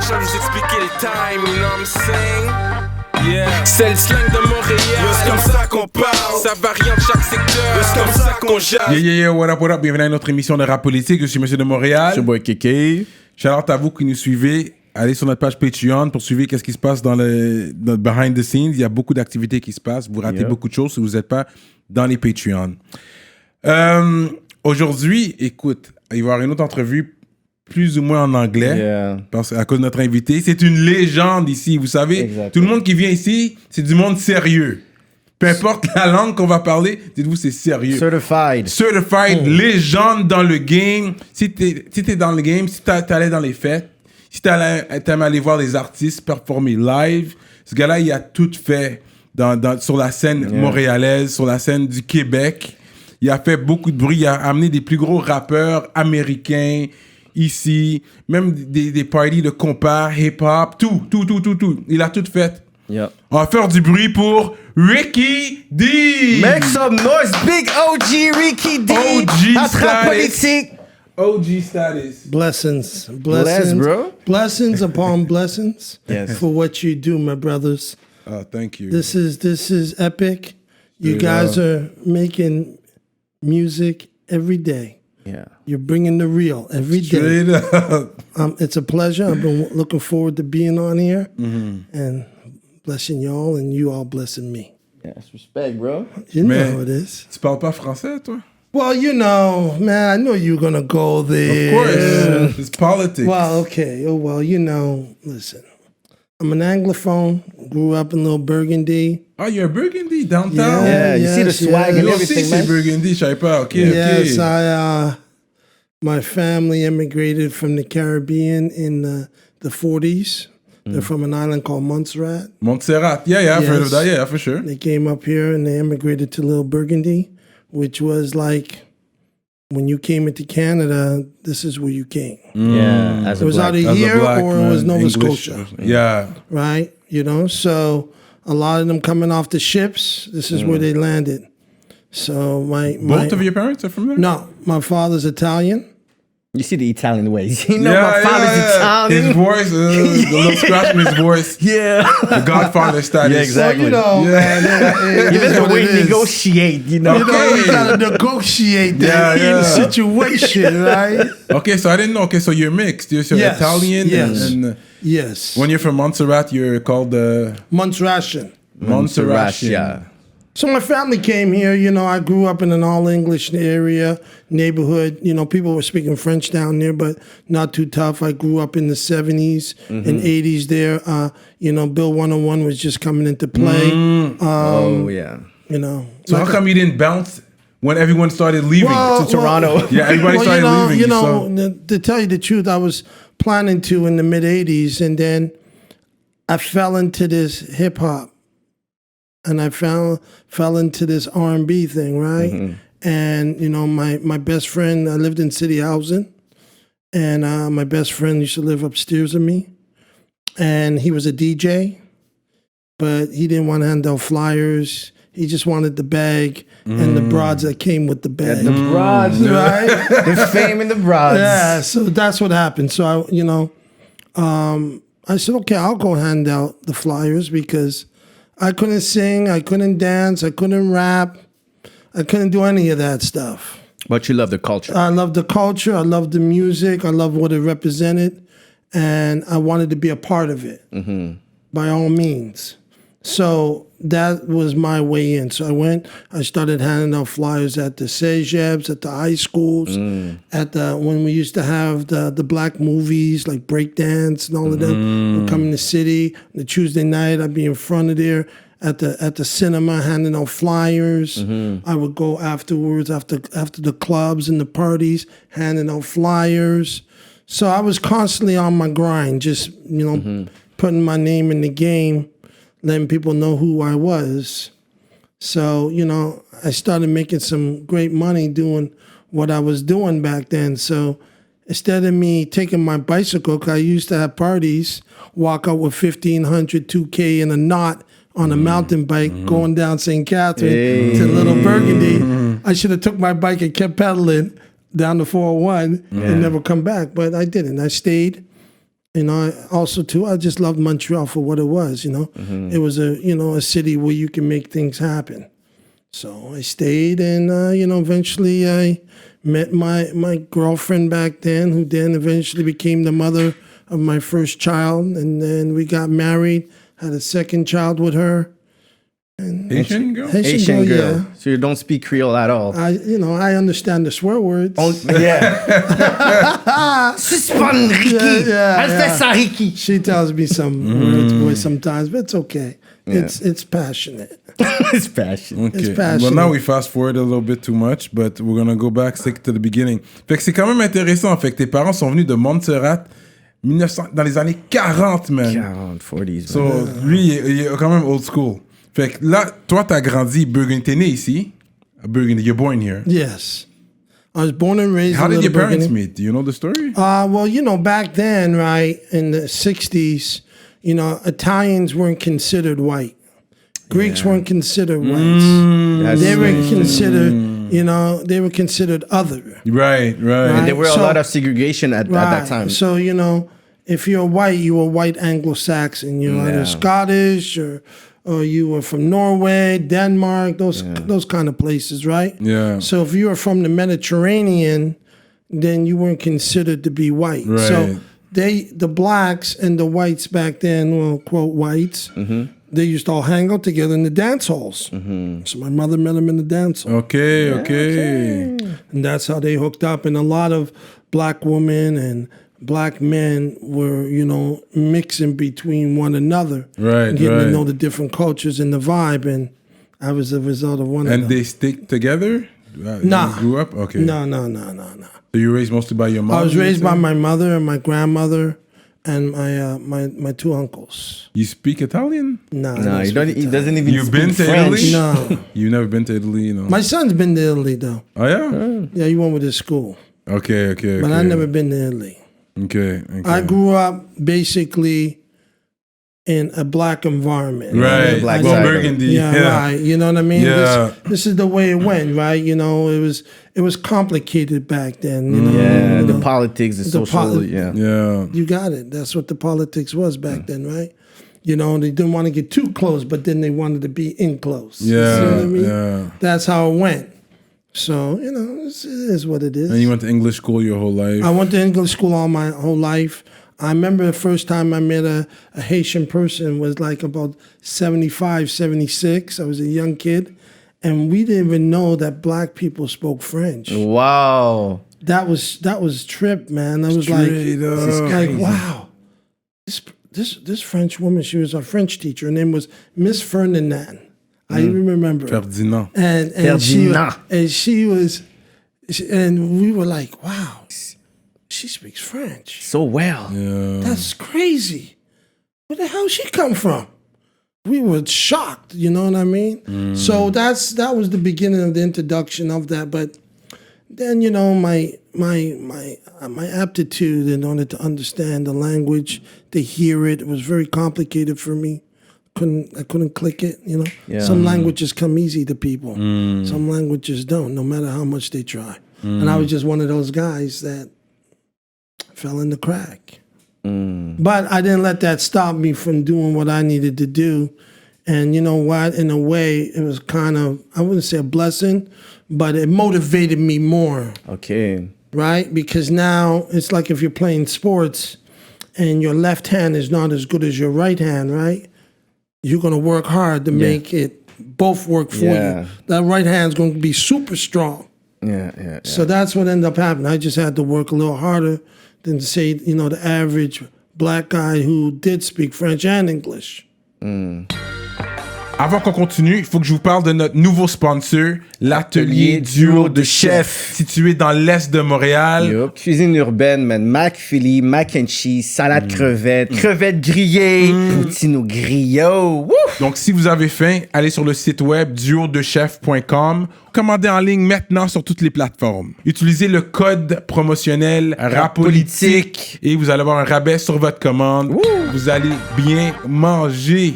je vais vous expliquer le time, you know what I'm saying? Yeah. C'est le slang de Montréal. C'est comme ça qu'on parle. Ça varie en chaque secteur. C'est comme ça qu'on jase. Yeah, what up? Bienvenue à notre émission de Rapolitik. Je suis Monsieur de Montréal. Je suis boy Kéké. Shout-out à vous qui nous suivez. Allez sur notre page Patreon pour suivre qu'est-ce qui se passe dans le behind the scenes. Il y a beaucoup d'activités qui se passent. Vous ratez beaucoup de choses si vous n'êtes pas dans les Patreons. Aujourd'hui, écoute, il va y avoir une autre entrevue plus ou moins en anglais, parce à cause de notre invité. C'est une légende ici, vous savez. Exactement. Tout le monde qui vient ici, c'est du monde sérieux. Peu importe la langue qu'on va parler, dites-vous, c'est sérieux. Certified, légende dans le game. Si t'es dans le game, si t'allais dans les fêtes, si t'aimes aller voir des artistes performer live, ce gars-là, il a tout fait sur la scène montréalaise, sur la scène du Québec. Il a fait beaucoup de bruit, il a amené des plus gros rappeurs américains ici, même des parties de compas, hip-hop, tout. Il a tout fait. Yep. On va faire du bruit pour Rickey D. Make some noise, big OG Rickey D. OG Rapolitik. OG status. Blessings, Bless, bro. Blessings upon blessings Yes. for what you do, my brothers. Thank you. This is epic. You guys are making music every day. Yeah. You're bringing the real every day. Straight up. It's a pleasure. I've been looking forward to being on here and blessing y'all and you all blessing me. Yes, respect, bro. You know how it is. Tu parles pas français, toi? Well, you know, man, I knew you were going to go there. Of course. It's politics. Well, okay. Oh, well, you know, listen. I'm an Anglophone. Grew up in Little Burgundy. Oh, you're a Burgundy downtown? Yeah, you see the swag and Yo, everything, si, man. c'est Burgundy, je savais pas. Okay. Yes, my family immigrated from the Caribbean in the 40s. They're from an island called Montserrat. Montserrat. Yeah, I've heard of that. Yeah, for sure. They came up here and they immigrated to Little Burgundy, which was like when you came into Canada, this is where you came. Yeah, as It a was black. either here or it was Nova English. Scotia. Yeah. Right? You know, so a lot of them coming off the ships, this is where they landed. So Both of your parents are from there? No, my father's Italian. You see the Italian ways. You know my father's Italian. His voice, the little scratch in his voice. Yeah. The Godfather status. Yeah, exactly. So, you know, man, Even the way you negotiate, you know. You know, you gotta negotiate that situation, right? Okay, so I didn't know. Okay, so you're mixed. You're Yes, Italian. yes. And Yes. when you're from Montserrat, you're called Montserratian. Montserratian. Yeah. So my family came here, you know, I grew up in an all-English neighborhood. You know, people were speaking French down there, but not too tough. I grew up in the 70s and 80s there. You know, Bill 101 was just coming into play. You know. So how come you didn't bounce when everyone started leaving to Toronto? Yeah, everybody started leaving. You know, to tell you the truth, I was planning to in the mid-80s, and then I fell into this hip-hop. And I fell into this R&B thing, right? And, you know, my best friend, I lived in city housing, and my best friend used to live upstairs of me, and he was a DJ, but he didn't want to hand out flyers. He just wanted the bag and the broads that came with the bag. The broads, right? The fame and the broads. Yeah, so that's what happened. So, I said, okay, I'll go hand out the flyers because I couldn't sing, I couldn't dance, I couldn't rap, I couldn't do any of that stuff. But you love the culture. I love the culture, I love the music, I love what it represented, and I wanted to be a part of it, by all means. So that was my way in. So I started handing out flyers at the cegeps, at the high schools, when we used to have the black movies like breakdance and all of them would come in the city. The Tuesday night I'd be in front of there at the cinema handing out flyers. I would go afterwards after the clubs and the parties handing out flyers. So I was constantly on my grind, just putting my name in the game, letting people know who I was. So, I started making some great money doing what I was doing back then. So instead of me taking my bicycle, 'cause I used to have parties, walk out with 1,500, 2K in a knot on a mountain bike going down St. Catherine to Little Burgundy. I should have took my bike and kept pedaling down the 401 and never come back. But I didn't. I stayed. You know, also too, I just loved Montreal for what it was. You know, it was a city where you can make things happen. So I stayed, and eventually I met my girlfriend back then, who then eventually became the mother of my first child, and then we got married, had a second child with her. And Asian girl? Asian girl. Yeah. So you don't speak Creole at all. I understand the swear words. Yeah. Suspend Ricky. Elle fait ça, Ricky. She tells me some words sometimes, but it's okay. Yeah. It's passionate. It's passion. Okay. It's passionate. Well, now we fast forward a little bit too much, but we're gonna go back stick to the beginning. Fait que c'est quand même intéressant. Fait que tes parents sont venus de Montserrat dans les années 40, man. 40, 40s. So, lui, il est quand même old school. Fait que là, toi, t'as grandi Burgundy. T'es né ici? Burgundy, you're born here. Yes. I was born and raised How in did your parents Burgundy. meet? Do you know the story? Well, back then, right, in the 60s, Italians weren't considered white. Greeks weren't considered whites. They were considered, they were considered other. Right. And there were a lot of segregation at that time. So, if you're white, you were white Anglo-Saxon. You're either Scottish or you were from Norway, Denmark, those kind of places, right? Yeah. So if you were from the Mediterranean, then you weren't considered to be white. Right. So the blacks and the whites back then, well, quote whites, they used to all hang out together in the dance halls. So my mother met them in the dance hall. Okay. And that's how they hooked up. And a lot of black women and black men were, mixing between one another. Right, getting to know the different cultures and the vibe. And I was the result of one of them. And they stick together? Nah. You grew up? Okay. No. So you were raised mostly by your mom? I was raised by my mother and my grandmother and my two uncles. You speak Italian? No, He doesn't even You've speak been to French. Italy? No. You've never been to Italy, no? My son's been to Italy, though. Oh, yeah? Yeah, he went with his school. Okay. But I've never been to Italy. Okay. I grew up basically in a black environment. Right. Black well, side. Burgundy. Yeah, right. You know what I mean? Yeah. This is the way it went, right? It was complicated back then. The politics, the social, Yeah. You got it. That's what the politics was back then, right? They didn't want to get too close, but then they wanted to be in close. Yeah. You see what I mean? Yeah. That's how it went. So, it is what it is. And you went to English school your whole life? I went to English school all my whole life. I remember the first time I met a Haitian person was like about 75, 76. I was a young kid. And we didn't even know that black people spoke French. Wow. That was trip, man. I was like, wow. This French woman, she was a French teacher. Her name was Miss Ferdinand. I even remember. Ferdinand. And we were like, wow, she speaks French so well. Yeah. That's crazy. Where the hell she come from? We were shocked, you know what I mean? So that was the beginning of the introduction of that. But then, my aptitude in order to understand the language, to hear it was very complicated for me. I couldn't click it, Yeah. Some languages come easy to people. Some languages don't, no matter how much they try. And I was just one of those guys that fell in the crack. But I didn't let that stop me from doing what I needed to do. And you know what? In a way, it was kind of, I wouldn't say a blessing, but it motivated me more. Okay. Right? Because now it's like if you're playing sports and your left hand is not as good as your right hand, right? You're going to work hard to make it both work for you. That right hand's going to be super strong. Yeah. So that's what ended up happening. I just had to work a little harder than, say, the average black guy who did speak French and English. Avant qu'on continue, il faut que je vous parle de notre nouveau sponsor, l'atelier duo de chef, situé dans l'est de Montréal. Cuisine urbaine, man. Mac Philly, mac and cheese, salade crevettes, crevettes grillées, poutine au griot. Wouf! Donc, si vous avez faim, allez sur le site web duodechef.com. Commandez en ligne maintenant sur toutes les plateformes. Utilisez le code promotionnel Rapolitik et vous allez avoir un rabais sur votre commande. Vous allez bien manger.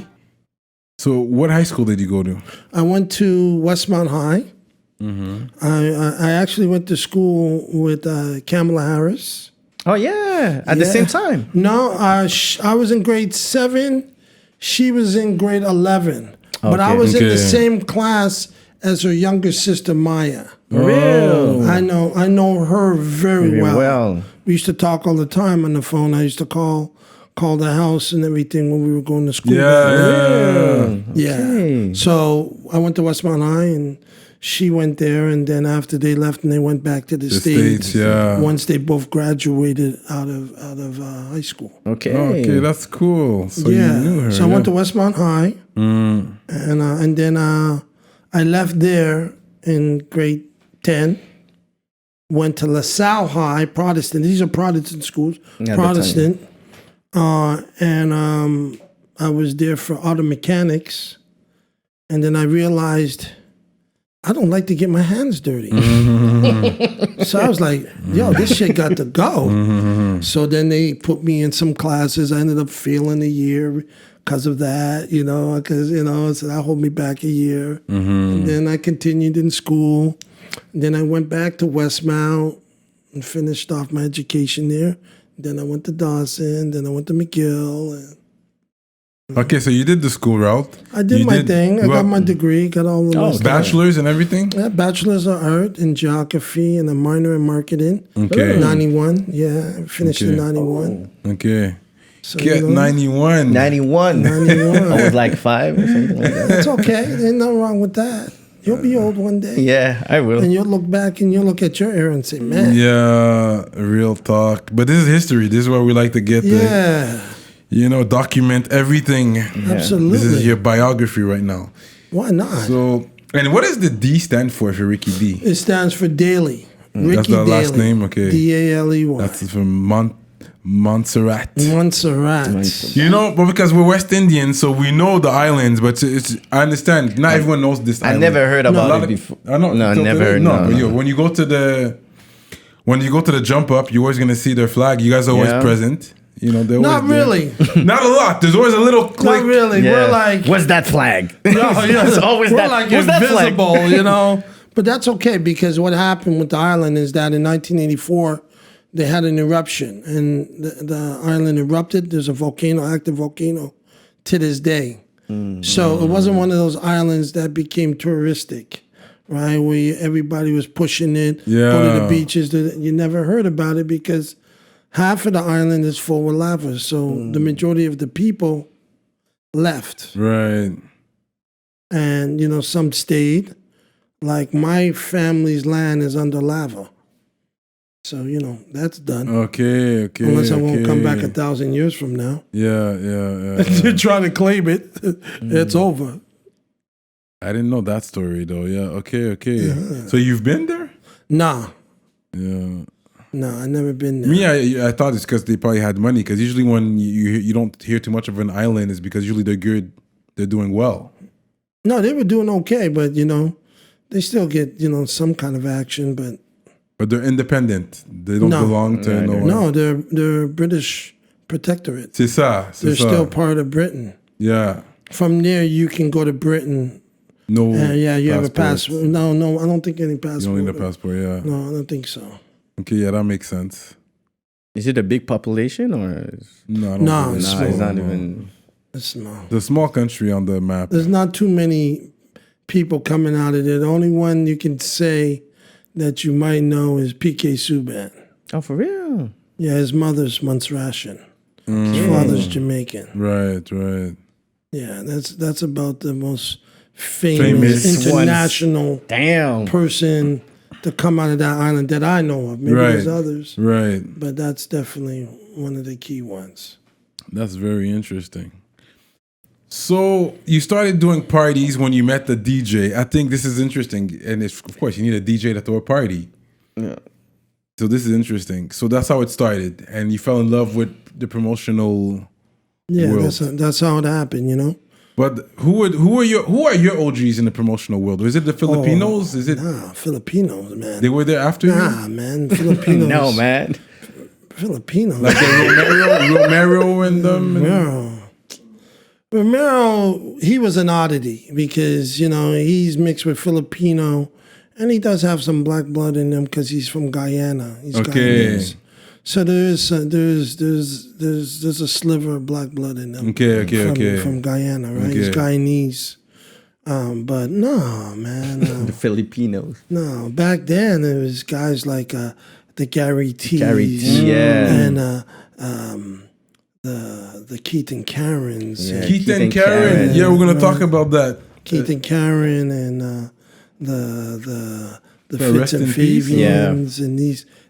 So, what high school did you go to? I went to Westmount High. I actually went to school with Kamala Harris. Oh, yeah. At the same time. No, I was in grade 7. She was in grade 11. But I was in the same class as her younger sister, Maya. For real? I know her very well. We used to talk all the time on the phone. I used to call the house and everything when we were going to school. Yeah. Okay. So I went to Westmount High and she went there, and then after they left and they went back to the States. Once they both graduated out of high school. Okay, that's cool. So you knew her. So I went to Westmount High, and then I left there in grade 10. Went to LaSalle High, Protestant. These are Protestant schools. Protestant. And I was there for auto mechanics. And then I realized I don't like to get my hands dirty. So I was like, yo, this shit got to go. So then they put me in some classes. I ended up failing a year because of that, so that hold me back a year. And then I continued in school. And then I went back to Westmount and finished off my education there. Then I went to Dawson. Then I went to McGill. Okay, so you did the school route. I did my thing. I got my degree. Got all the bachelor's and everything? Yeah, bachelor's of art in geography and a minor in marketing. Okay. 91. Yeah, I finished in 91. Okay. So, 91. 91. I was like 5 or something like that. That's okay. There's nothing wrong with that. You'll be old one day. Yeah, I will. And you'll look back and you'll look at your era and say, man. Yeah, real talk. But this is history. This is where we like to get document everything. Absolutely. This is your biography right now. Why not? So, and what does the D stand for Rickey D? It stands for Daily. Rickey That's the Daily. last name? Okay. D-A-L-E-Y. That's from Montserrat. But because we're West Indians, so we know the islands, but I understand. Not everyone knows this island. I never heard about it before. I know. No, never heard. No, but when you go to the jump up, you're always gonna see their flag. You guys are always present. Not really. Not a lot. There's always a little click. Not really. Yeah. We're like, what's that flag? It's always we're that. like What's invisible, that flag? But that's okay, because what happened with the island is that in 1984 they had an eruption and the island erupted. There's a volcano, active volcano, to this day. So it wasn't one of those islands that became touristic, right? Where everybody was pushing it, go to the beaches. You never heard about it because half of the island is full with lava. So the majority of the people left. Right. And, some stayed. Like my family's land is under lava. So, that's done. Okay. Unless I won't come back 1,000 years from now. Yeah. You're trying to claim it. It's over. I didn't know that story, though. Yeah, okay. Yeah. So you've been there? Nah. Yeah. No, I never been there. Me, I thought it's because they probably had money. Because usually when you don't hear too much of an island, is because usually they're good, they're doing well. No, they were doing okay, but they still get some kind of action, but they're independent. They don't belong to no one. No, they're British protectorate. C'est ça. They're still part of Britain. Yeah. From there, you can go to Britain. No. You have a passport. No, I don't think any passport. You don't need a passport. Yeah. No, I don't think so. Okay, yeah, that makes sense. Is it a big population or? No, it's not even. It's small. It's a small country on the map. There's not too many people coming out of there. The only one you can say that you might know is PK Subban. Oh, for real? Yeah, his mother's Montserratian. His father's Jamaican. Right. Yeah, that's about the most famous international person to come out of that island that I know of. Maybe there's others. Right. But that's definitely one of the key ones. That's very interesting. So you started doing parties when you met the DJ. I think this is interesting. And of course, you need a DJ to throw a party. Yeah. So this is interesting. So that's how it started. And you fell in love with the promotional world. That's how it happened, But who are your OGs in the promotional world? Is it the Filipinos? Filipinos, man. They were there after you? Nah, man. Filipinos. No, man. Filipinos. Like the Romero and them? Romero, he was an oddity because, he's mixed with Filipino and he does have some black blood in him because he's from Guyana. He's Guyanese. So there's a sliver of black blood in them. From Guyana, right? Okay. He's Guyanese. But no, man. The Filipinos. No, back then it was guys like the Gary T. And the Keith and Karens. Yeah, Keith and Karen. Yeah, we're gonna talk about that. Keith and Karen and the Fitz rest and in peace. Fabians and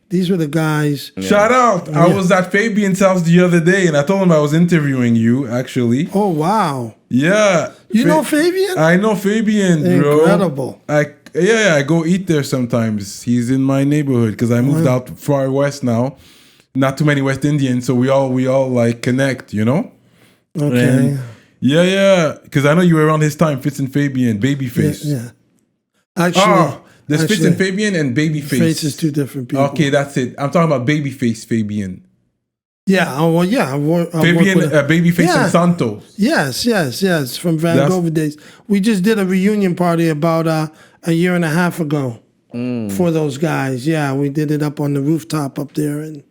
these were the guys. Shout out! I was at Fabian's house the other day, and I told him I was interviewing you. Actually, Oh wow! yeah. You know Fabian? I know Fabian, bro. Incredible. I go eat there sometimes. He's in my neighborhood because I moved out far west now. Not too many West Indians, so we all like connect, you know. Okay. And yeah. Because I know you were around his time, Fitz and Fabian, Babyface. Yeah. Actually, there's Fitz and Fabian and Babyface. Face is two different people. Okay, that's it. I'm talking about Babyface Fabian. Yeah. Oh well. Yeah. Fabian, Babyface and Santos. Yes. From Van Gogh days. We just did a reunion party about a year and a half ago for those guys. Yeah, we did it up on the rooftop up there, and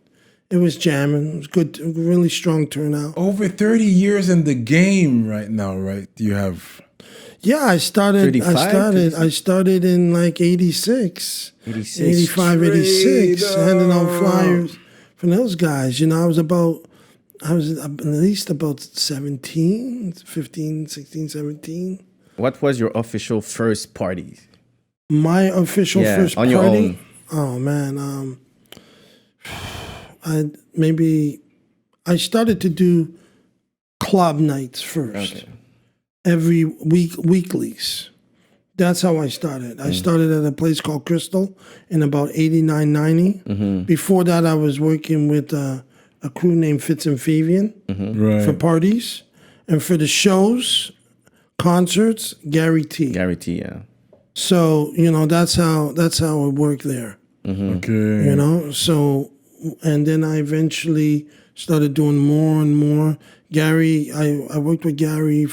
it was jamming. It was good, really strong turnout. Over 30 years in the game right now, right? You have. Yeah, I started 35? I started in like 86. 86. 85, 86, handing out flyers from those guys. You know, I was at least about 17, 15, 16, 17. What was your official first party? My official first on party? your own. Oh man, I started to do club nights first. Okay. Every weeklies. That's how I started. I started at a place called Crystal in about 89, 90. Before that, I was working with a crew named Fitz and Fabian for parties. And for the shows, concerts, Gary T. Gary T, yeah. So, you know, that's how it worked there. Okay. You know, so, and then I eventually started doing more and more. Gary, I worked with Gary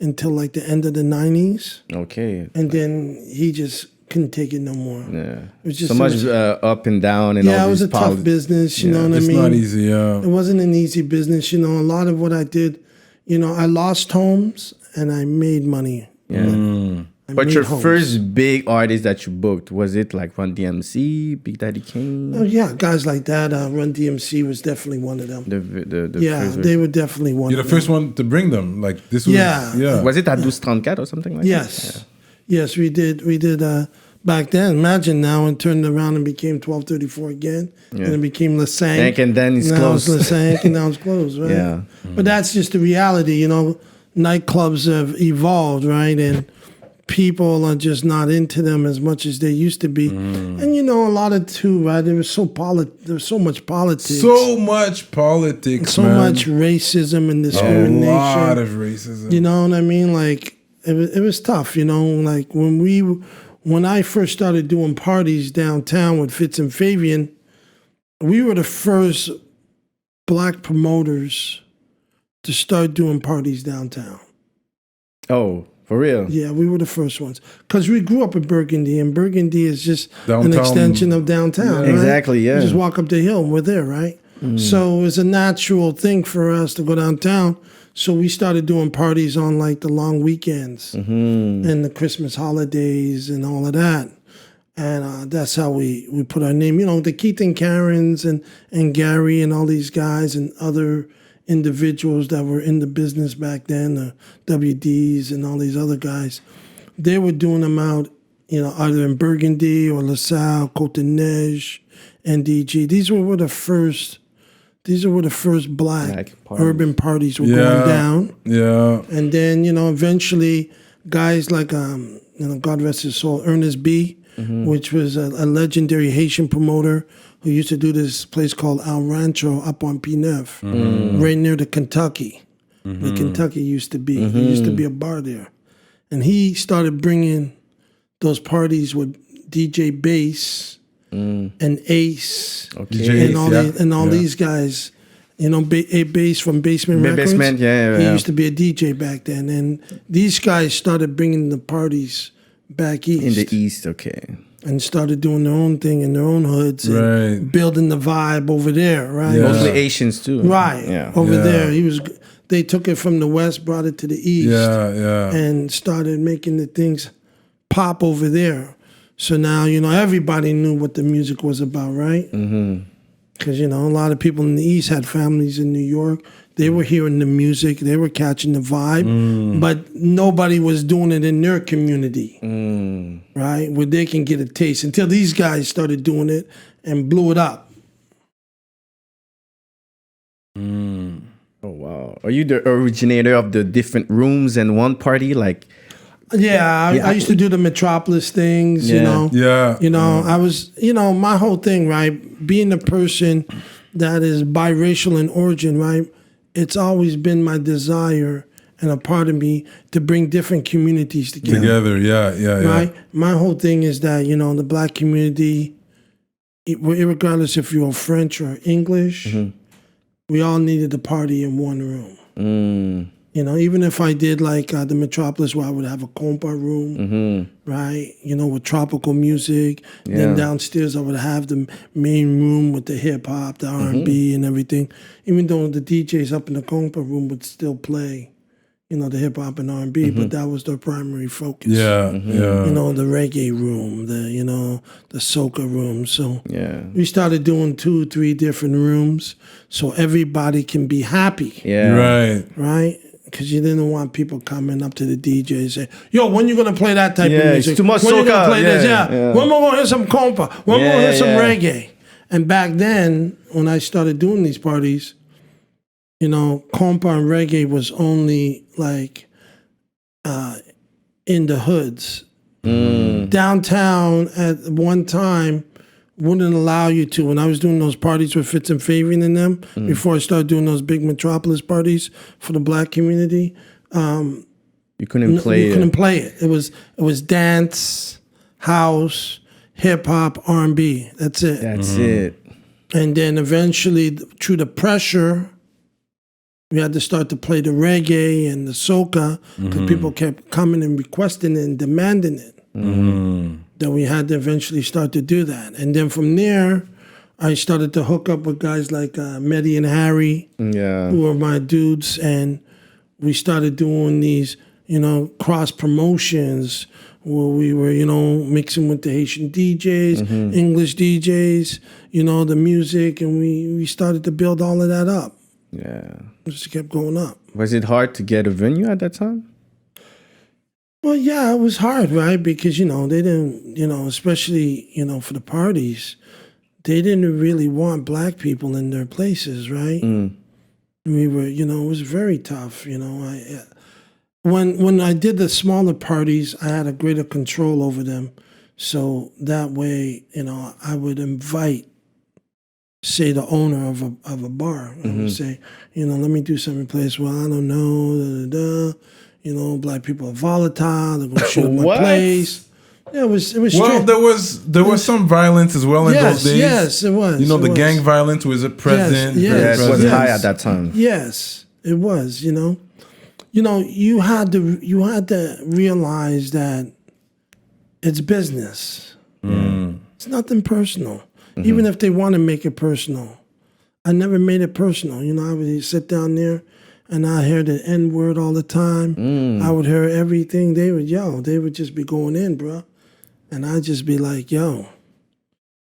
until like the end of the 90s. Okay. And then he just couldn't take it no more. Yeah. It was just so much up and down and all it was these a tough business, you know what I mean? It's not easy, yeah. It wasn't an easy business, you know. A lot of what I did, you know, I lost homes and I made money. Yeah. But your first big artist that you booked, was it like Run DMC, Big Daddy Kane? Oh yeah, guys like that. Run DMC was definitely one of them. They were definitely one. You're the first one to bring them. Like this was. Yeah. Was it at 1234 or something like that? Yes, we did. Back then, imagine now it turned around and became 1234 again, and it became La Sank, and then it's closed. Now it's La Sank, and now it's closed, right? Yeah. But that's just the reality, you know. Nightclubs have evolved, right? And people are just not into them as much as they used to be. And you know, a lot of too, right? There was so much politics. So much politics, so much racism and discrimination. A lot of racism. You know what I mean? Like it was tough, you know, like when I first started doing parties downtown with Fitz and Fabian, we were the first black promoters to start doing parties downtown. Oh, for real? Yeah, we were the first ones. Because we grew up in Burgundy, and Burgundy is just downtown, an extension of downtown, right? Exactly, yeah. You just walk up the hill and we're there, right? So it was a natural thing for us to go downtown. So we started doing parties on like the long weekends and the Christmas holidays and all of that. And that's how we put our name. You know, the Keith and Karens and Gary and all these guys and other individuals that were in the business back then, the WDs and all these other guys, they were doing them out, you know, either in Burgundy or LaSalle, Côte-de-Neige, NDG. These were the first black urban parties were going down. Yeah. And then, you know, eventually guys like, you know, God rest his soul, Ernest B., which was a legendary Haitian promoter who used to do this place called El Rancho up on P9, right near the Kentucky, where Kentucky used to be. There used to be a bar there. And he started bringing those parties with DJ Bass and Ace and all these guys. You know, Bass from Basement Records. He used to be a DJ back then. And these guys started bringing the parties back east. In the east, okay. and started doing their own thing in their own hoods and building the vibe over there, right? Mostly Asians too. Right. Over there. They took it from the West, brought it to the East. And started making the things pop over there. So now, everybody knew what the music was about, right? Because, a lot of people in the East had families in New York. They were hearing the music. They were catching the vibe. But nobody was doing it in their community, right? Where they can get a taste. Until these guys started doing it and blew it up. Oh, wow. Are you the originator of the different rooms and one party? Like... I used to do the Metropolis things, I was, my whole thing, right? Being a person that is biracial in origin, right? It's always been my desire and a part of me to bring different communities together. Right? My whole thing is that, the black community, regardless if you're French or English, we all needed to party in one room. Even if I did like the Metropolis where I would have a compa room, right? With tropical music. Then downstairs I would have the main room with the hip hop, the R&B and everything. Even though the DJs up in the compa room would still play, the hip hop and R&B, but that was their primary focus. The reggae room, the soca room. So we started doing 2-3 different rooms so everybody can be happy. Right? Because you didn't want people coming up to the DJ and say, yo, when you going to play that type of music? It's too much when soca. You going to play this? When we're going to hear some compa? When we're going to hear some reggae? And back then, when I started doing these parties, compa and reggae was only like in the hoods. Downtown at one time wouldn't allow you to. When I was doing those parties with Fitz and Fabian and them, before I started doing those big Metropolis parties for the black community, you couldn't play it. You couldn't play it. It was dance, house, hip hop, R&B. That's it. That's it. And then eventually, through the pressure, we had to start to play the reggae and the soca because people kept coming and requesting it and demanding it. Then we had to eventually start to do that. And then from there, I started to hook up with guys like Mehdi and Harry, who were my dudes. And we started doing these, cross promotions where we were, mixing with the Haitian DJs, English DJs, the music. And we started to build all of that up. It just kept going up. Was it hard to get a venue at that time? Well, yeah, it was hard, right? Because, they didn't, especially, for the parties, they didn't really want black people in their places, right? We were, it was very tough, When I did the smaller parties, I had a greater control over them. So that way, I would invite, say, the owner of a bar. I would say, let me do something place. Well, I don't know, black people are volatile. They're going to shoot up my place. Yeah, it was. Well, there was some violence as well in those days. Yes, it was. The gang violence was present. Yes, it was high at that time. Yes, it was. You had to realize that it's business. It's nothing personal. Even if they want to make it personal, I never made it personal. I would sit down there. And I hear the N-word all the time. I would hear everything. They would just be going in, bro. And I'd just be like, yo,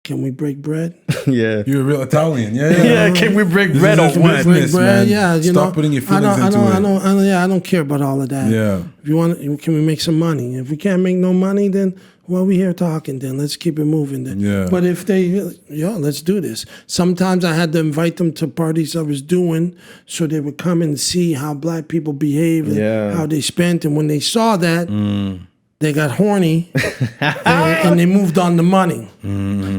can we break bread? You're a real Italian. Can we break bread on what? Break bread, man. Stop putting your feelings into it. I don't care about all of that. If you want, can we make some money? If we can't make no money, then we here talking. Then let's keep it moving. Then. But if they, let's do this. Sometimes I had to invite them to parties I was doing, so they would come and see how black people behave and how they spent. And when they saw that, they got horny and they moved on to money.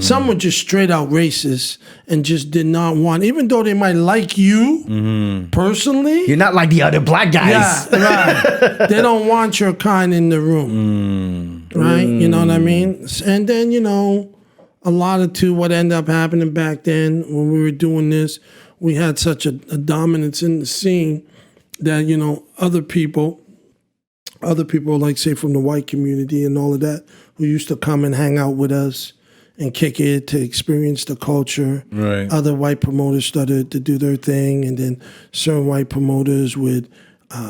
Some were just straight out racist and just did not want, even though they might like you personally. You're not like the other black guys. Right. They don't want your kind in the room. Right? You know what I mean? And then, a lot of what ended up happening back then when we were doing this, we had such a dominance in the scene that, other people, like say from the white community and all of that, who used to come and hang out with us and kick it to experience the culture. Right. Other white promoters started to do their thing, and then certain white promoters would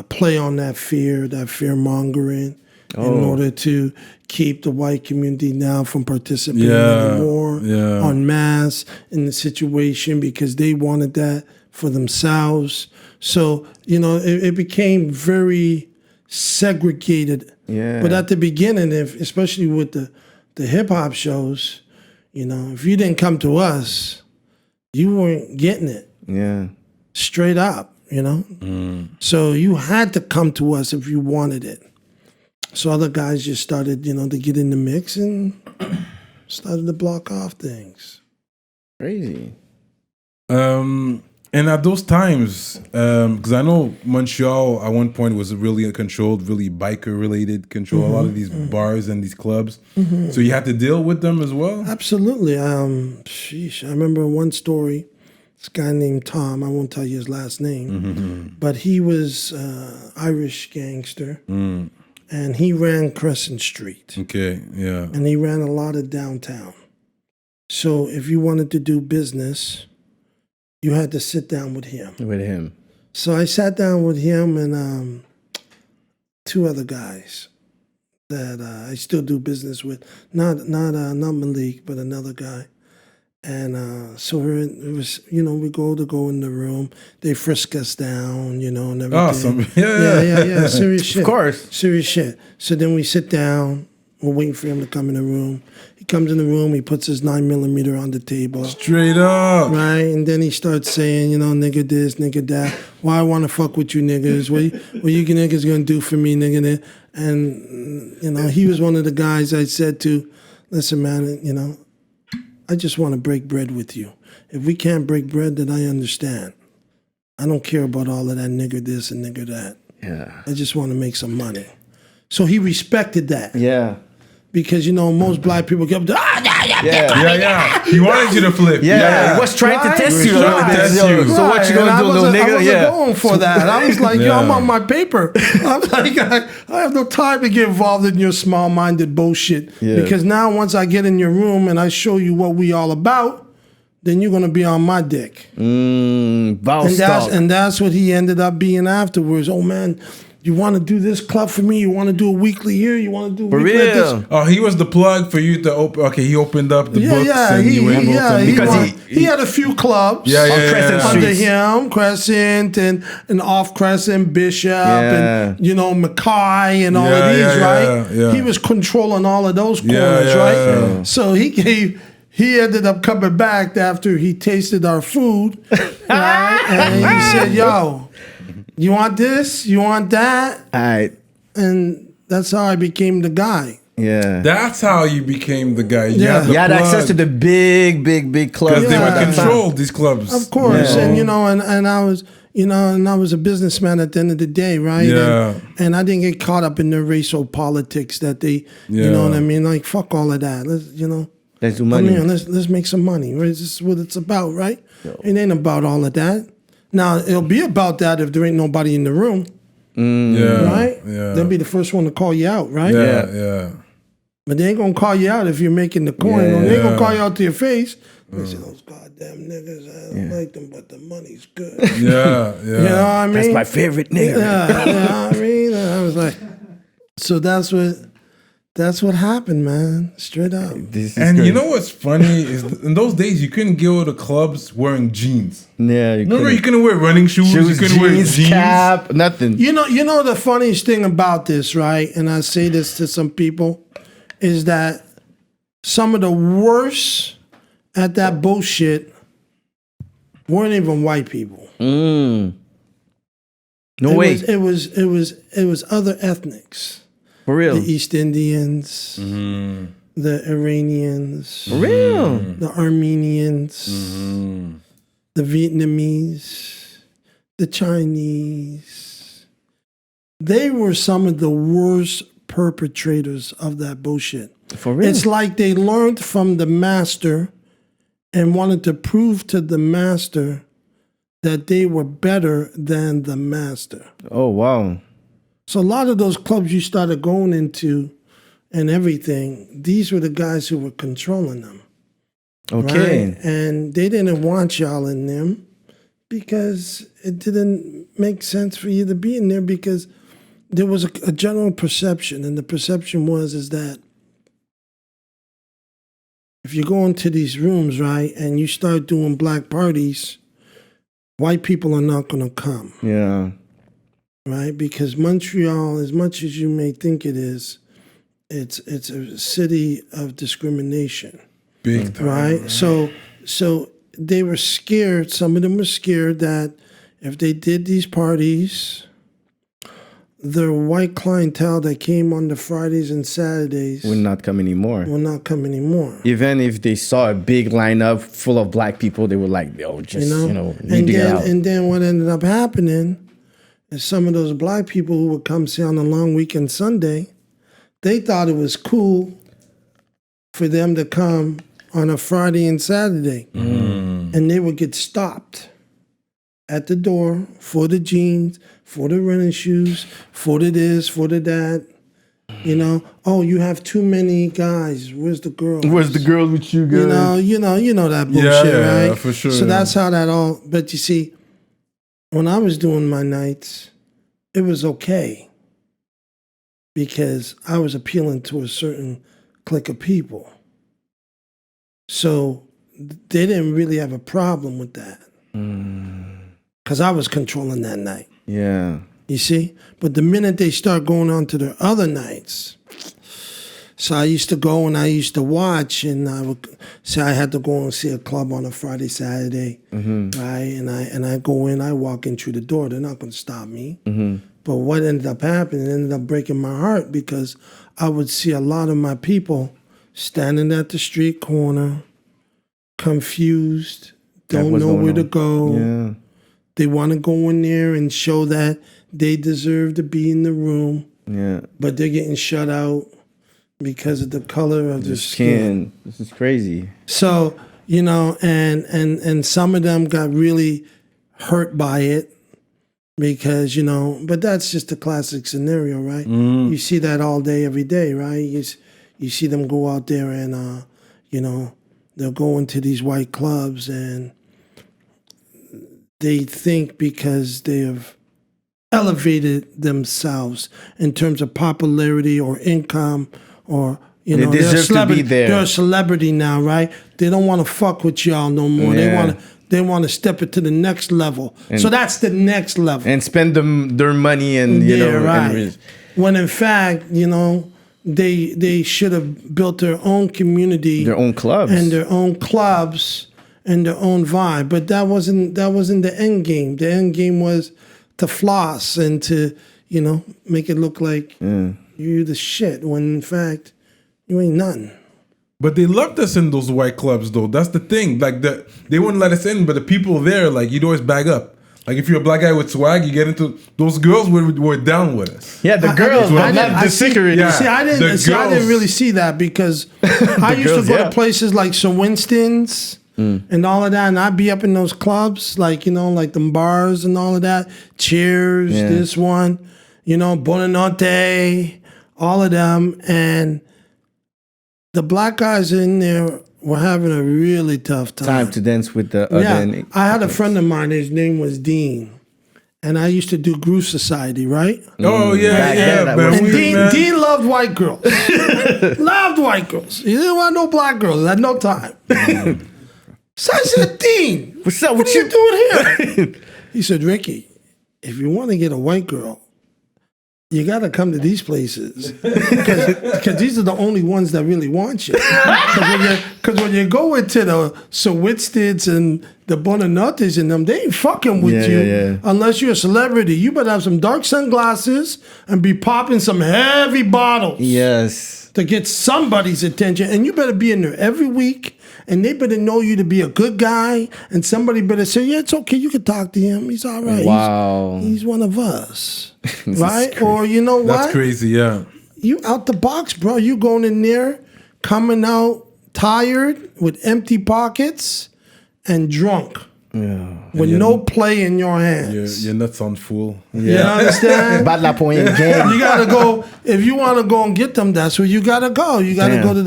play on that fear-mongering in order to keep the white community now from participating anymore en masse in the situation because they wanted that for themselves. So, it became very segregated. Yeah. But at the beginning, especially with the hip-hop shows, if you didn't come to us, you weren't getting it. Yeah. Straight up, So you had to come to us if you wanted it. So other guys just started, to get in the mix and started to block off things. Crazy. And at those times, because I know Montreal at one point was really controlled, really biker-related control, a lot of these bars and these clubs. So you had to deal with them as well? Absolutely. I remember one story. This guy named Tom, I won't tell you his last name, but he was Irish gangster. And he ran Crescent Street. Okay, yeah. And he ran a lot of downtown. So if you wanted to do business, you had to sit down with him. So I sat down with him and two other guys that I still do business with. Not Malik, but another guy. And so it was, we go in the room. They frisk us down, and everything. Awesome. Yeah. Serious shit. Of course. Serious shit. So then we sit down. We're waiting for him to come in the room. He comes in the room. He puts his 9mm on the table. Straight up. Right? And then he starts saying, nigga this, nigga that. Why I want to fuck with you niggas? What you niggas going to do for me, nigga that? And, he was one of the guys I said to, listen, man, I just want to break bread with you. If we can't break bread, then I understand. I don't care about all of that nigga this and nigga that. Yeah. I just want to make some money. So he respected that. Yeah. Because, most black people get up to, yeah. He wanted you to flip. Yeah. He was trying to test you. So what you going to do, little nigga? I wasn't going for that. I was like, I'm on my paper. I'm like, I have no time to get involved in your small-minded bullshit. Yeah. Because now once I get in your room and I show you what we all about, then you're going to be on my dick. And that's what he ended up being afterwards. Oh, man. You want to do this club for me? You want to do a weekly here? You want to do a weekly at this? Oh, he was the plug for you to open. Okay, he opened up the books. And He had a few clubs under him, Crescent and Off Crescent, Bishop, and Mackay and all of these, right? Yeah. He was controlling all of those corners, right? Yeah. So he ended up coming back after he tasted our food, right? And he said, "Yo, you want this? You want that?" All right. And that's how I became the guy. Yeah. That's how you became the guy. You had access to the big clubs. Because they would control these clubs. Of course. And and I was and I was a businessman at the end of the day, right? Yeah. And I didn't get caught up in the racial politics that they you know what I mean? Like fuck all of that. Let's do money. Let's make some money. Right? This is what it's about, right? It ain't about all of that. Now, it'll be about that if there ain't nobody in the room. Right? Yeah. They'll be the first one to call you out, right? Yeah. But they ain't going to call you out if you're making the coin. They ain't going to call you out to your face. They say, those goddamn niggas, I don't like them, but the money's good. Yeah. You know what I mean? That's my favorite nigga. Yeah, you know what I mean? And I was like, so that's what happened, man. Straight up. And you know what's funny is in those days you couldn't go to clubs wearing jeans. Yeah, you couldn't wear running shoes. You couldn't wear jeans, cap, nothing. You know the funniest thing about this, right? And I say this to some people, is that some of the worst at that bullshit weren't even white people. No way. It was other ethnics. For real. The East Indians, the Iranians, for real. The Armenians, the Vietnamese, the Chinese. They were some of the worst perpetrators of that bullshit. For real. It's like they learned from the master and wanted to prove to the master that they were better than the master. Oh, wow. So a lot of those clubs you started going into and everything, these were the guys who were controlling them. Okay. Right? And they didn't want y'all in them because it didn't make sense for you to be in there because there was a general perception, and the perception is that if you go into these rooms, right, and you start doing black parties, white people are not going to come. Yeah. Right? Because Montreal, as much as you may think it is, it's a city of discrimination. Big time. Right? So they were scared, some of them were scared that if they did these parties, the white clientele that came on the Fridays and Saturdays Will not come anymore. Even if they saw a big lineup full of black people, they were like, "Yo, just and then what ended up happening is some of those black people who would come say on a long weekend Sunday, they thought it was cool for them to come on a Friday and Saturday, and they would get stopped at the door for the jeans, for the running shoes, for the this, for the that. You know, oh, you have too many guys. Where's the girl? Where's the girl with you guys? You know that bullshit, right? Yeah, for sure. So that's how that all. But you see, when I was doing my nights, it was okay because I was appealing to a certain clique of people. So they didn't really have a problem with that. Because I was controlling that night. Yeah. You see? But the minute they start going on to their other nights, so I used to go and I used to watch, and I would say I had to go and see a club on a Friday, Saturday, right? And I go in, I walk in through the door. They're not going to stop me. But what ended up happening, it ended up breaking my heart because I would see a lot of my people standing at the street corner, confused, don't know where to go. Yeah. They want to go in there and show that they deserve to be in the room. Yeah. But they're getting shut out because of the color of their skin. This is crazy. So, you know, and some of them got really hurt by it because, you know, but that's just a classic scenario, right? You see that all day, every day, right? You see them go out there and, you know, they'll go into these white clubs and they think because they have elevated themselves in terms of popularity or income or, you know, they deserve to be there. They're a celebrity now, right? They don't want to fuck with y'all no more. Yeah. They want to step it to the next level. So that's the next level. And spend their money and, you know. Right. When in fact, you know, they should have built their own community. Their own clubs. And their own clubs and their own vibe. But that wasn't the end game. The end game was to floss and to, you know, make it look like you're the shit when in fact you ain't nothing. But they loved us in those white clubs though. That's the thing. Like they wouldn't let us in, but the people there, like you'd always bag up. Like if you're a black guy with swag, you get into those girls were down with us. Yeah, the girls. I didn't really see that because I used to go to places like Sir Winston's and all of that, and I'd be up in those clubs, like, you know, like them bars and all of that. Cheers, this one, you know, Bonanotte, all of them, and the black guys in there were having a really tough time. Time to dance with the other. I had a friend of mine, his name was Dean. And I used to do Groove Society, right? Oh, yeah, man. And Dean loved white girls. Loved white girls. He didn't want no black girls. He had no time. So I said, Dean, what's up? What are you doing here? He said, Ricky, if you want to get a white girl, you got to come to these places because these are the only ones that really want you. Because when you go into the Sir Winstons and the Bonanottes and them, they ain't fucking with you unless you're a celebrity. You better have some dark sunglasses and be popping some heavy bottles. Yes. To get somebody's attention. And you better be in there every week. And they better know you to be a good guy. And somebody better say, yeah, it's okay. You can talk to him. He's all right. Wow. He's one of us. Right? Or you know what? That's crazy, yeah. You out the box, bro. You going in there, coming out tired with empty pockets and drunk. with no play in your hands. Your nuts on full. You understand? Bat la poignée game. You gotta go if you want to go and get them. That's where you gotta go. You gotta go to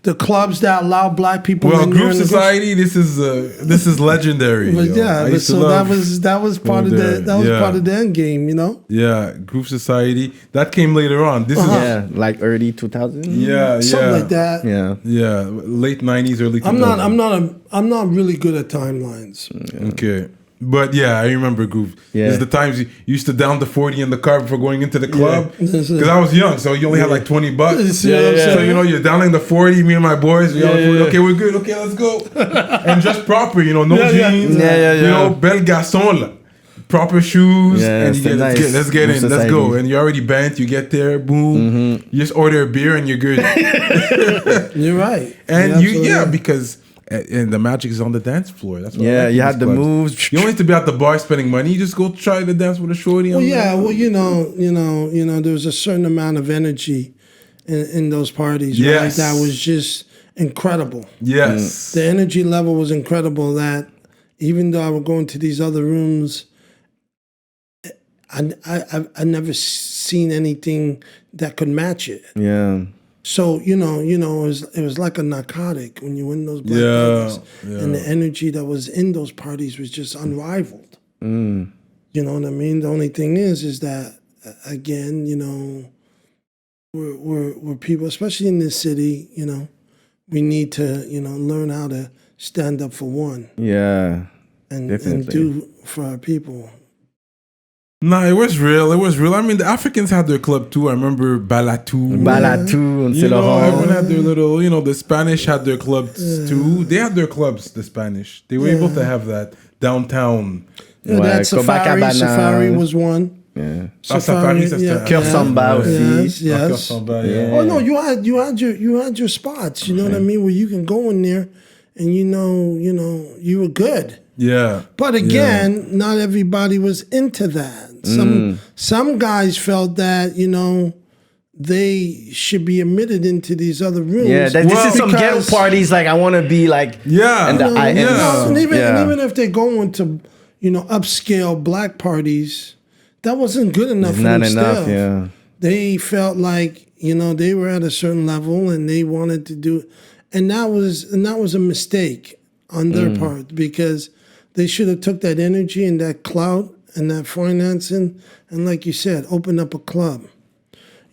the clubs that allow black people. Well, group society. This is legendary. But that was part of part of the end game. You know. Yeah, group society that came later on. This is like early 2000s. Something like that. Yeah, late 90s, early 2000s. I'm not really good at timelines. Okay. But I remember Groove. There's the times you used to down the 40 in the car before going into the club. Because I was young, so you only had like $20. So you're downing the 40, me and my boys. Okay, we're good. Okay, let's go. And just proper, no jeans. Bel garçon, là. Proper shoes. And let's get in. Let's go. And you're already bent. You get there, boom. You just order a beer and you're good. You're right. And because... And the magic is on the dance floor. That's what you had the moves. You don't need to be at the bar spending money. You just go try to dance with a shorty. There's a certain amount of energy in those parties. Yes, right? That was just incredible. Yes, the energy level was incredible. That even though I would go into these other rooms, I never seen anything that could match it. Yeah. So it was like a narcotic when you win those black parties, and the energy that was in those parties was just unrivaled. You know what I mean? The only thing is that again, we're people, especially in this city. We need to learn how to stand up for one. Yeah, and do for our people. No, it was real. I mean, the Africans had their club too. I remember Balatou, and everyone had their little, the Spanish had their clubs too. They had their clubs, the Spanish. They were able to have that downtown. That Safari was one. Yeah. Safari, Cœur Samba aussi. Yes. Oh no, you had your spots, you know what I mean, where you can go in there and you were good. Yeah. But again, not everybody was into that. Some guys felt that, they should be admitted into these other rooms. Yeah, this is some ghetto parties. Like I want to be like and even if they go into upscale black parties, that wasn't good enough for them. Not enough. Still. Yeah, they felt like they were at a certain level and they wanted to do, and that was a mistake on their part, because they should have took that energy and that clout and that financing and, like you said, open up a club,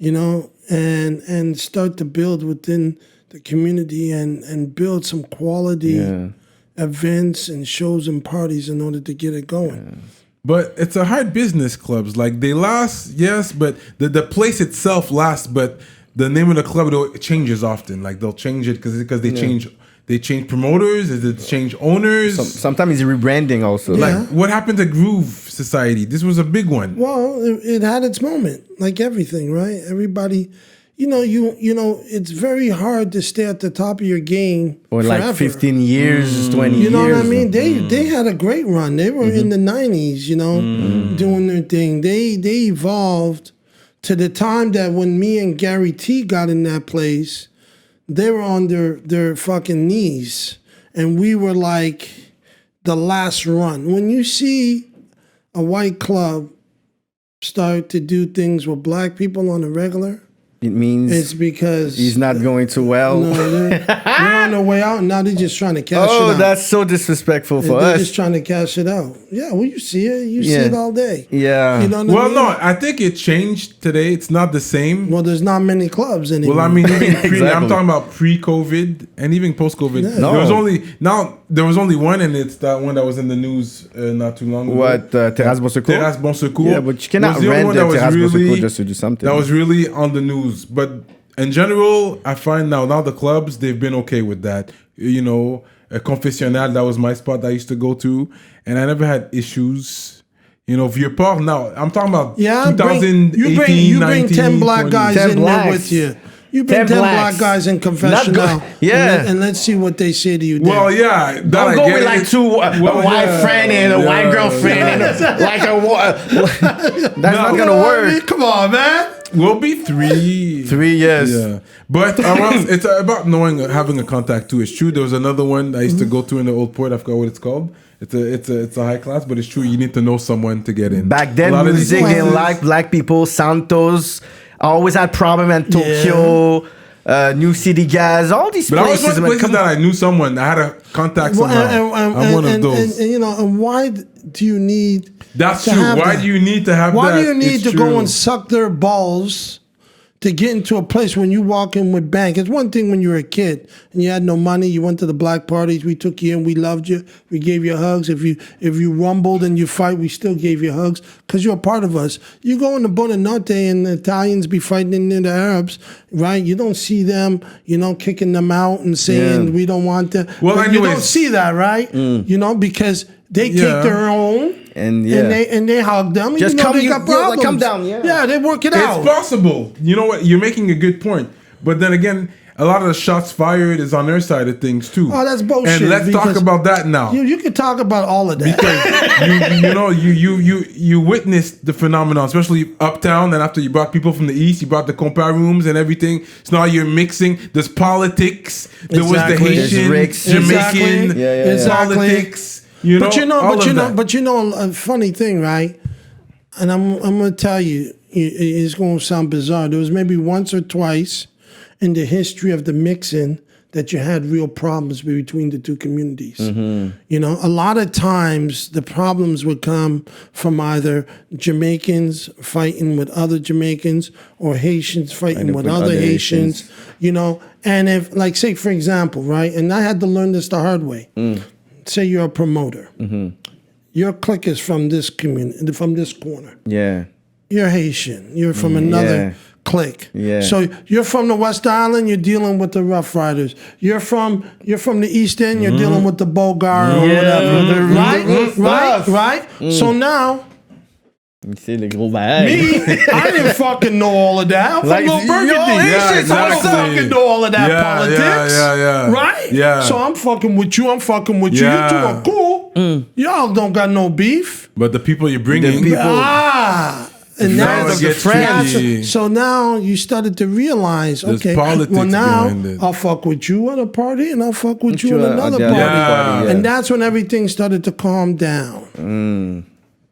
and start to build within the community and build some quality events and shows and parties in order to get it going. Yeah. But it's a hard business, clubs. Like, they last, yes, but the place itself lasts, but the name of the club, it changes often. Like, they'll change it because they change... They change promoters. They change owners. Sometimes it's rebranding also. Like, what happened to Groove Society? This was a big one. Well, it had its moment, like everything, right? Everybody, it's very hard to stay at the top of your game or forever. Like 15 years, 20 years. You know what I mean? They had a great run. They were in the 90s, doing their thing. They evolved to the time that when me and Gary T got in that place, they were on their fucking knees, and we were like the last run. When you see a white club start to do things with black people on a regular, it means it's because he's not going too well. No, they're on their way out. Now they're just trying to cash it out. Oh, that's so disrespectful for us. They're just trying to cash it out. Yeah, well, you see it. You see it all day. Yeah. You know what I mean? No, I think it changed today. It's not the same. Well, there's not many clubs anymore. Well, I mean, I'm talking about pre-COVID and even post-COVID. Yeah. No. There was only one, and it's that one that was in the news not too long ago. What, Terrasse Bon Secours? Terrasse Bon Secours. Yeah, but you cannot rent the Terrasse Bon Secours just to do something. That was really on the news. But in general, I find now the clubs, they've been okay with that. A Confessionnal, that was my spot that I used to go to, and I never had issues. Vieux-Port, now, I'm talking about 2018, you bring 10 black 20. guys in there with you. You bring 10 black guys in Confessional, and let's see what they say to you. Well, yeah, I'm going with like two a white friend and a white girlfriend, and like that's not gonna work. Come on, man. We'll be 3. 3 years. Yeah. But it's about having a contact too. It's true. There was another one I used to go to in the old port. I forgot what it's called. It's a high class, but it's true. You need to know someone to get in. Back then, music didn't like black people. Santos always had problem in Tokyo. New City Gas, all these but places. But I was one places that I knew someone. I had a contact somehow. I'm one of those. And, you know, and why do you need? That's true. Why do you need to have that? Why do you need to go and suck their balls to get into a place when you walk in with bank? It's one thing when you were a kid and you had no money. You went to the black parties. We took you in. We loved you. We gave you hugs. If you rumbled and you fight, we still gave you hugs because you're a part of us. You go in the Buonanotte and the Italians be fighting in the Arabs, right? You don't see them, you know, kicking them out and saying we don't want them. Well, anyways, you don't see that, right? You know, because they take their own. And they hug them. Just come, they got problems. Come down. Yeah, they work it out. It's possible. You know what? You're making a good point. But then again, a lot of the shots fired is on their side of things too. Oh, that's bullshit. And let's talk about that now. You can talk about all of that because you witnessed the phenomenon, especially uptown. And after you brought people from the east, you brought the compa rooms and everything. So now you're mixing. There's politics. There was the Haitian, Jamaican politics. But you know, a funny thing, right? And I'm gonna tell you, it's gonna sound bizarre. There was maybe once or twice in the history of the mixing that you had real problems between the two communities. You know, a lot of times the problems would come from either Jamaicans fighting with other Jamaicans or Haitians fighting with other Haitians. You know, and if, like, say for example, right, and I had to learn this the hard way. Say you're a promoter. Your clique is from this community, from this corner. Yeah. You're Haitian. You're from another clique. Yeah. So you're from the West Island, you're dealing with the Rough Riders. You're from the East End, you're dealing with the Bogar or whatever. Right? So now, c'est le gros bag. Me, I didn't fucking know all of that. I'm from Little Burgundy. I don't fucking know all of that politics. Right? Yeah. So I'm fucking with you. I'm fucking with you. You two are cool. Y'all don't got no beef. But the people you're bringing. And now the friends. So now you started to realize, okay, well now I'll fuck with you at a party and I'll fuck with you at another party. And that's when everything started to calm down.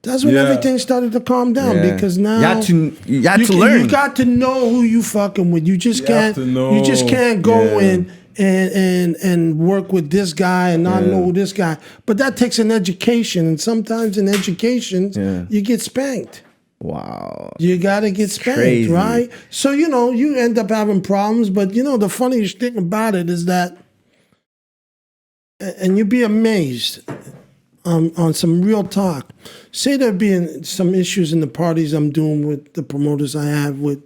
That's when everything started to calm down because now you got to learn. You got to know who you fucking with. You just can't. You just can't go in and work with this guy and not know this guy. But that takes an education, and sometimes in education you get spanked. Wow. You gotta get spanked, right? So you end up having problems. But the funniest thing about it is that, and you'd be amazed. On some real talk. Say there being some issues in the parties I'm doing with the promoters I have with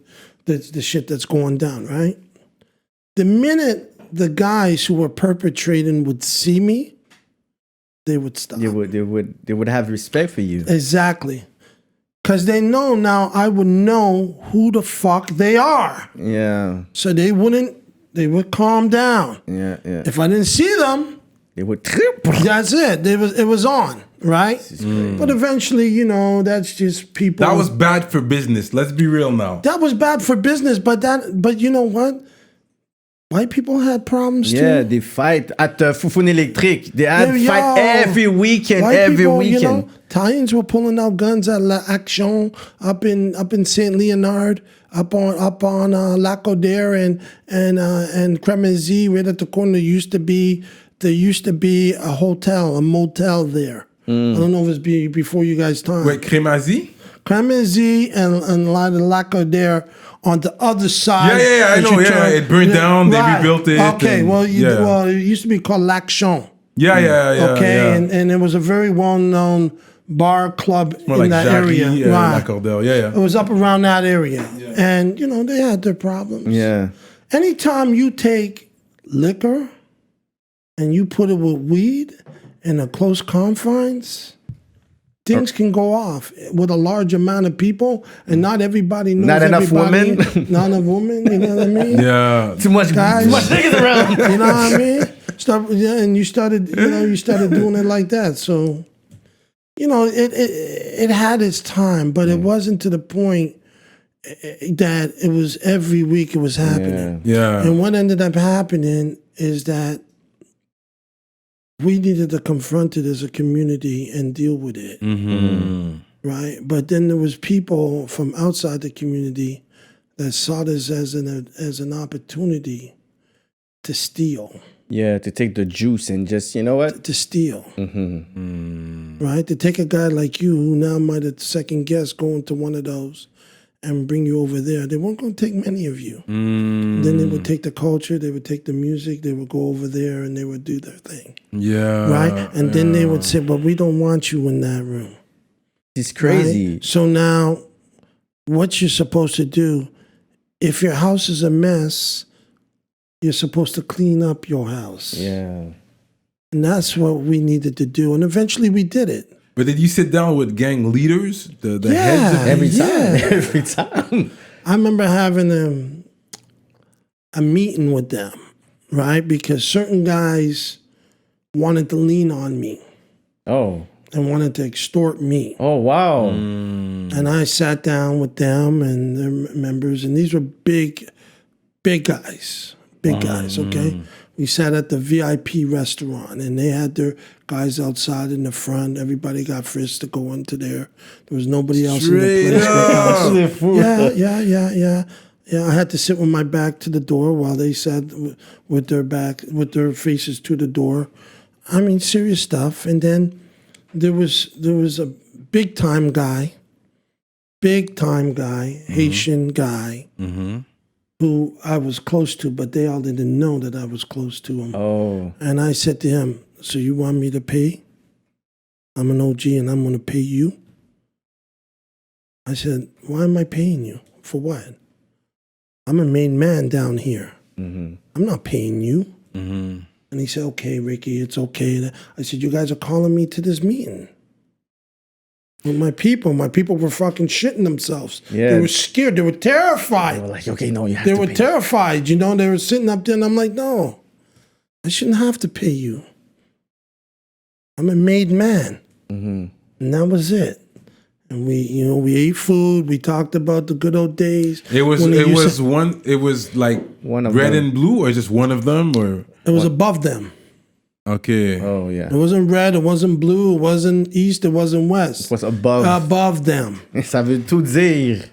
the shit that's going down, right? The minute the guys who were perpetrating would see me, they would stop. They would have respect for you. Exactly. Because they know now I would know who the fuck they are. Yeah. So they would calm down. Yeah. If I didn't see them, it would trip. That's it. It was on, right? But eventually, that's just people. That was bad for business. Let's be real now. That was bad for business, but you know what? White people had problems too. Yeah, they fight at Foufoune Electric. They had fight every weekend. Italians were pulling out guns at L'Action up in Saint Leonard, up on Lac-Odère and Cremezy, right at the corner. There used to be a hotel, a motel there. I don't know if it's before you guys' time. Wait, Cremezy? Cremezy and Lac-Odère on the other side. Yeah, I know. Yeah, it burned down. They rebuilt it. Okay, it used to be called L'Action. Yeah. Okay, and it was a very well-known bar club in that area. Yeah. It was up around that area. Yeah. And, they had their problems. Yeah. Anytime you take liquor and you put it with weed in a close confines, things can go off with a large amount of people, and not everybody knows. Not enough women. Not enough women. You know what I mean? Yeah. Too much guys. Too much niggas around. You know what I mean? And you started doing it like that. So, it had its time, but it wasn't to the point. that it was every week it was happening. Yeah. And what ended up happening is that we needed to confront it as a community and deal with it. Right? But then there was people from outside the community that saw this as an opportunity to steal. Yeah, to take the juice and just, you know what? To steal. Right? To take a guy like you who now might have second guess going to one of those and bring you over there. They weren't going to take many of you. Then they would take the culture, they would take the music, they would go over there and they would do their thing. Yeah. Right? And then they would say, but we don't want you in that room. It's crazy. Right? So now, what you're supposed to do, if your house is a mess, you're supposed to clean up your house. Yeah. And that's what we needed to do. And eventually we did it. But did you sit down with gang leaders, the heads of Every time. Every time. I remember having a meeting with them, right? Because certain guys wanted to lean on me. Oh. And wanted to extort me. Oh, wow. And I sat down with them and their members, and these were big guys. Big guys, okay? We sat at the VIP restaurant, and they had their guys outside in the front. Everybody got frisked to go into there. There was nobody else in the place. Yeah. I had to sit with my back to the door while they sat with their faces to the door. I mean, serious stuff. And then there was a big time guy, Haitian guy, who I was close to, but they all didn't know that I was close to him. Oh. And I said to him, so you want me to pay? I'm an OG and I'm going to pay you? I said, why am I paying you? For what? I'm a main man down here. I'm not paying you. And he said, okay, Ricky, it's okay. I said, you guys are calling me to this meeting. With my people were fucking shitting themselves. Yeah. They were scared. They were terrified. They were like, okay, no, you have They to were pay. terrified. You know, they were sitting up there and I'm like, no, I shouldn't have to pay you. I'm a made man. And that was it. And we ate food. We talked about the good old days. It was like One of red them. and blue, or just one of them, or It was above them. okay. Oh, yeah. It wasn't red, it wasn't blue, it wasn't east, it wasn't west. It was above. Above them. Ça veut tout dire.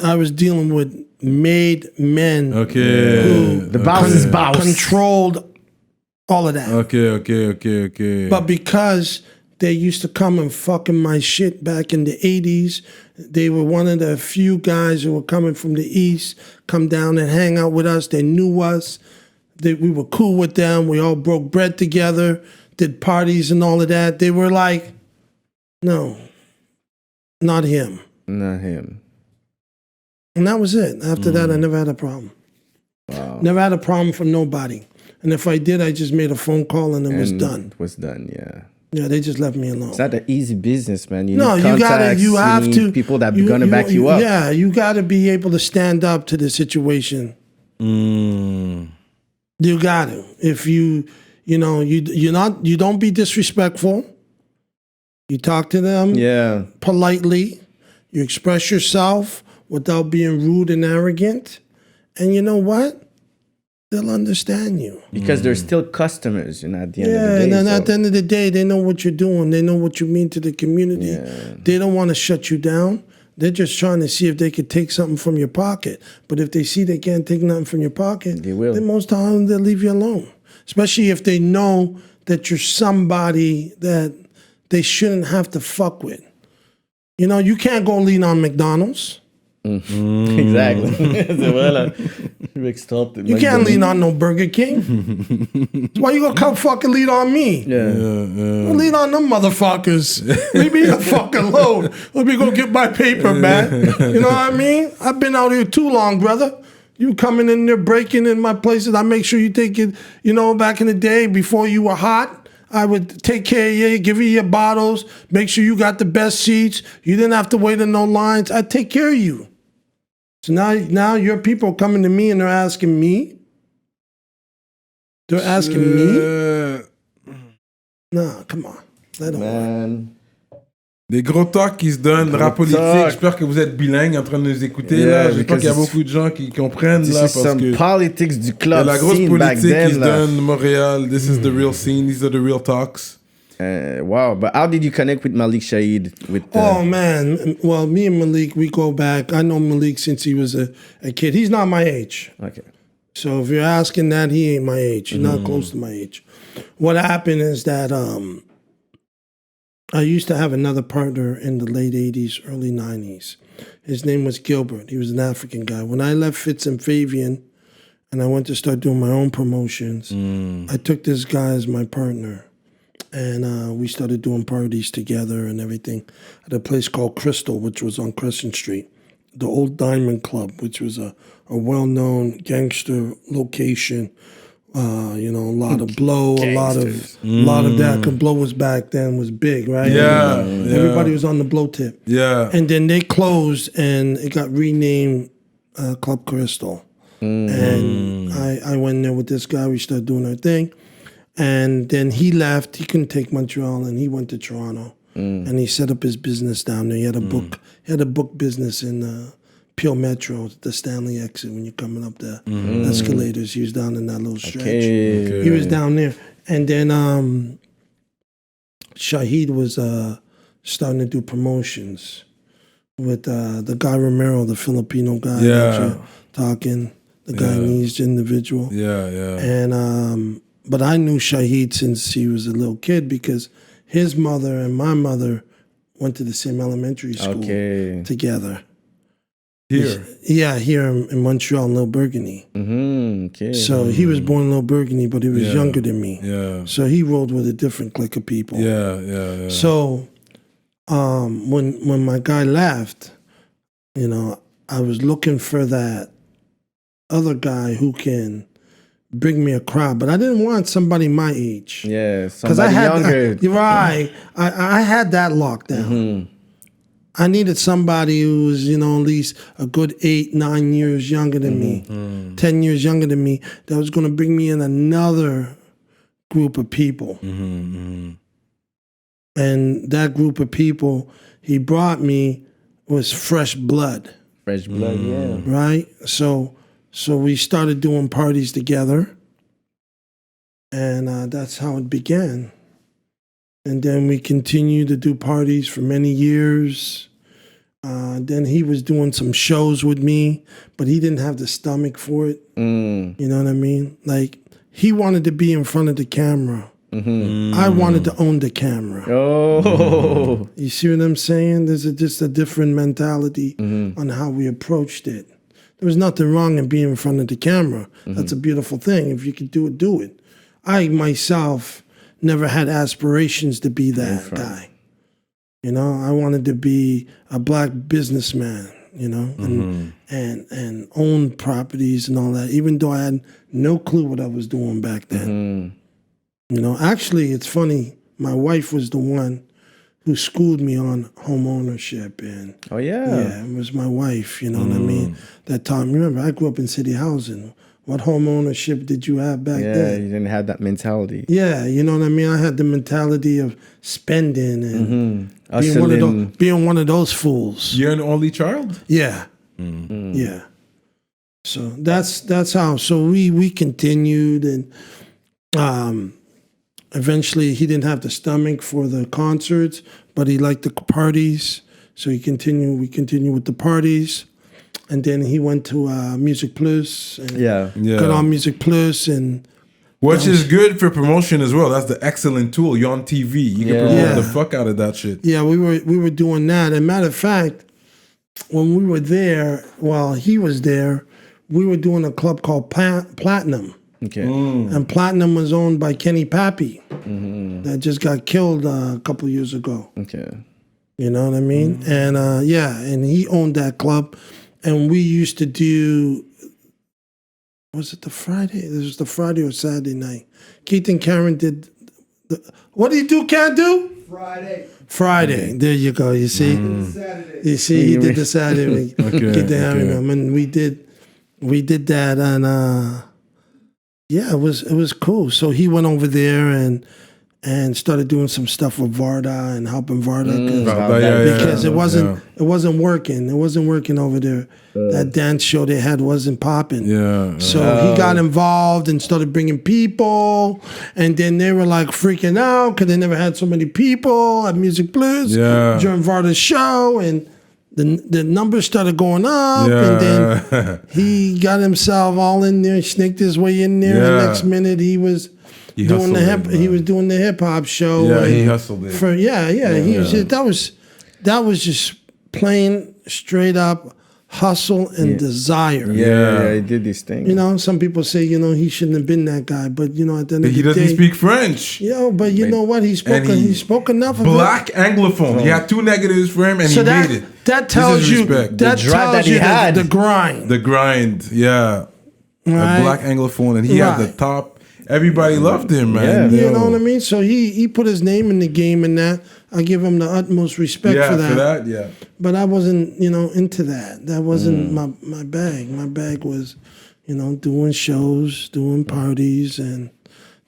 I was dealing with made men Okay. The boss is boss. controlled all of that. Okay. But because they used to come and fucking my shit back in the 80s, they were one of the few guys who were coming from the east, come down and hang out with us. They knew us. We were cool with them. We all broke bread together, did parties and all of that. They were like, no, not him. Not him. And that was it. After that, I never had a problem. Wow. Never had a problem from nobody. And if I did, I just made a phone call and it was done. It was done, yeah. Yeah, they just left me alone. It's not an easy business, man. You No, need you contacts, you have need to. people that are going to back you up. Yeah, you got to be able to stand up to the situation. You got to. If you don't be disrespectful. You talk to them politely. You express yourself without being rude and arrogant. And you know what? They'll understand you. Because they're still customers, at the end of the day. Yeah, and then at the end of the day, they know what you're doing. They know what you mean to the community. Yeah. They don't want to shut you down. They're just trying to see if they could take something from your pocket. But if they see they can't take nothing from your pocket, They will. then most times they'll leave you alone. Especially if they know that you're somebody that they shouldn't have to fuck with. You can't go lean on McDonald's. Exactly. You can't lean on no Burger King. Why you gonna come fucking lean on me? Don't lean on them motherfuckers. Leave me the fucking load. Let me go get my paper, man. You know what I mean? I've been out here too long, brother. You coming in there breaking in my places. I make sure you take it, back in the day before you were hot, I would take care of you, give you your bottles, make sure you got the best seats. You didn't have to wait in no lines. I'd take care of you. So now your people are coming to me and they're asking me. They're asking me? Nah, come on. That don't work. Man. Des gros talks qui se donnent, Rapolitik. J'espère que vous êtes bilingue en train de nous écouter. Là. J'espère qu'il y a beaucoup de gens qui comprennent. Là, parce que politics du club. Il y a la grosse politique qui se donne Montréal. This is the real scene. These are the real talks. Wow, but how did you connect with Malik Shahid? Oh, man. Well, me and Malik, we go back. I know Malik since he was a kid. He's not my age. Okay. So if you're asking that, he ain't my age. He's not close to my age. What happened is that I used to have another partner in the late 80s, early 90s. His name was Gilbert. He was an African guy. When I left Fitz and Fabian and I went to start doing my own promotions, I took this guy as my partner. And we started doing parties together and everything at a place called Crystal, which was on Crescent Street. The Old Diamond Club, which was a well-known gangster location. You know, a lot of blow, a lot of that. Because blow was back then was big, right? Yeah, Everybody was on the blow tip. Yeah. And then they closed and it got renamed Club Crystal. And I went there with this guy. We started doing our thing. And then he left. He couldn't take Montreal, and he went to Toronto. And he set up his business down there. He had a book. He had a book business in Peel Metro, the Stanley exit. When you're coming up the escalators, he was down in that little stretch. Okay. He was down there, and then Shahid was starting to do promotions with the guy Romero, the Filipino guy that you're talking. The Guyanese individual. Yeah. And but I knew Shahid since he was a little kid because his mother and my mother went to the same elementary school together. Here? Yeah, here in Montreal, Little Burgundy. So he was born in Little Burgundy, but he was younger than me. Yeah. So he rolled with a different clique of people. Yeah. So when my guy left, you know, I was looking for that other guy who can bring me a crowd, but I didn't want somebody my age. Yeah, somebody younger. Right. I had that locked down. I needed somebody who was, you know, at least a good 8-9 years younger than me, 10 years younger than me, that was going to bring me in another group of people. And that group of people he brought me was fresh blood. Fresh blood, yeah. Right? So we started doing parties together, and that's how it began. And then we continued to do parties for many years. Then he was doing some shows with me, but he didn't have the stomach for it. You know what I mean? Like, he wanted to be in front of the camera. I wanted to own the camera. Oh. You see what I'm saying? There's just a different mentality on how we approached it. There was nothing wrong in being in front of the camera. That's a beautiful thing. If you could do it, do it. I, myself, never had aspirations to be that guy. You know, I wanted to be a black businessman, you know, and own properties and all that, even though I had no clue what I was doing back then. You know, actually, it's funny. My wife was the one who schooled me on home ownership. And yeah, it was my wife, you know what I mean, that taught me. Remember, I grew up in city housing. What home ownership did you have back then? Yeah, you didn't have that mentality. Yeah, you know what I mean? I had the mentality of spending and being one of those fools. You're an only child? Yeah. Yeah. So that's how. So we continued, and eventually he didn't have the stomach for the concerts, but he liked the parties. So we continued with the parties. And then he went to Music Plus. And got on Music Plus. And which is good for promotion as well. That's the excellent tool. You're on TV. You can promote the fuck out of that shit. Yeah, we were doing that. And matter of fact, when we were there, while he was there, we were doing a club called Platinum. Okay. And Platinum was owned by Kenny Pappy. That just got killed a couple years ago. Okay. You know what I mean? And and he owned that club. And we used to do, was it the Friday? This was the Friday or Saturday night. Keith and Karen did, what do you do, Kandu? Friday. There you go, you see? You see, he did the Saturday. Keith and Karen, and we did that, and it was cool. So he went over there, and and started doing some stuff with Varda and helping Varda because it wasn't working. It wasn't working over there. That dance show they had wasn't popping. So he got involved and started bringing people, and then they were like freaking out because they never had so many people at Music Plus during Varda's show, and the numbers started going up, and then he got himself all in there, sneaked his way in there. The next minute he was doing the hip hop show. Yeah, he hustled it. That was just plain straight up hustle and desire. Yeah, he did these things. You know, some people say, you know, he shouldn't have been that guy, but you know, at the end of the day, he doesn't speak French. But you know what? He spoke enough of Black Anglophone. He had 2 negatives for him, and he made it. That tells you the grind. The grind, yeah. Right? A Black Anglophone, and he had the top. Everybody loved him, man. You know what I mean? So he put his name in the game, and that I give him the utmost respect for that. But I wasn't, you know, into that. That wasn't my bag. My bag was, you know, doing shows, doing parties, and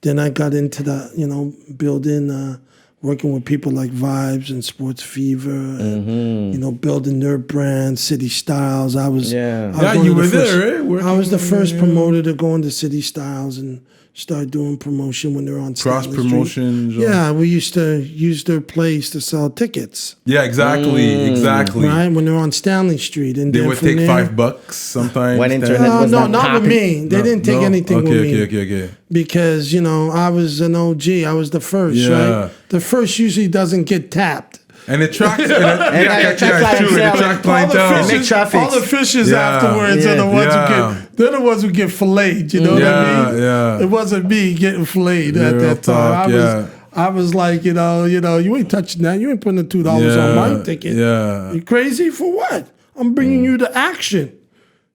then I got into the, you know, building, working with people like Vibes and Sports Fever, and, you know, building their brand, City Styles. I was you were there, right? I was the first promoter to go into City Styles and start doing promotion when they're on cross promotions. Yeah, we used to use their place to sell tickets. Yeah, exactly. Right, when they're on Stanley Street, and they would take $5 sometimes. When internet was not with me. They didn't take anything with me. Okay. Because you know I was an OG. I was the first. Right, the first usually doesn't get tapped. And it tracks, it attracts clientele. All the fishes afterwards are the ones who get. They're the ones who get filleted. You know what I mean? Yeah. It wasn't me getting filleted at that time. I was like, you ain't touching that. You ain't putting the $2 on my ticket. Yeah. You crazy for what? I'm bringing you the action.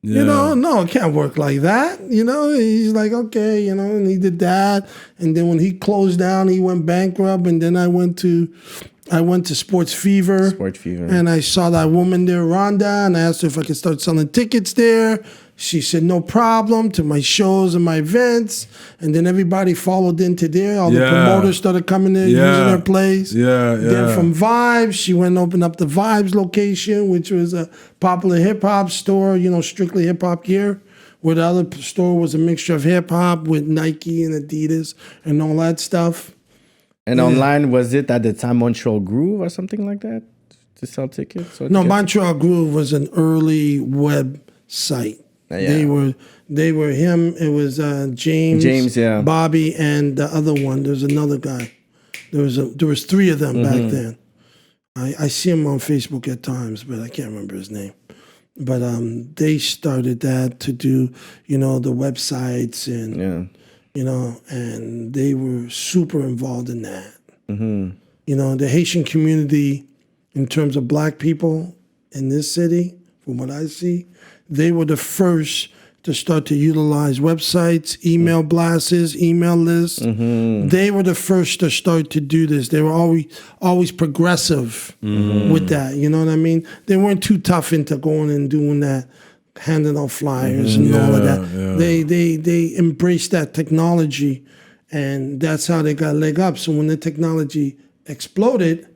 You know, no, it can't work like that. You know, he's like, okay, you know, and he did that. And then when he closed down, he went bankrupt. And then I went to Sports Fever. And I saw that woman there, Rhonda, and I asked her if I could start selling tickets there. She said, no problem, to my shows and my events. And then everybody followed into there. All the promoters started coming there, using her place. Then from Vibes, she went and opened up the Vibes location, which was a popular hip-hop store, you know, strictly hip-hop gear. Where the other store was a mixture of hip-hop with Nike and Adidas and all that stuff. And online, was it at the time Montreal Groove or something like that to sell tickets? No, Montreal Groove was an early website. They were him. It was James, Bobby, and the other one. There's another guy. There was 3 of them back then. I see him on Facebook at times, but I can't remember his name. But they started that to do, you know, the websites and. You know, and they were super involved in that. You know, the Haitian community, in terms of black people in this city, from what I see, they were the first to start to utilize websites, email blasts, email lists. They were the first to start to do this. They were always progressive with that. You know what I mean? They weren't too tough into going and doing that. Handing out flyers and all of that. They embraced that technology, and that's how they got leg up. So when the technology exploded,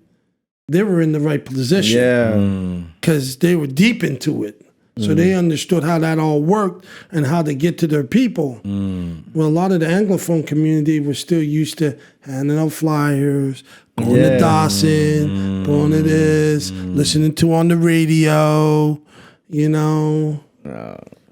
they were in the right position. Because they were deep into it. So they understood how that all worked and how to get to their people. Well, a lot of the Anglophone community was still used to handing out flyers, going to Dawson, going to this, listening to on the radio, you know.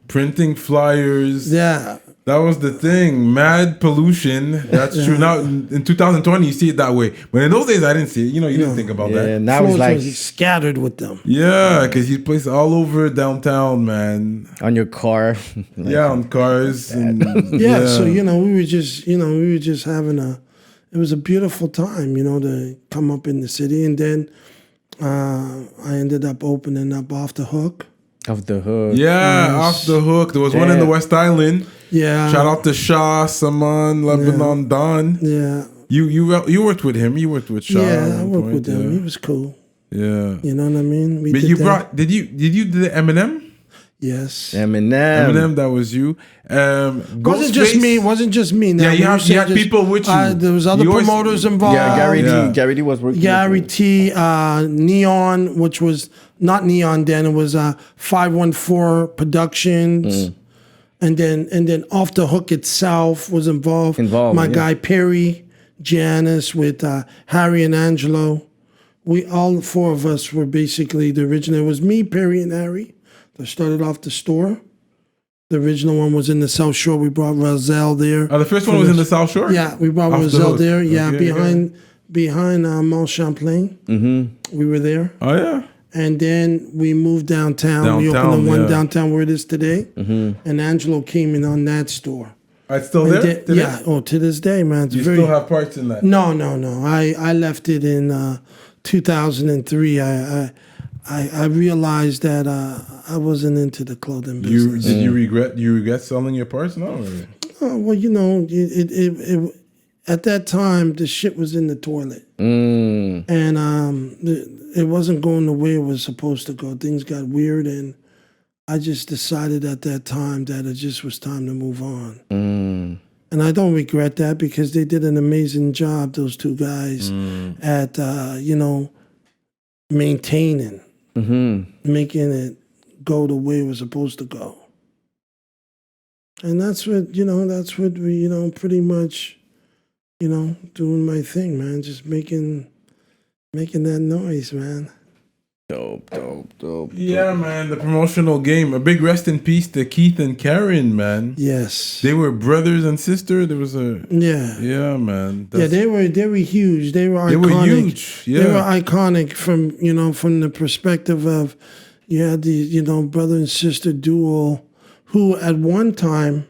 Printing flyers. Yeah. That was the thing. Mad pollution. That's true. Now, in 2020, you see it that way. But in those days, I didn't see it. You know, you didn't think about that. Now it's like scattered with them. Yeah, because you place all over downtown, man. On your car. On cars. And, so, you know, we were just having it was a beautiful time, you know, to come up in the city. And then I ended up opening up Off the Hook. Off the Hook. Yeah, Off the Hook. There was one in the West Island. Yeah. Shout out to Shah, Saman, Lebanon, Don. Yeah. You worked with him. You worked with Shah. Yeah, I worked with him. He was cool. Yeah. You know what I mean? Did you do the Eminem? Eminem. Eminem, that was you. Wasn't just me. Now, Yeah, you had people with you. There was other promoters involved. Yeah, Gary D was working. Gary T, Neon, which was not Neon then. It was 514 Productions, and then Off the Hook itself was involved. My guy Perry, Janice with Harry and Angelo. We all four of us were basically the original. It was me, Perry, and Harry. I started off the store. The original one was in the South Shore. We brought Roselle there. Oh, the first one was in the South Shore? Yeah, we brought Roselle there. Yeah, behind Mont Champlain. Mm-hmm. We were there. Oh, yeah. And then we moved downtown. We opened the one downtown where it is today. Mm-hmm. And Angelo came in on that store. It's still there? To this day, man. It's still have parts in that? No. I left it in 2003. I realized that I wasn't into the clothing business. Did you regret selling your parts? No. Well, it at that time the shit was in the toilet, and it wasn't going the way it was supposed to go. Things got weird, and I just decided at that time that it just was time to move on. And I don't regret that because they did an amazing job. Those two guys at maintaining. Making it go the way it was supposed to go. And that's what we, pretty much, doing my thing, man. Just making that noise, man. Dope. Yeah, man, the promotional game. A big rest in peace to Keith and Karen, man. Yes. They were brothers and sisters. There was a... Yeah, man. They were huge. They were iconic. They were huge, yeah. They were iconic from the perspective of, you had the, brother and sister duo who at one time,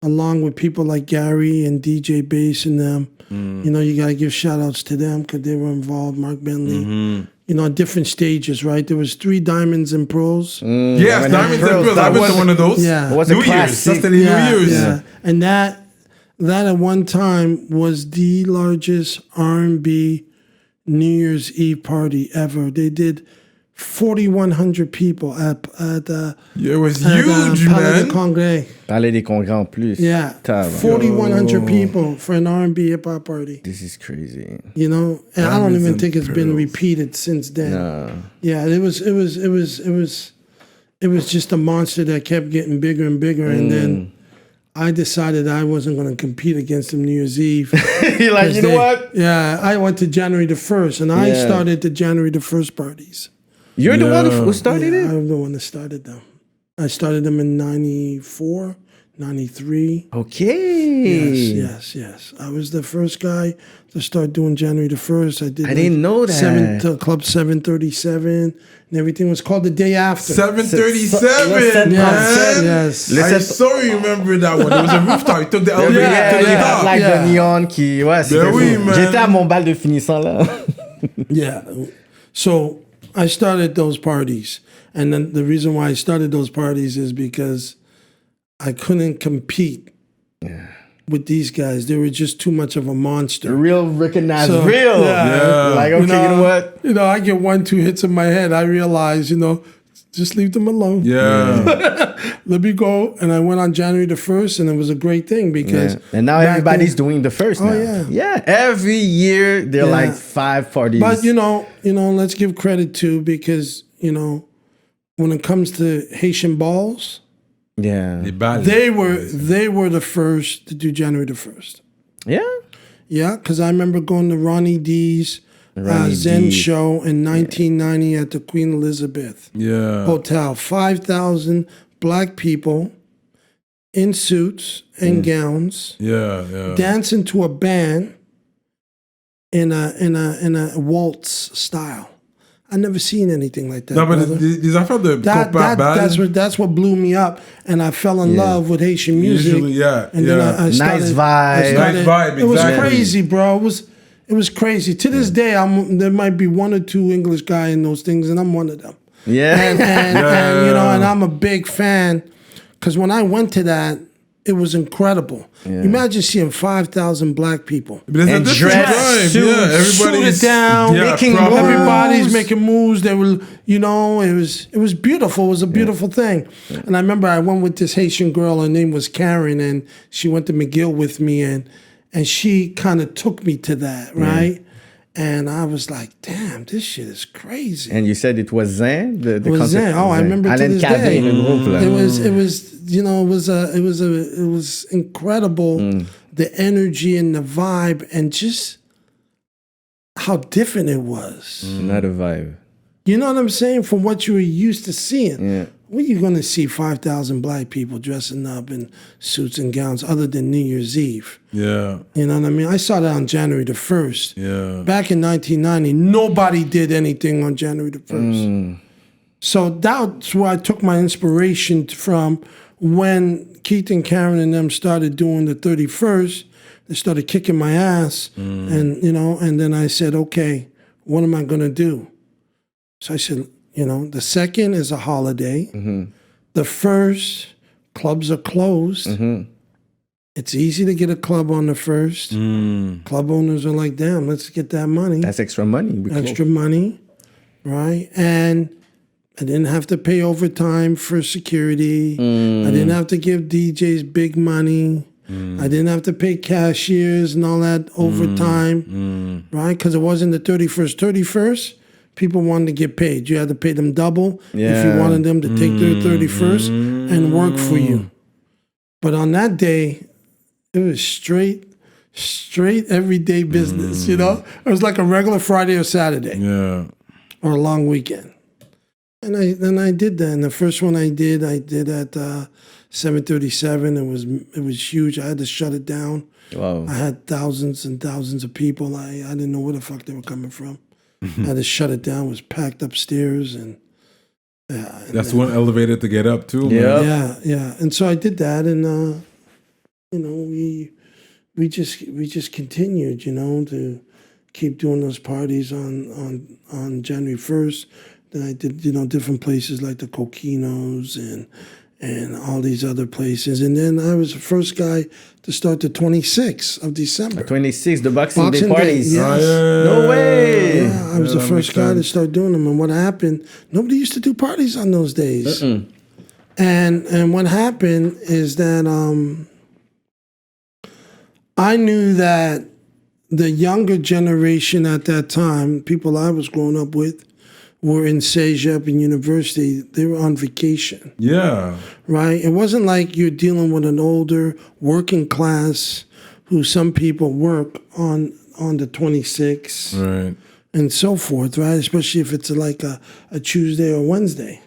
along with people like Gary and DJ Bass and them, you got to give shout outs to them because they were involved, Mark Bentley. At different stages, right? There was 3 Diamonds and Pearls. Yes, Diamonds and Pearls. I went to one of those. Yeah. New Year's. That's the New Year's. Yeah. And that at one time was the largest R&B New Year's Eve party ever. They did 4,100 people at it was huge, Palais des Congrès. Palais des Congrès en plus. Yeah, 4,100 people for an R&B hip hop party. This is crazy. And I don't even think it's been repeated since then. No. Yeah, it was just a monster that kept getting bigger and bigger, and then I decided I wasn't going to compete against them New Year's Eve. You're like, you know what? Yeah, I went to January the 1st, and I started the January the 1st parties. You're the one who started it? I'm the one that started them. I started them in 94, 93. Okay. Yes. I was the first guy to start doing January the 1st. I didn't know that. Club 737, and everything was called the day after. 737, Yes. I so remember that one. There was a rooftop. You took the elevator to the top. Like the neon qui... Ouais, c'était man. J'étais à mon bal de finissant là. Yeah. So I started those parties. And then the reason why I started those parties is because I couldn't compete with these guys. They were just too much of a monster. Real recognized real. Yeah. Like, okay, you know what? I get 1-2 hits in my head. I realize, just leave them alone. Yeah. Let me go. And I went on January the 1st, and it was a great thing because... Yeah. And now everybody's doing the 1st now. Oh, Yeah. Every year, there are like 5 parties. But, let's give credit to, because, when it comes to Haitian balls... Yeah. They were the first to do January the 1st. Yeah? Yeah, because I remember going to Ronnie D's Zen show in 1990 at the Queen Elizabeth Hotel. 5,000 black people in suits and gowns. Dancing to a band in a waltz style. I never seen anything like that. No, but these affaires de that's what blew me up, and I fell in love with Haitian music. Usually, and then I started, nice vibe. Nice vibe. It was crazy, bro. It was crazy. To this day, there might be 1 or 2 English guy in those things, and I'm one of them. Yeah, and I'm a big fan because when I went to that, it was incredible. Imagine seeing 5,000 black people and dressed, everybody's down, making moves. Everybody's making moves. They were, it was beautiful. It was a beautiful thing. And I remember I went with this Haitian girl. Her name was Karen, and she went to McGill with me, and she kind of took me to that, right? And I was like, damn, this shit is crazy. And you said it was Zen? It was Zen. Oh, I remember to this day. It was incredible, the energy and the vibe and just how different it was. Not a vibe. You know what I'm saying? From what you were used to seeing. Yeah. Where you going to see 5,000 black people dressing up in suits and gowns other than New Year's Eve? Yeah. You know what I mean? I saw that on January the 1st. Yeah. Back in 1990, nobody did anything on January the 1st. So that's where I took my inspiration from when Keith and Karen and them started doing the 31st. They started kicking my ass. And, and then I said, okay, what am I going to do? So I said, the 2nd is a holiday. The 1st, clubs are closed. It's easy to get a club on the 1st. Club owners are like, damn, let's get that money. That's extra money. Extra money, right? And I didn't have to pay overtime for security. I didn't have to give DJs big money. I didn't have to pay cashiers and all that overtime, right? Because it wasn't the 31st. 31st, people wanted to get paid. You had to pay them double if you wanted them to take their 31st and work for you. But on that day, it was straight everyday business, It was like a regular Friday or Saturday. Yeah. Or a long weekend. And I did that. And the first one I did at 737. It was huge. I had to shut it down. Wow. I had thousands and thousands of people. I didn't know where the fuck they were coming from. I had to shut it down. It was packed upstairs, and that's one elevator to get up too. Yeah. And so I did that, and we just continued, to keep doing those parties on January 1st. Then I did, different places like the Coquinos and all these other places. And then I was the first guy to start the 26th of December. 26th, the Boxing Day parties. Yes. No way. Yeah, I was the first guy to start doing them. And what happened, nobody used to do parties on those days. And what happened is that I knew that the younger generation at that time, people I was growing up with, were in Cégep and university. They were on vacation. Yeah. Right? It wasn't like you're dealing with an older working class who some people work on the 26th. Right. And so forth, right? Especially if it's like a Tuesday or Wednesday.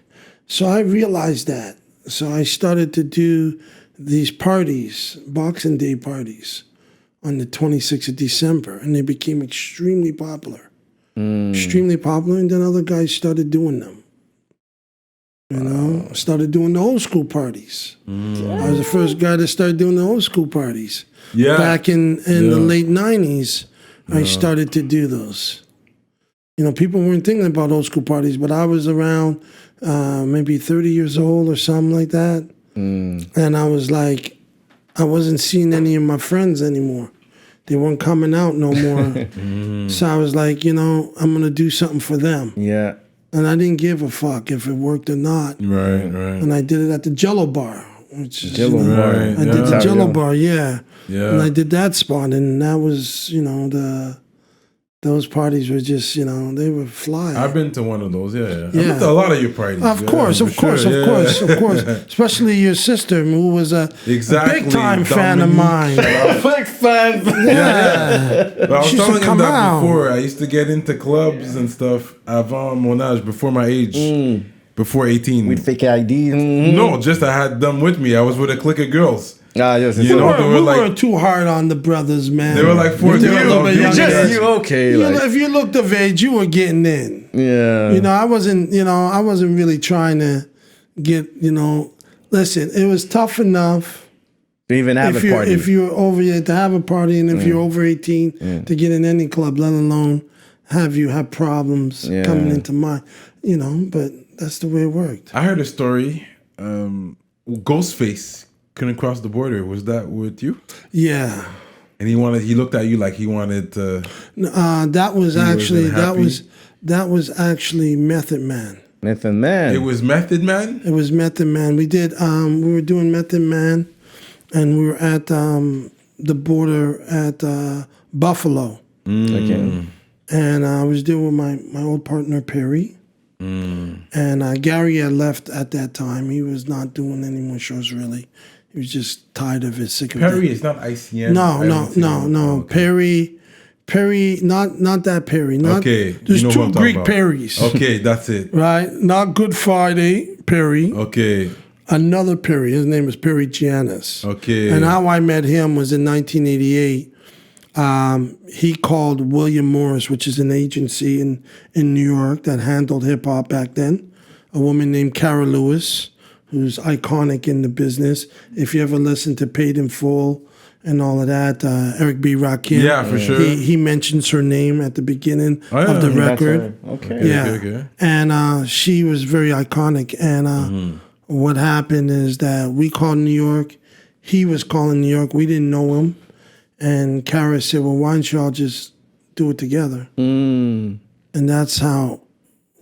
So I realized that. So I started to do these parties, Boxing Day parties, on the 26th of December. And they became extremely popular. Extremely popular, and then other guys started doing them. Started doing the old school parties. I was the first guy to start doing the old school parties. Yeah. Back in the late 90s, I started to do those. People weren't thinking about old school parties, but I was around maybe 30 years old or something like that. And I was like, I wasn't seeing any of my friends anymore. They weren't coming out no more. So I was like, I'm going to do something for them. Yeah. And I didn't give a fuck if it worked or not. Right. And I did it at the Jello Bar. Which is, Jello Bar. I did the Jello Bar, yeah. Yeah. And I did that spot, and that was, those parties were just, they were fly. I've been to one of those, yeah. I've been to a lot of your parties. Of course. Especially your sister, who was a big time fan of mine. Big fan. Yeah. But I was telling him that before. I used to get into clubs and stuff avant mon âge, before my age. Before 18. With fake ID? No, just I had them with me. I was with a clique of girls. Yes, we weren't too hard on the brothers, man. They were like 14. Okay. If you looked of age, you were getting in. Yeah. I wasn't really trying to get, listen, it was tough enough to even have a party. If you're over to have a party, and if you're over 18 to get in any club, let alone have problems coming into my, but that's the way it worked. I heard a story. Ghostface couldn't cross the border. Was that with you? Yeah. And he looked at you like he wanted to. That was actually Method Man. Method Man. It was Method Man? It was Method Man. We were doing Method Man, and we were at the border at Buffalo. Okay. And I was there with my old partner, Perry. And Gary had left at that time. He was not doing any more shows, really. He was just tired of it, sick of it. Perry is not ICN. No. Okay. Perry, not that Perry. Okay. There's two Greek Perrys. Okay, that's it. Right? Not Good Friday Perry. Okay. Another Perry. His name was Perry Giannis. Okay. And how I met him was in 1988. He called William Morris, which is an agency in New York that handled hip-hop back then. A woman named Cara Lewis, who's iconic in the business. If you ever listen to Paid in Full and all of that, Eric B. Rakim. Yeah, for sure. He mentions her name at the beginning of the record. Okay. Yeah. Okay. And she was very iconic. And what happened is that we called New York. He was calling New York. We didn't know him. And Cara said, well, why don't y'all just do it together? And that's how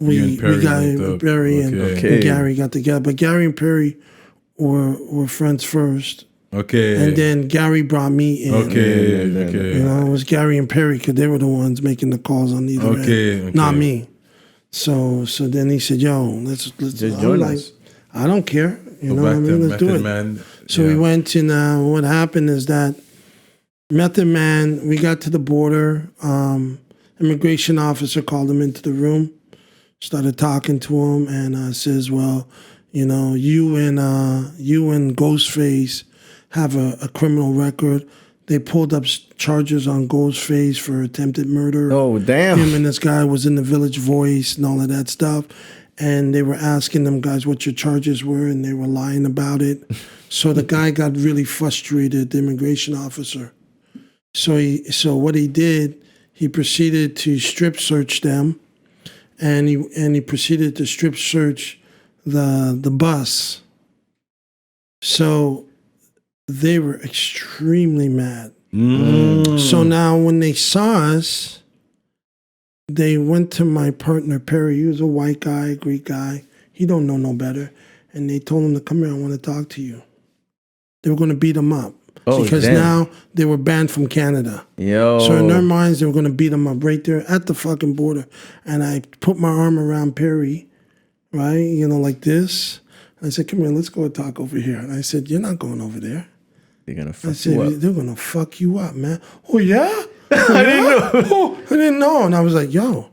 we got Perry and Gary got together. But Gary and Perry were friends first. Okay. And then Gary brought me in. Okay. You know, it was Gary and Perry because they were the ones making the calls on either end. Not me. So then he said, yo, let's just join us. I don't care. You know what I mean? Let's do it. Man. So we went and what happened is that Method Man, we got to the border. Immigration officer called him into the room, started talking to him, and says, well, you know, you and Ghostface have a criminal record. They pulled up charges on Ghostface for attempted murder. Oh, damn. Him and this guy was in the Village Voice and all of that stuff. And they were asking them guys what your charges were, and they were lying about it. So the guy got really frustrated, the immigration officer. So what he did, he proceeded to strip search them, and he proceeded to strip search the bus. So they were extremely mad. So now when they saw us, they went to my partner Perry. He was a white guy, Greek guy. He don't know no better. And they told him to come here, I want to talk to you. They were going to beat him up. Because now they were banned from Canada. So in their minds, they were going to beat him up right there at the fucking border. And I put my arm around Perry, right? You know, like this. I said, come here, let's go and talk over here. And I said, you're not going over there. They're going to fuck you up. They're going to fuck you up, man. Oh, yeah? I didn't know. Oh, I didn't know. And I was like, yo,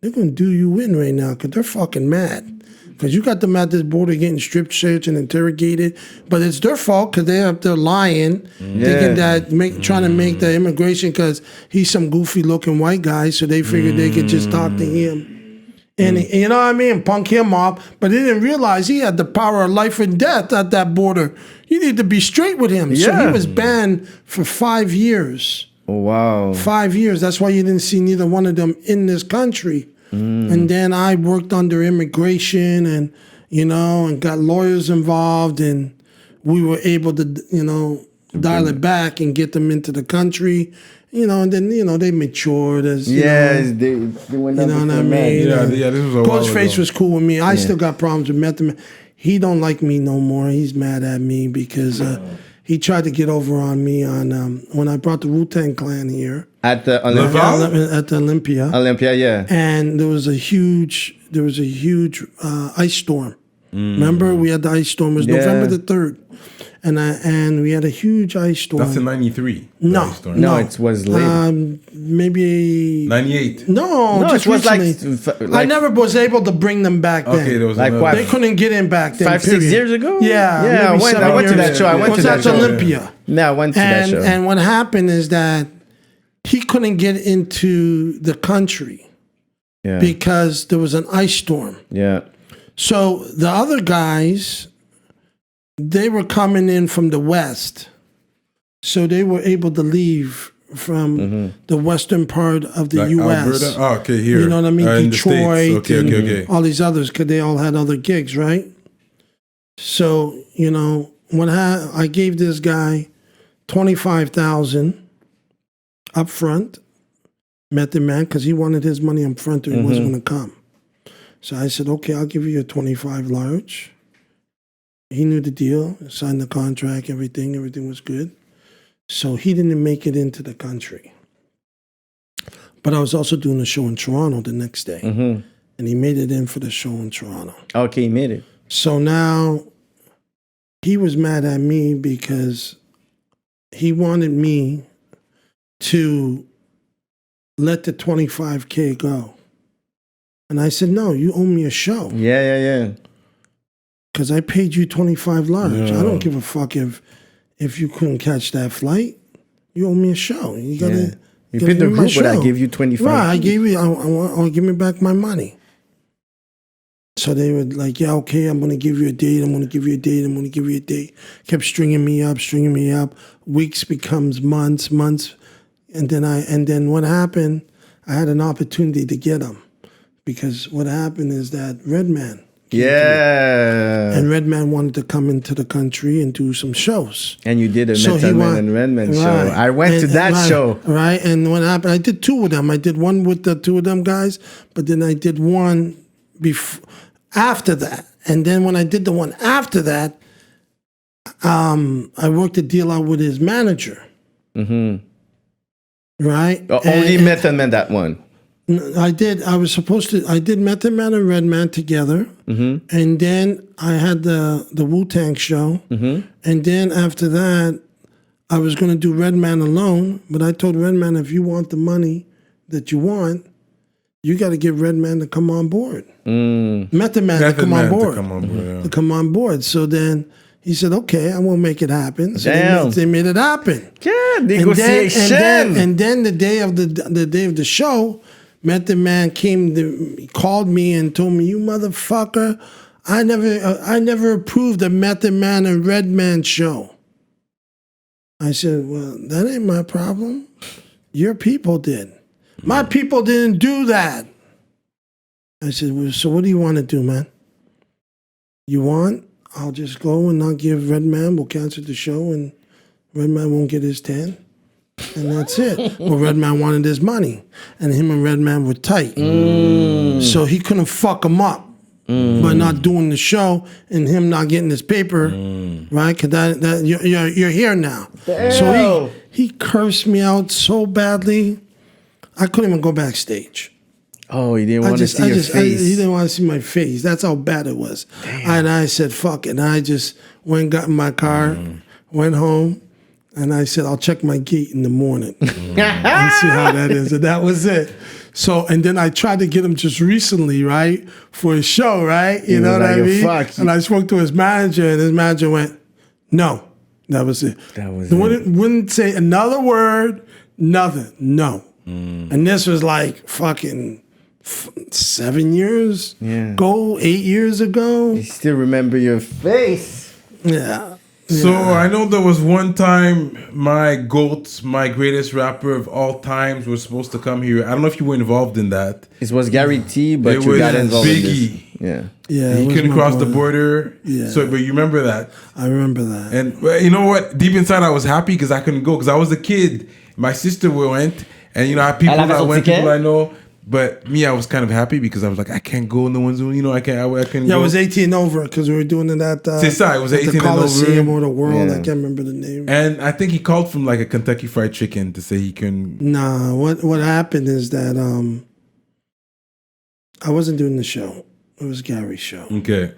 they're going to do you in right now because they're fucking mad. Because you got them at this border getting strip searched and interrogated. But it's their fault because they're lying, thinking that, trying to make the immigration, because he's some goofy looking white guy, so they figured they could just talk to him. And, you know what I mean? Punk him up. But they didn't realize he had the power of life and death at that border. You need to be straight with him. So he was banned for 5 years. Oh, wow. 5 years. That's why you didn't see neither one of them in this country. And then I worked under immigration and, you know, and got lawyers involved, and we were able to, you know, dial it back and get them into the country, you know, and then, you know, they matured as, you know, they went up. You know what I mean? Yeah, this was a while Ghostface ago. was cool with me. I still got problems with Method Man. He don't like me no more. He's mad at me because he tried to get over on me on when I brought the Wu-Tang Clan here. At the Olympia. Olympia, yeah. And there was a huge ice storm. Remember, we had the ice storm. It was November the 3rd. And we had a huge ice storm. That's in 93. No, it was late. Maybe 98. No, it was recently. I never was able to bring them back then. Okay, there was like what? They couldn't get in back then. 5-6 years ago. Yeah, I went to that show. I went to that show. Olympia. Yeah, I went to that show. And what happened is that he couldn't get into the country because there was an ice storm. Yeah. So the other guys, they were coming in from the west. So they were able to leave from the western part of the U.S. Alberta? Oh, okay, here. You know what I mean? In Detroit, okay. all these others, because they all had other gigs, right? So, you know, I gave this guy $25,000 up front, Method Man, because he wanted his money up front or he wasn't going to come. So I said, okay, I'll give you a 25 large. He knew the deal, signed the contract, everything was good. So he didn't make it into the country. But I was also doing a show in Toronto the next day. And he made it in for the show in Toronto. Okay, he made it. So now he was mad at me because he wanted me to let the $25K go. And I said, no, you owe me a show. Yeah. Because I paid you 25 large. I don't give a fuck if you couldn't catch that flight. You owe me a show. You gotta you paid the group, but I gave you 25. Right, I gave you, I'll give me back my money. So they were like, yeah, okay, I'm going to give you a date. I'm going to give you a date. I'm going to give you a date. Kept stringing me up. Weeks becomes months. And then what happened, I had an opportunity to get him. Because what happened is that Redman. And Redman wanted to come into the country and do some shows. And you did a Method Man and Redman show. I went to that show. Right, and what happened, I did two of them. I did one with the two of them guys, but then I did one after that. And then when I did the one after that, I worked a deal out with his manager. Right? Only Method Man that one. I did Method Man and Redman together. And then I had the Wu-Tang show. And then after that, I was going to do Redman alone. But I told Redman, if you want the money that you want, you got to get Redman to come on board. Method Man to come on board. So then he said, okay, I won't make it happen. So they made it happen. Yeah, negotiation. And then the day of the show, Method Man he called me and told me, you motherfucker, I never approved the Method Man and Redman show. I said, well, that ain't my problem. Your people did. My people didn't do that. I said, well, so what do you want to do, man? You want? I'll just go and not give Redman. We'll cancel the show and Redman won't get his 10. And that's it. Well, Redman wanted his money. And him and Redman were tight. So he couldn't fuck him up by not doing the show and him not getting his paper. Right? Because you're here now. Damn. So he cursed me out so badly, I couldn't even go backstage. Oh, he didn't want to see your face. He didn't want to see my face. That's how bad it was. And I said, fuck it. And I just went and got in my car, went home, and I said, I'll check my gate in the morning and see how that is. And that was it. So, and then I tried to get him just recently, right, for his show, right? You know what I mean? And I spoke to his manager, and his manager went, no. That was it. Wouldn't say another word, nothing. No. And this was like fucking 7 years ago, 8 years ago. You still remember your face. Yeah. So I know there was one time my greatest rapper of all times, was supposed to come here. I don't know if you were involved in that. It was Gary T, but you got involved Biggie. in this. Yeah, he couldn't cross the border. Yeah. So, but you remember that? I remember that. And you know what? Deep inside, I was happy because I couldn't go because I was a kid. My sister went, and I had people that went, people I know. But me, I was kind of happy because I was like, I can't go in the ones who, I couldn't go. It was 18 and over because we were doing it at it was 18 the Coliseum and over. Or the World. I can't remember the name. And I think he called from like a Kentucky Fried Chicken to say he couldn't. Nah, what happened is that I wasn't doing the show. It was Gary's show. Okay.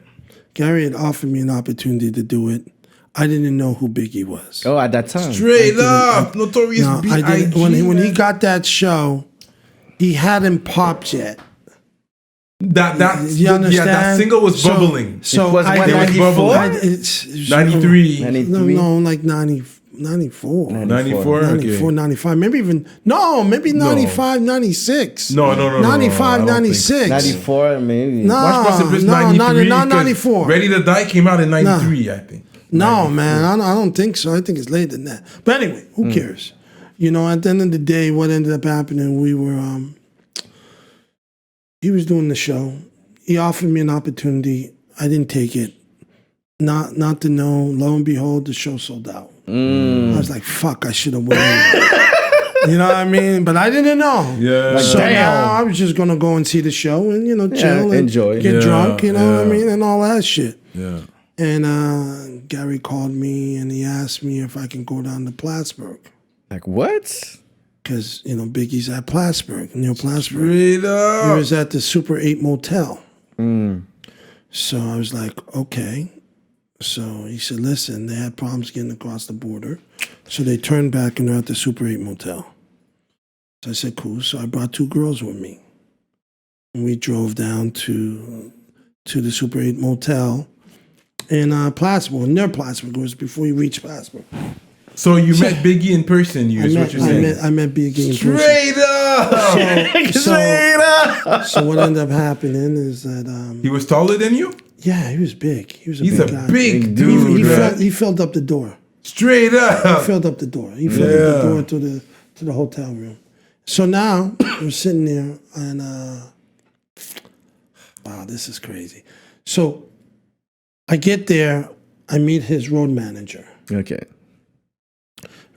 Gary had offered me an opportunity to do it. I didn't know who Biggie was. Oh, at that time. Straight up. Notorious B.I.G. When he got that show, he hadn't popped yet. You understand? That single was bubbling. So it was 94? 93. No, like 94. 94, 95. Maybe 95, 96. No. 95, 96. 94, maybe. No, 94. Ready to Die came out in 93, I think. No, man, I don't think so. I think it's later than that. But anyway, who cares? At the end of the day, what ended up happening, we were, he was doing the show. He offered me an opportunity. I didn't take it. not to know, lo and behold, the show sold out. I was like, fuck, I should have went. You know what I mean? But I didn't know. Yeah. So now I was just going to go and see the show and, chill and enjoy. Get drunk, you know what I mean? And all that shit. Yeah. And Gary called me and he asked me if I can go down to Plattsburgh. Like, what? Because, Biggie's at Plattsburgh, near Plattsburgh. Straight up. He was at the Super 8 Motel. So I was like, okay. So he said, listen, they had problems getting across the border. So they turned back and they're at the Super 8 Motel. So I said, cool. So I brought 2 girls with me. And we drove down to the Super 8 Motel in Plattsburgh, near Plattsburgh. It was before you reached Plattsburgh. So you met Biggie in person, is what you're saying? I met Biggie in person. Straight up! Straight up! So what ended up happening is that... he was taller than you? Yeah, he was big. He's a guy. big dude. He filled up the door. Straight up. He filled up the door. He filled up the door to the hotel room. So now we're sitting there and wow, this is crazy. So I get there, I meet his road manager. Okay.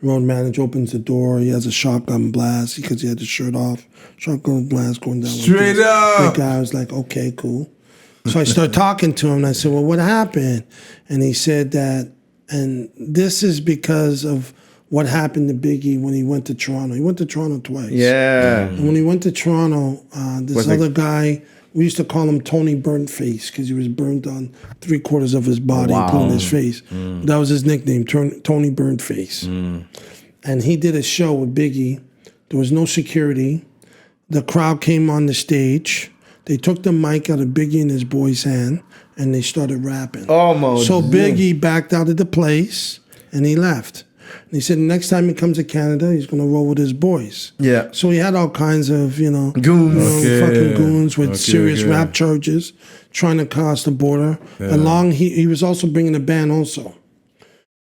Road manager opens the door. He has a shotgun blast because he had the shirt off. Shotgun blast going down. Straight up. The guy was like, okay, cool. So I started talking to him and I said, well, what happened? And he said that, and this is because of what happened to Biggie when he went to Toronto. He went to Toronto twice. Yeah. And when he went to Toronto, this other guy, we used to call him Tony Burnt Face because he was burnt on 3/4 of his body, including his face. That was his nickname, Tony Burnt Face. And he did a show with Biggie. There was no security. The crowd came on the stage. They took the mic out of Biggie and his boy's hand, and they started rapping. Almost. So Biggie backed out of the place, and he left. And he said next time he comes to Canada, he's going to roll with his boys. Yeah. So he had all kinds of, goons. Fucking goons with serious rap charges, trying to cross the border. Along, he was also bringing a band also.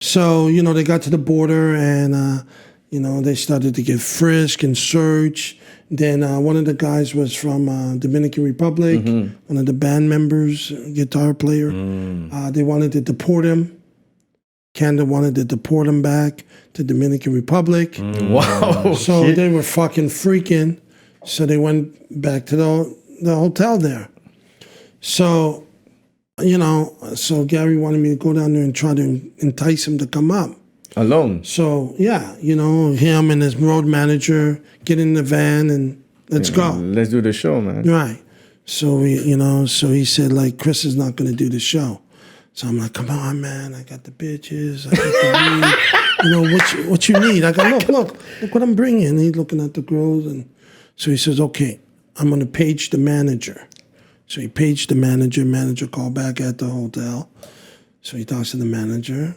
So, they got to the border, and, they started to get frisked and searched. Then one of the guys was from Dominican Republic, one of the band members, guitar player. They wanted to deport him. Canada wanted to deport him back to Dominican Republic. Wow. So they were fucking freaking. So they went back to the hotel there. So, so Gary wanted me to go down there and try to entice him to come up. Alone. So, yeah, him and his road manager get in the van and let's go. Let's do the show, man. Right. So, so he said, like, Chris is not going to do the show. So I'm like, come on, man. I got the bitches. I got the weed. What you need? I go, look what I'm bringing. And he's looking at the girls. And so he says, okay, I'm going to page the manager. So he paged the manager. Manager called back at the hotel. So he talks to the manager.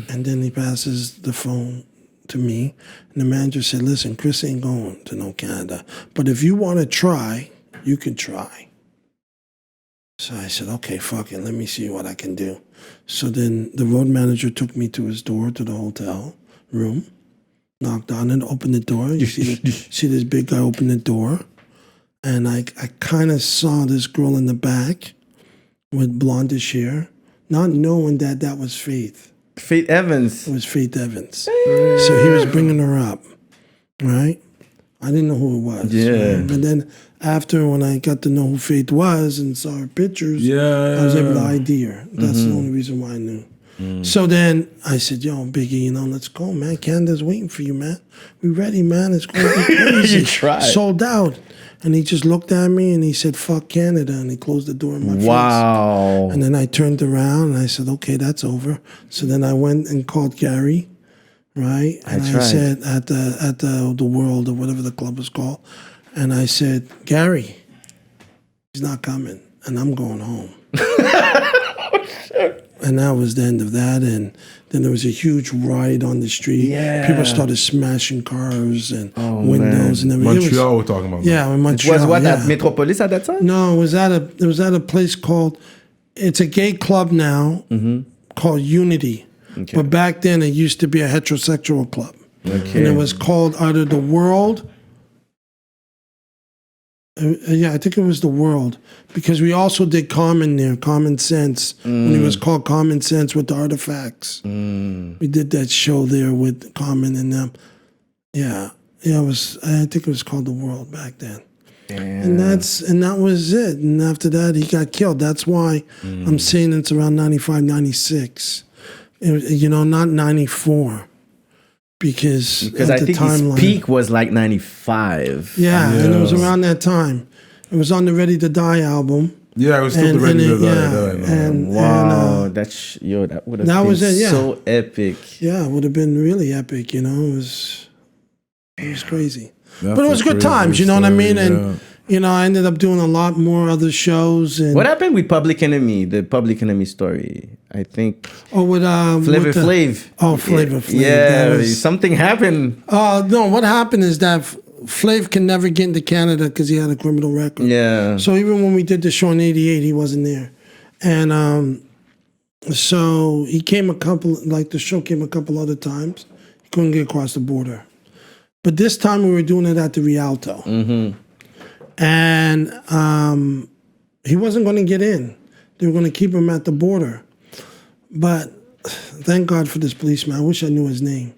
And then he passes the phone to me. And the manager said, listen, Chris ain't going to no Canada. But if you want to try, you can try. So I said, okay, fuck it. Let me see what I can do. So then the road manager took me to his door, to the hotel room, knocked on it, opened the door. You see this big guy open the door. And I kind of saw this girl in the back with blondish hair, not knowing that was Faith. Faith Evans. It was Faith Evans. So he was bringing her up, right? I didn't know who it was. Yeah. Right? But then after, when I got to know who Faith was and saw her pictures, I was able to ID her. That's the only reason why I knew. So then I said, yo, Biggie, let's go, man. Canada's waiting for you, man. We ready, man. It's going to be crazy. You tried. Sold out. And he just looked at me and he said, fuck Canada. And he closed the door in my face. Wow. And then I turned around and I said, okay, that's over. So then I went and called Gary, right? And I said at the World or whatever the club was called. And I said, Gary, he's not coming. And I'm going home. And that was the end of that. And then there was a huge riot on the street. Yeah. People started smashing cars and windows and everything. Montreal, we're talking about. Yeah, in Montreal. It was what, at Metropolis at that time? No, it was at a place called, it's a gay club now called Unity. Okay. But back then it used to be a heterosexual club. Okay. And it was called either the World, Yeah, I think it was The World, because we also did Common there, Common Sense, when it was called Common Sense with the Artifacts. We did that show there with Common and them. Yeah, it was. I think it was called The World back then. And that was it. And after that, he got killed. That's why I'm saying it's around 95, 96. Not 94. Because I think his peak was like 95. Yeah, and it was around that time. It was on the Ready to Die album. Yeah, it was still the Ready to Die. Wow, that would have been so epic. Yeah, it would have been really epic. It was crazy. But it was good times. You know what I mean? And I ended up doing a lot more other shows. And what happened with Public Enemy? The Public Enemy story, I think. Oh, with Flavor Flav. Oh, Flavor Flav. Yeah, something happened. No, what happened is that Flav can never get into Canada because he had a criminal record. Yeah. So even when we did the show in '88, he wasn't there, and so he came the show came a couple other times. He couldn't get across the border, but this time we were doing it at the Rialto. And he wasn't going to get in. They were going to keep him at the border. But thank God for this policeman. I wish I knew his name.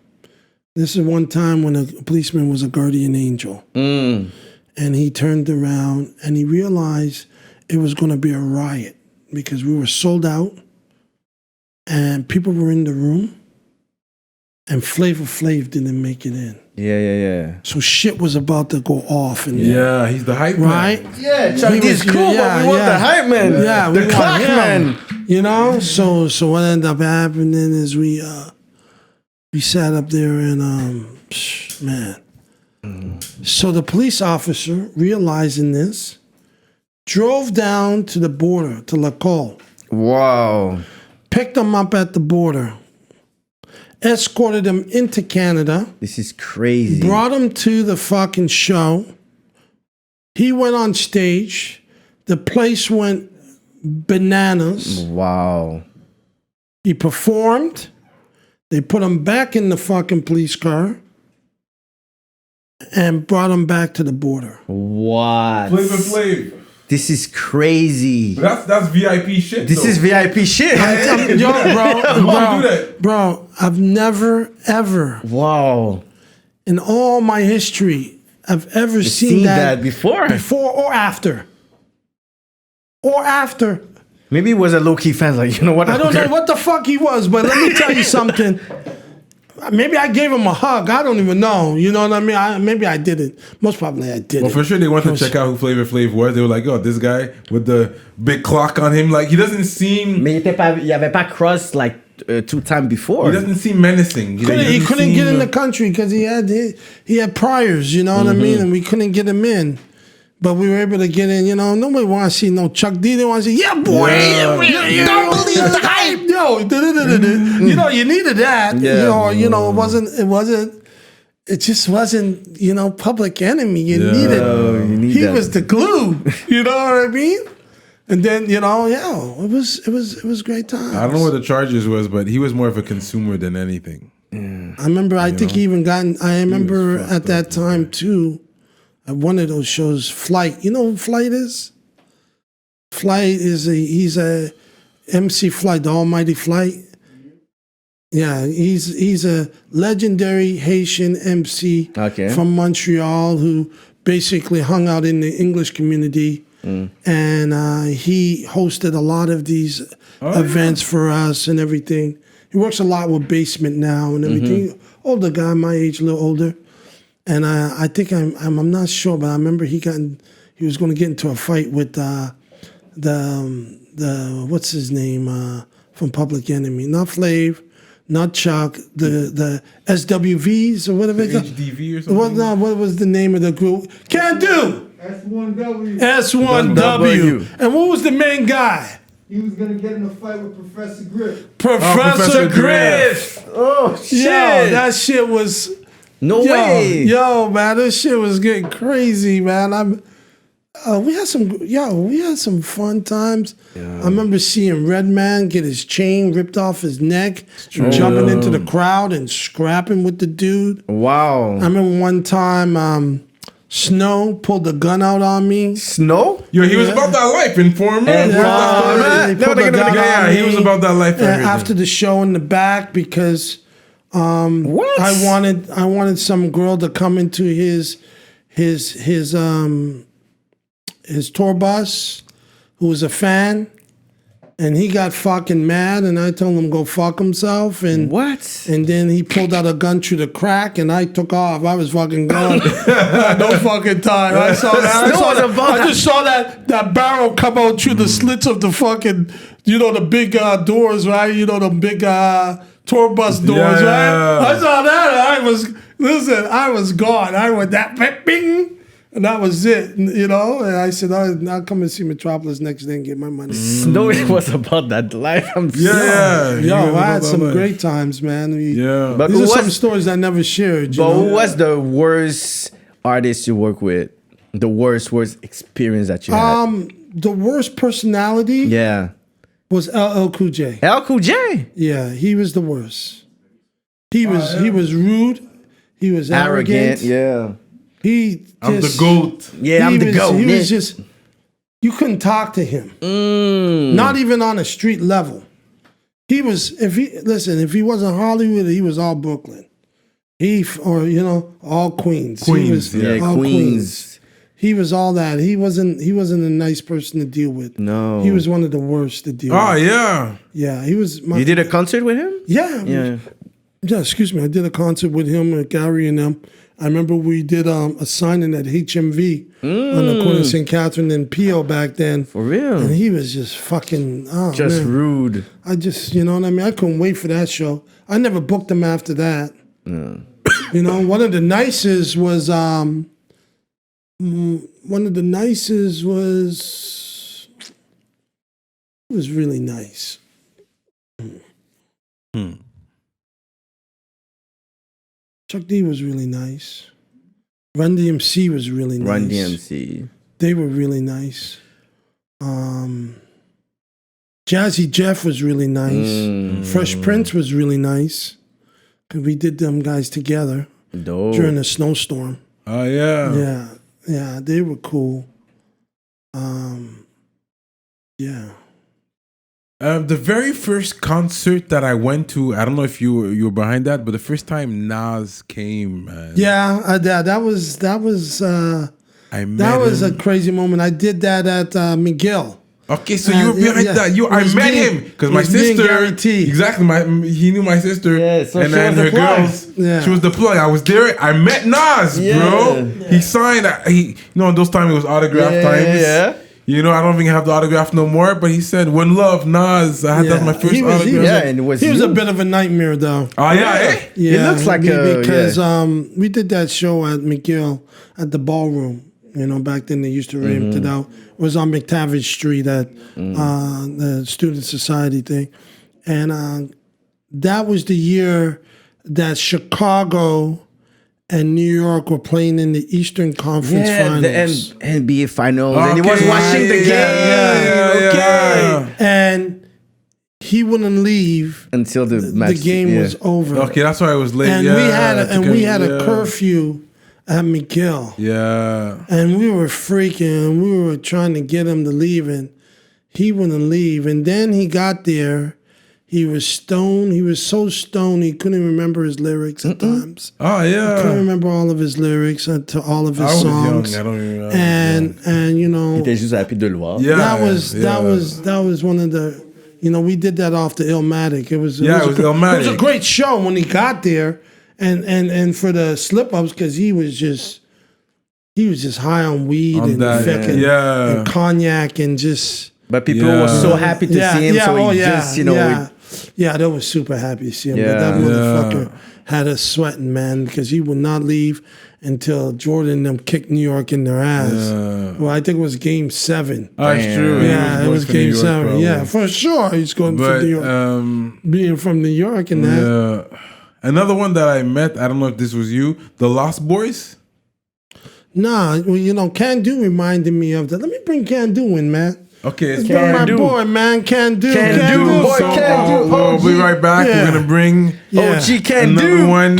This is one time when a policeman was a guardian angel. And he turned around and he realized it was going to be a riot because we were sold out and people were in the room and Flavor Flav didn't make it in. Yeah. So shit was about to go off. Yeah, he's the hype man. Right? Yeah, Chucky's cool, but we want the hype man. Yeah, the clock man. So what ended up happening is we sat up there and, So the police officer, realizing this, drove down to the border, to La Colle. Wow. Picked him up at the border. Escorted him into Canada. This is crazy. Brought him to the fucking show. He went on stage. The place went bananas. Wow. He performed. They put him back in the fucking police car and brought him back to the border. What? Flavor Flav. This is crazy. That's VIP shit. This is VIP shit. Bro, I've never, ever. Wow. In all my history, I've ever seen that before. Before or after. Or after. Maybe it was a low-key fan, like, you know what? I don't know what the fuck he was, but let me tell you something. Maybe I gave him a hug. I don't even know. You know what I mean? Maybe I didn't. Most probably I didn't. Well, for sure they wanted to check out who Flavor Flav was. They were like, this guy with the big clock on him, like, he doesn't seem... Mais il avait pas crossed, like, 2 times before. He doesn't seem menacing. He couldn't get in the country because he had priors, you know what I mean? And we couldn't get him in. But we were able to get in, nobody wants to see no Chuck D. They want to see, yeah, boy, don't believe the hype. You needed that. It just wasn't, Public Enemy. You needed, he was the glue. You know what I mean? And then, it was great time. I don't know what the charges was, but he was more of a consumer than anything. I remember, I think he even remember at that time too, at one of those shows, Flight. You know who Flight is? Flight is he's a MC Flight, the Almighty Flight. Yeah, he's a legendary Haitian MC from Montreal who basically hung out in the English community. And he hosted a lot of these events for us and everything. He works a lot with Basement now and everything. Older guy, my age, a little older. And I think I'm not sure, but I remember he was going to get into a fight with the what's his name from Public Enemy, not Flav, not Chuck, the SWVs or whatever they call HDV or something. What was the name of the group? Kandu. S1W. S1W. And what was the main guy? He was going to get in a fight with Professor Griff. Professor Griff. Oh, shit. Yo, that shit was... No way. Yo, man, this shit was getting crazy, man. We had some fun times. Yeah. I remember seeing Redman get his chain ripped off his neck, jumping into the crowd and scrapping with the dude. Wow. I remember one time Snow pulled the gun out on me. Snow? Yo, he was about that life, Informant. And, He pulled the gun Yeah, on he was me. about that life. And after the show in the back, because What? I wanted some girl to come into his tour bus who was a fan, and he got fucking mad, and I told him go fuck himself, and What? and then he pulled out a gun through the crack, and I took off. I was fucking gone. No fucking time. I saw that. I just saw that barrel come out through the slits of the fucking, the big doors, right? The big tour bus doors, right? I saw that. I was gone. I went that bing. And that was it, And I said, I'll come and see Metropolis next day and get my money. Snow, it was about that life. Yo, I had some great times, man. But These are some stories I never shared. But who was the worst artist you work with? The worst experience that you had? The worst personality Yeah. was LL Cool J. LL Cool J? Yeah, he was the worst. He was rude. He was arrogant. Yeah. I'm the GOAT. Yeah, I'm the GOAT. He was just, you couldn't talk to him. Not even on a street level. He was, if he wasn't Hollywood, he was all Brooklyn. All Queens. Queens, all Queens. He was all that. He wasn't a nice person to deal with. No. He was one of the worst to deal with. Oh, yeah. Yeah, he was. You did a concert with him? Yeah. Yeah, excuse me. I did a concert with him and Gary and them. I remember we did a signing at HMV on the corner of St. Catherine and Pio back then. For real? And he was just fucking, rude. I just, you know what I mean? I couldn't wait for that show. I never booked him after that. One of the nicest was, it was really nice. Chuck D was really nice. Run DMC was really nice. Run DMC. They were really nice. Jazzy Jeff was really nice. Fresh Prince was really nice. Because we did them guys together during a snowstorm. Oh, yeah. Yeah, they were cool. Yeah. The very first concert that I went to, I don't know if you were behind that, but the first time Nas came, man. Yeah, that was a crazy moment. I did that at McGill. Okay, so you were behind that. I met him because my sister. Exactly, he knew my sister, and then her girls. Yeah. She was the plug. I was there. I met Nas, bro. Yeah. He signed. Those times it was autograph times. Yeah. I don't think I have the autograph no more, but he said, "One Love, Nas." I had that my first autograph. And he was a bit of a nightmare, though. Oh, yeah? Yeah. It looks like because we did that show at McGill at the ballroom. Back then they used to rent it out. It was on McTavish Street at the Student Society thing. And that was the year that Chicago and New York were playing in the Eastern Conference Finals. The NBA Finals. Okay. And he was watching the game. Yeah. And he wouldn't leave until the game was over. Okay, that's why I was late. And we had a curfew at McGill. Yeah. And we were freaking, we were trying to get him to leave, and he wouldn't leave. And then he got there. He was stoned. He was so stoned he couldn't remember his lyrics at times. Oh, yeah. He couldn't remember all of his lyrics to all of his songs. I was young. I don't even know. And Il était juste happy de le voir. Yeah, that was one of the, we did that off the Illmatic. It was Illmatic. It was a great show when he got there. And for the slip-ups, because he was just high on weed and cognac and just. But people were so happy to see him, they were super happy to see him. But that motherfucker had us sweating, man, because he would not leave until Jordan and them kicked New York in their ass. Yeah. Well, I think it was Game 7. Oh, that's true. Yeah, it was Game 7. Probably. Yeah, for sure. He's going to New York. Being from New York and that. Yeah. Another one that I met, I don't know if this was you, the Lost Boys. Nah, Kandu reminded me of that. Let me bring Kandu in, man. Okay, it's my boy, man. Kandu. We'll be right back. Yeah. We're going to bring OG Kandu. Another one.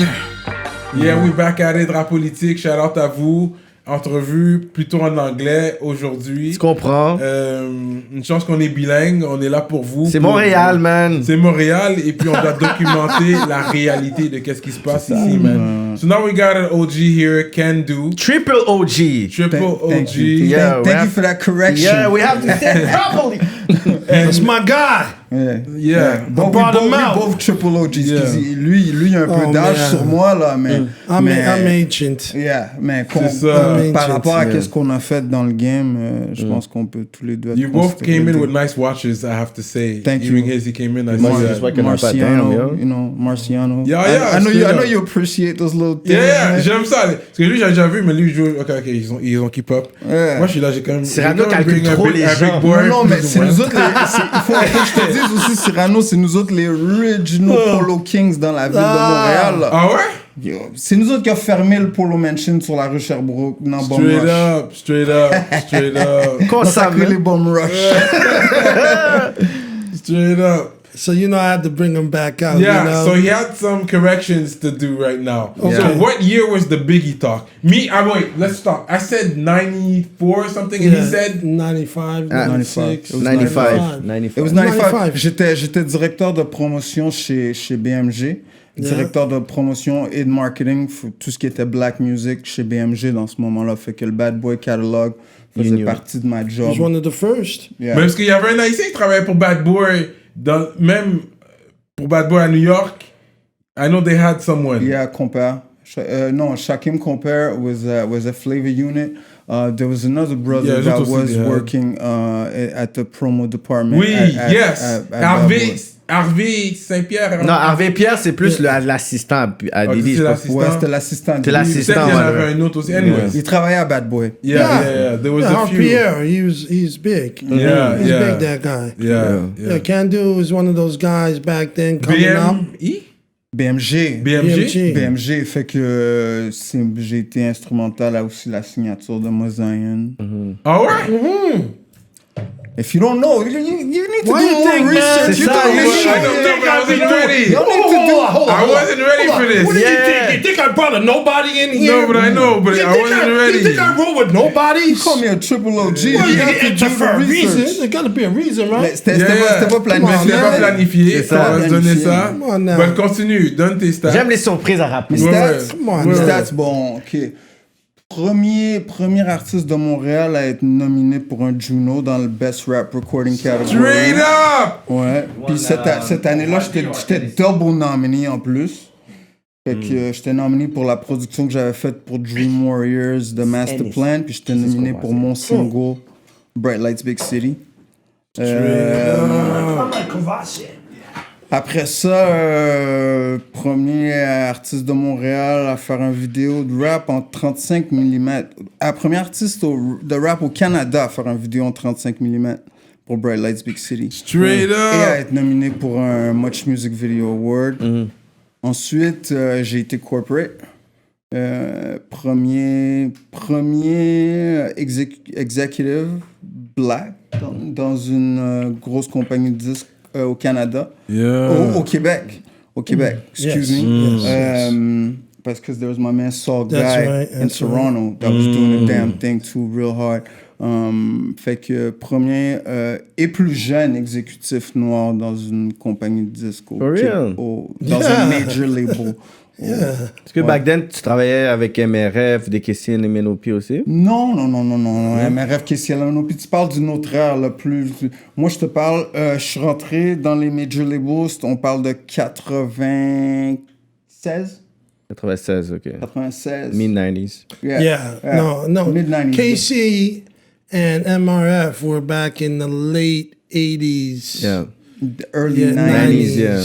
Yeah, we back at it. Rapolitik, shout out à vous. entrevue plutôt en anglais aujourd'hui. Tu comprends? Une chance qu'on est bilingue, on est là pour vous. C'est Montréal, man. C'est Montréal, et puis on doit documenter la réalité de qu'est-ce qui se passe ici, man. So now we got an OG here, Kandu. Triple OG. OG. Yeah, Thank you for that correction. Yeah, we have to say it properly. That's my guy. Yeah. Bon, we both triple OGs. Yeah. Lui, il a un peu d'âge sur moi, là, mais... I'm ancient. Yeah, mais par rapport à qu'est-ce qu'on a fait dans le game, je pense qu'on peut tous les deux être You both came in with nice watches, I have to say. Thank Even you. his, he came in. I Marciano, you know, Marciano. Yeah, I know you appreciate those little things. Yeah, j'aime ça. Parce que lui, j'ai déjà vu, mais lui, il joue. Ok, ils ont keep up. Yeah. Moi, je suis là, j'ai quand même. Cyrano calcule trop les gens. Non, mais c'est nous autres il faut que je te dise aussi, Cyrano, c'est nous autres les original Polo Kings dans la ville de Montréal. Là. Ah ouais? Yo, c'est nous autres qui avons fermé le Polo Mansion sur la rue Sherbrooke dans Bomb Rush. Straight up. Consacré les Bomb Rush. Straight up. So you know I had to bring him back out. Yeah, you know? so he had some corrections to do right now. Okay. So what year was the Biggie talk? Wait, let's stop. I said 94 or something, and he said 95, 96. 95. It was 95. J'étais directeur de promotion chez BMG. Directeur de promotion et de marketing pour tout ce qui était black music chez BMG dans ce moment-là. Fait que le Bad Boy Catalog faisait partie de ma job. He was one of the first. Yeah. Mais parce qu'il y avait un Haïtien qui travaillait pour Bad Boy, même pour Bad Boy à New York. I know they had someone. Yeah, Compare. No, Shakim Compare was a flavor unit. There was another brother that was working at the promo department. Oui, yes. Harvey Saint-Pierre. Non, Harvey Pierre, c'est plus l'assistant à Didi. C'est l'assistant. Ouais, c'était l'assistant. C'est l'assistant. Il y en avait un autre aussi. Anyways. Il travaillait à Bad Boy. Yeah. There was a few. Pierre, he's big. Yeah, he's big, that guy. Yeah. Kandu was one of those guys back then coming up. BMG fait que j'ai été instrumental à aussi la signature de Mozaïen. Ah ouais? If you don't know, you need to Why do you more think, man? research. C'est You ça, don't I need wasn't ready. Hold on. I wasn't ready for this. What did you think? You think I brought a nobody in here? No, but I know, but I wasn't ready. You think I roll with nobody? Call me a triple OG. Well, You have to do for a the reason. research. There's got to be a reason, right? C'était pas planifié. C'était pas planifié. C'est ça. On va se donner ça. Come on now. But continue, donne tes stats. J'aime les surprises à rappeler. Stats, Come on, les man. stats, bon, ok. Premier artiste de Montréal à être nominé pour un Juno dans le Best Rap Recording Category. Straight up! Ouais. Puis cette année-là, j'étais double nominé en plus. Fait que j'étais nominé pour la production que j'avais faite pour Dream Warriors de Master Plan. Puis j'étais nominé pour mon single Bright Lights Big City. Après ça, premier artiste de Montréal à faire une vidéo de rap en 35 mm. Premier artiste de rap au Canada à faire une vidéo en 35 mm pour Bright Lights Big City. Straight Et à up! être nominé pour un Much Music Video Award. Ensuite, j'ai été corporate. Premier executive black dans une grosse compagnie de disques au Canada. Au Québec. Excuse me. Parce que there was my man Saul Guy in Toronto that was doing the damn thing too real hard. Fait que premier et plus jeune exécutif noir dans une compagnie de disques dans un major label. Est-ce que back then, tu travaillais avec MRF, des questions et MNOP aussi? Non. MRF, MNOP, tu parles d'une autre ère, là, plus... Moi, je te parle... je suis rentré dans les major labels, on parle de 96? 96, OK. 96. Mid-90s. No. Mid-90s. KC and MRF were back in the late 80s. Yeah. The early 90s. Yeah.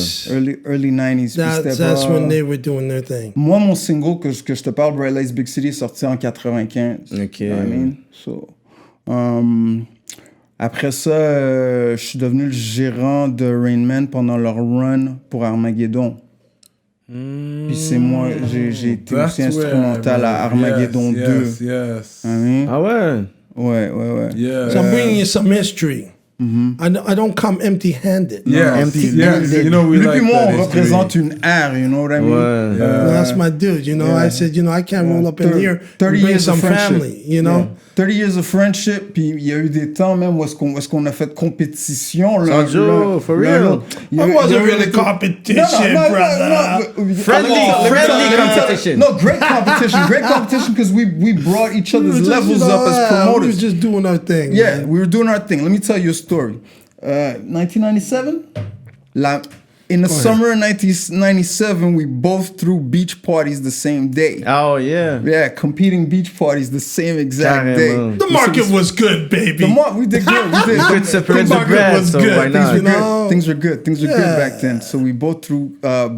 Early 90s. That's when they were doing their thing. Moi, mon single que je te parle, Bright Lights Big City, est sorti en 95. OK. You know what I mean? So, après ça, je suis devenu le gérant de Rain Man pendant leur run pour Armageddon. Puis c'est moi, j'ai été aussi instrumental à Armageddon 2. Yes. I mean? Ah ouais? Ouais. Yeah. So I'm bringing you some history. I don't come empty-handed. Yeah, empty-handed. You know, we Lui like puis moi, that on history. représente une ère, you know what I mean? Ouais. That's my dude, you know. I said, you know, I can't roll up in here and 30 bring years some of friendship. family, you know. 30 years of friendship, puis il y a eu des temps même où est-ce qu'on a fait compétition. Sanjo, for real. It wasn't really competition, brother. Friendly competition. No, great competition because we brought each other's levels up as promoters. We were just doing our thing. Yeah, man. we were doing our thing. Let me tell you a story. 1997, in the summer of 1997, we both threw beach parties the same day. Oh, yeah. Yeah, competing beach parties the same exact day. The market was good, baby. We did good. We did. Good separate The the market bread, was so good. why not? You know? Things were good. Things were good back then. So we both threw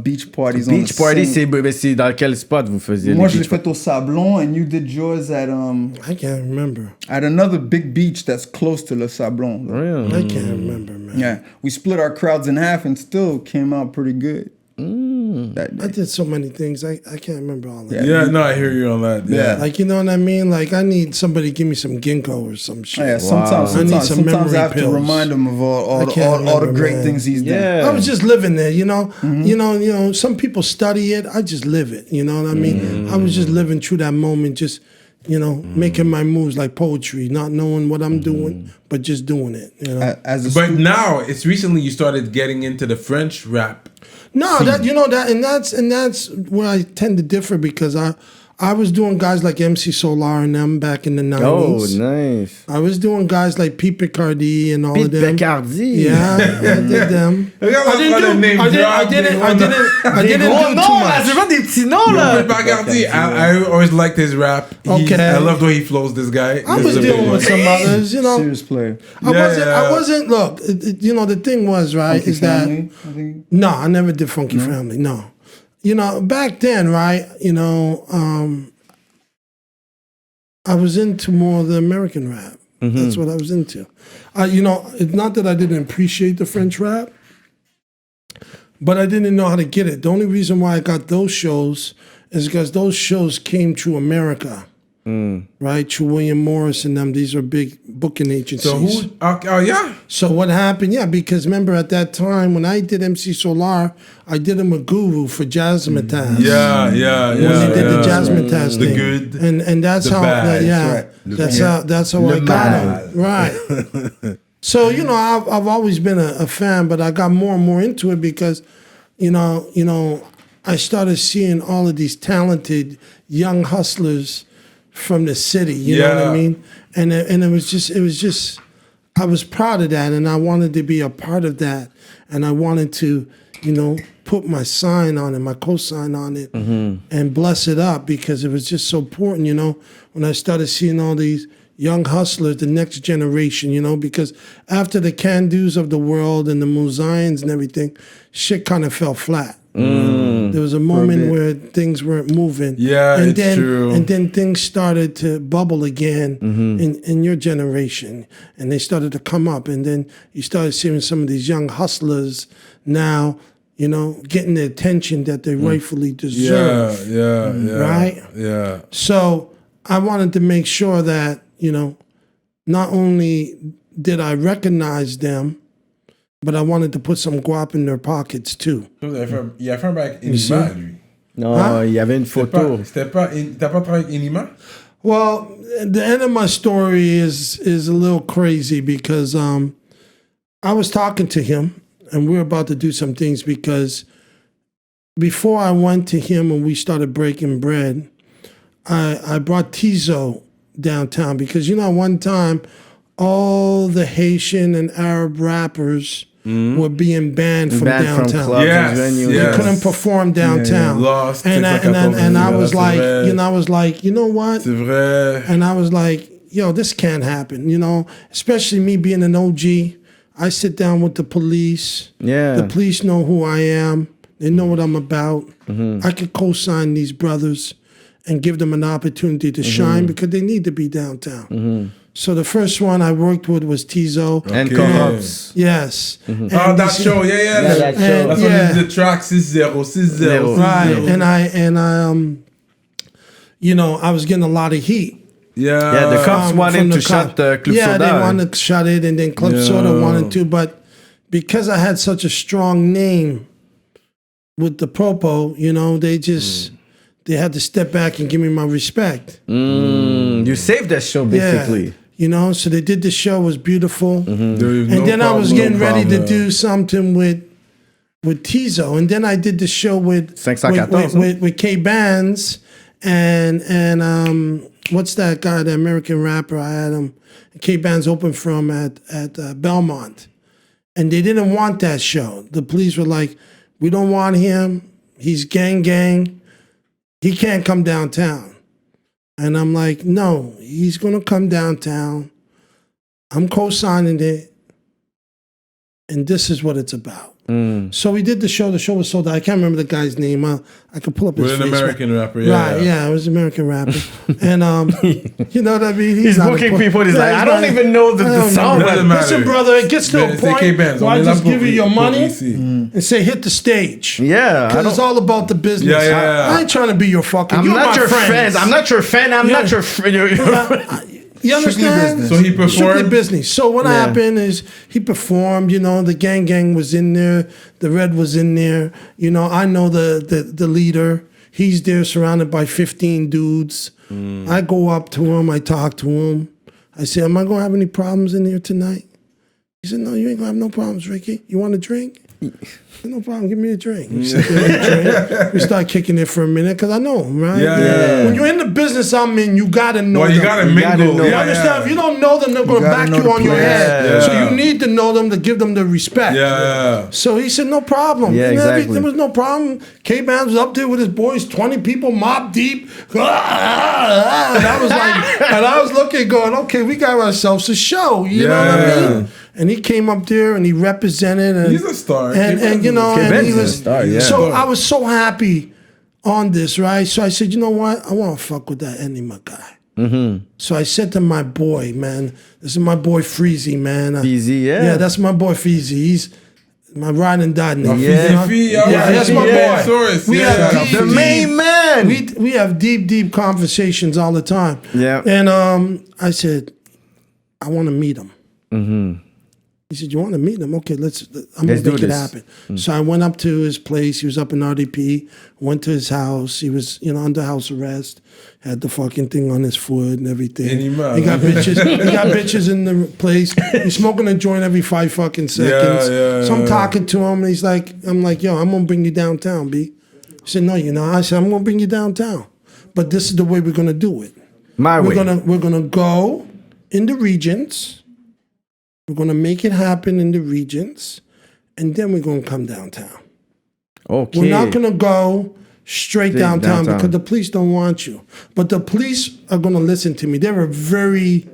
beach parties on the Beach party, same... c'est dans quel spot vous faisiez? Moi, les je l'ai beach fait au Sablon, and you did yours at I can't remember. at another big beach that's close to Le Sablon. Really? I can't remember, man. Yeah, we split our crowds in half and still came out pretty good. That I day. did so many things. I can't remember all of it. Yeah, no, I hear you on that. Yeah. Yeah. Like, you know what I mean? Like, I need somebody to give me some ginkgo or some shit. Yeah, sometimes I need some sometimes I have memory to pills. remind him of all I can't the remember, great man. things he's done. Yeah. I was just living there, you know. You know. Some people study it. I just live it. You know what I mean? I was just living through that moment, just making my moves like poetry, not knowing what I'm doing, but just doing it. You know. But now it's recently you started getting into the French rap. No, that's where I tend to differ because I was doing guys like MC Solar and them back in the 90s. Oh, nice. I was doing guys like Pete Picardy and all Pete of them. Picardy. Yeah, I did them. I didn't do Oh too non, much. c'est pas des petits noms là. I always liked his rap. Okay. I love the way he flows, this guy. I was dealing with some others, you know. Serious player. I wasn't. Look, you know, the thing was right Funky is that Family, I think. no, I never did Funky Family. No, you know, back then, right? You know, I was into more of the American rap. That's what I was into. You know, it's not that I didn't appreciate the French rap, but I didn't know how to get it. The only reason why I got those shows is because those shows came to America. Right, to William Morris and them. These are big booking agencies. So who? Oh yeah. So what happened? Yeah, because remember at that time when I did MC Solar, I did him a guru for Jazzmatazz. Yeah. When they did the Jazzmatazz The thing. good, and that's the how. bad. That's how I got him. Right. So you know, I've always been a fan, but I got more and more into it because, you know, I started seeing all of these talented young hustlers from the city, you know what I mean? And it was just, I was proud of that, and I wanted to be a part of that, and I wanted to, you know, put my sign on it, my cosign on it, and bless it up because it was just so important, you know, when I started seeing all these young hustlers, the next generation, you know, because after the Kandus of the world and the Muzayans and everything, shit kind of fell flat. There was a moment where things weren't moving. Yeah, and it's then, true. And then things started to bubble again in your generation. And they started to come up. And then you started seeing some of these young hustlers now, you know, getting the attention that they rightfully deserve. Yeah. Right? Yeah. So I wanted to make sure that, you know, not only did I recognize them, but I wanted to put some guap in their pockets too. Il a fait un bac Enima, lui. Non, il y avait une photo. T'as pas travaillé avec Enima? Well, the end of my story is a little crazy because I was talking to him and we were about to do some things because before I went to him and we started breaking bread, I brought Tizo downtown because, you know, one time all the Haitian and Arab rappers were being banned from downtown. From clubs and venues. They couldn't perform downtown. Lost. And I was like, you know what? C'est vrai. And I was like, yo, this can't happen, you know, especially me being an OG. I sit down with the police. Yeah. The police know who I am. They know what I'm about. I could co-sign these brothers and give them an opportunity to shine because they need to be downtown. So the first one I worked with was Tizo. And Corrupts. Yes. Oh, that show, yeah. that show. That's when the track 60. Right. And I you know, I was getting a lot of heat. Yeah, the cops wanted to shut Club Soda. Yeah, they wanted to shut it, and then Club Soda wanted to, but because I had such a strong name with the Propo, you know, they just they had to step back and give me my respect. You saved that show, basically. Yeah, you know, so they did the show, it was beautiful. And then I was getting ready to do something with Tizo, and then I did the show with K Bands and what's that guy, the American rapper? I had him. K Bands opened from at Belmont, and they didn't want that show. The police were like, "We don't want him. He's gang. He can't come downtown." And I'm like, "No, he's gonna come downtown. I'm co-signing it, and this is what it's about." So we did the show. The show was sold out. I can't remember the guy's name. I could pull up his face. An American rapper, Right, yeah, it was an American rapper. And, you know what I mean? He's booking people. He's like, I don't even know the song. Listen, brother, it gets to a point where I just give you your money and say, hit the stage. Yeah. Because it's all about the business. Yeah. I ain't trying to be your fucking... I'm not your friend. I'm not your fan. I'm not your friend. You understand? So he performed? Strictly business. So what happened is he performed, you know, the gang was in there, the Red was in there. You know, I know the leader. He's there surrounded by 15 dudes. I go up to him, I talk to him. I say, am I going to have any problems in here tonight? He said, no, you ain't going to have no problems, Ricky. You want a drink? I said, no problem, give me a drink. We sit there and drink. We start kicking it for a minute because I know him, right? Yeah. When you're in the business I'm in, you got to know them. You got to mingle. You understand? If you don't know them, they're going to back you on your head. So you need to know them to give them the respect. Yeah. So he said, no problem. Yeah, exactly. There was no problem. K-Bands was up there with his boys, 20 people, mob deep. And I was looking, going, okay, we got ourselves a show. You know what I mean? And he came up there and he represented. And, he's a star. And you know, and he was. Star, yeah. So I was so happy on this, right? So I said, you know what? I want to fuck with that Enima guy. So I said to my boy, man, this is my boy Freezy, man. Freezy, Yeah, that's my boy Freezy. He's my ride and die nigga. Yeah, that's my boy. We have the main man. We have deep conversations all the time. Yeah. And I said, I want to meet him. He said, you want to meet him? Okay, I'm going to make it happen. So I went up to his place. He was up in RDP. Went to his house. He was, you know, under house arrest. Had the fucking thing on his foot and everything. He got bitches. He got bitches in the place. He's smoking a joint every 5 fucking seconds. So I'm talking to him, and he's like, I'm like, yo, I'm going to bring you downtown, B. He said, no, you're not. I said, I'm going to bring you downtown. But this is the way we're going to do it. My way. We're gonna go in the regions. We're going to make it happen in the regions, and then we're going to come downtown. Okay. We're not going to go straight downtown because the police don't want you. But the police are going to listen to me. They were very,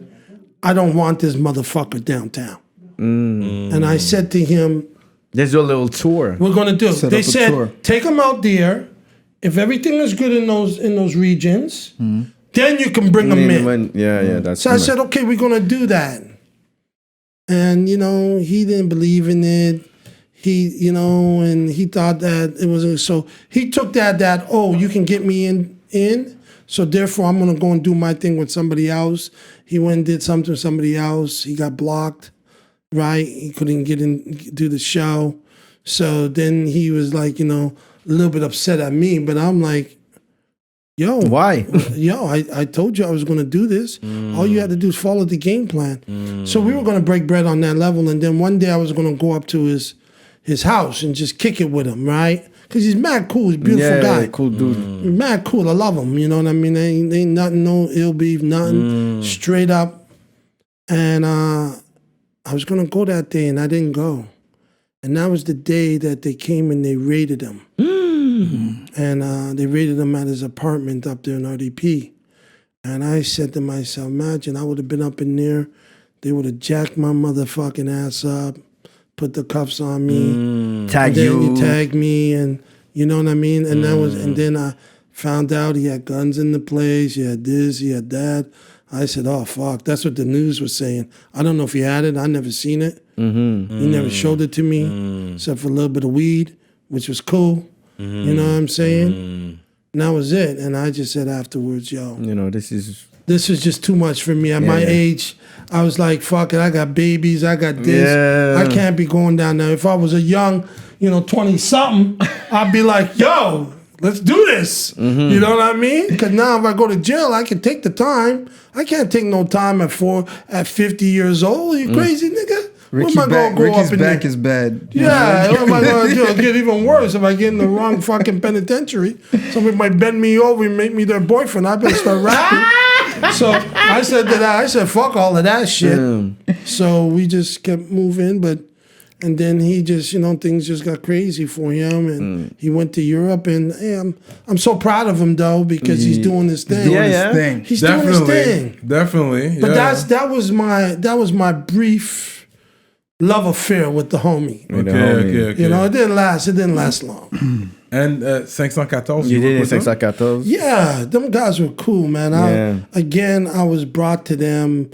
I don't want this motherfucker downtown. And I said to him, there's your little tour. We're going to do it. They said, take them out there. If everything is good in those regions, then you can bring them in. That's so I said, okay, we're going to do that. And, you know, he didn't believe in it. He, you know, and he thought that it was, so he took that, oh, you can get me in. So therefore, I'm going to go and do my thing with somebody else. He went and did something with somebody else. He got blocked, right? He couldn't get in, do the show. So then he was like, you know, a little bit upset at me, but I'm like, yo. Why? Yo, I told you I was going to do this. All you had to do is follow the game plan. So we were going to break bread on that level. And then one day I was going to go up to his house and just kick it with him, right? Because he's mad cool. He's a beautiful guy. Cool dude. He's mad cool. I love him. You know what I mean? Ain't nothing, no ill beef, nothing. Straight up. And I was going to go that day and I didn't go. And that was the day that they came and they raided him. And they raided him at his apartment up there in RDP. And I said to myself, imagine I would have been up in there. They would have jacked my motherfucking ass up, put the cuffs on me. Tag and then you. You tag me, and you know what I mean? And that was, and then I found out he had guns in the place. He had this, he had that. I said, oh, fuck. That's what the news was saying. I don't know if he had it. I never seen it. He never showed it to me, except for a little bit of weed, which was cool. You know what I'm saying? And that was it. And I just said afterwards, yo. You know, this is this is just too much for me. At my age, I was like, fuck it, I got babies, I got this. Yeah. I can't be going down there. If I was a young, 20-something, I'd be like, yo, let's do this. Mm-hmm. You know what I mean? Because now if I go to jail, I can take the time. I can't take no time at 50 years old. Are you crazy, nigga? Ricky's back is bad. Yeah, what am I going to do? It'll get even worse if I get in the wrong fucking penitentiary. Somebody might bend me over and make me their boyfriend. I better start rapping. So I said, fuck all of that shit. Damn. So we just kept moving, and then he just, things just got crazy for him, and he went to Europe, and hey, I'm so proud of him though, because he's doing his thing. He's doing his thing. Definitely. But that was my brief love affair with the homie. Okay. It didn't last long. And 514. You did in 514? Yeah, them guys were cool, man. I was brought to them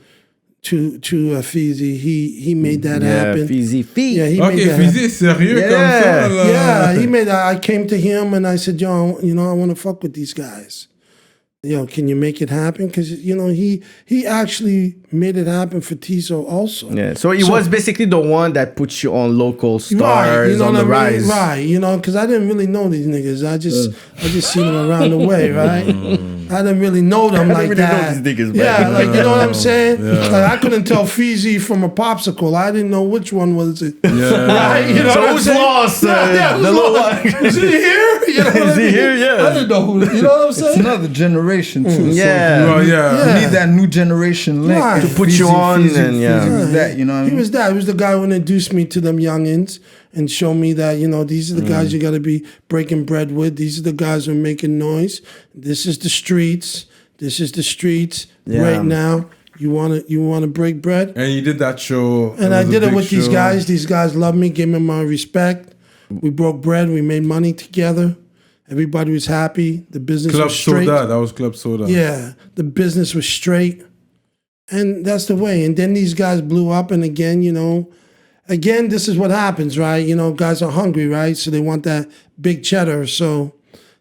to Feezy. He made that happen. Feezy. Yeah, he made that Feezy est sérieux comme ça. Là. Yeah, he made that. I came to him and I said, yo, I want to fuck with these guys. Yo, can you make it happen? Because, he actually made it happen for Tizo also. Yeah, so he was basically the one that puts you on local stars, on the rise. Right, because I didn't really know these niggas. I just seen them around the way, right? I didn't really know them like that. I didn't really know these niggas, yeah, like, you know what I'm saying? Yeah. Like, I couldn't tell Feezy from a popsicle. I didn't know which one was it. Yeah. Right? You know so who's lost? Who's lost? Is he here? Is he here? Yeah. I didn't know who, you know what I'm saying? It's another generation, too. Yeah. So you need that new generation link. Right. To put you on. Feezy was that, you know what I mean? He was that. He was the guy who introduced me to them youngins and showed me that, these are the guys you got to be breaking bread with. These are the guys who are making noise. This is the streets. Right now. You want to break bread? And you did that show. And I did it with these guys. These guys loved me, gave me my respect. We broke bread. We made money together. Everybody was happy. The business was straight. Club Soda. That was Club Soda. Yeah. The business was straight. And that's the way. And then these guys blew up. And again, this is what happens, right? Guys are hungry, right? So they want that big cheddar. So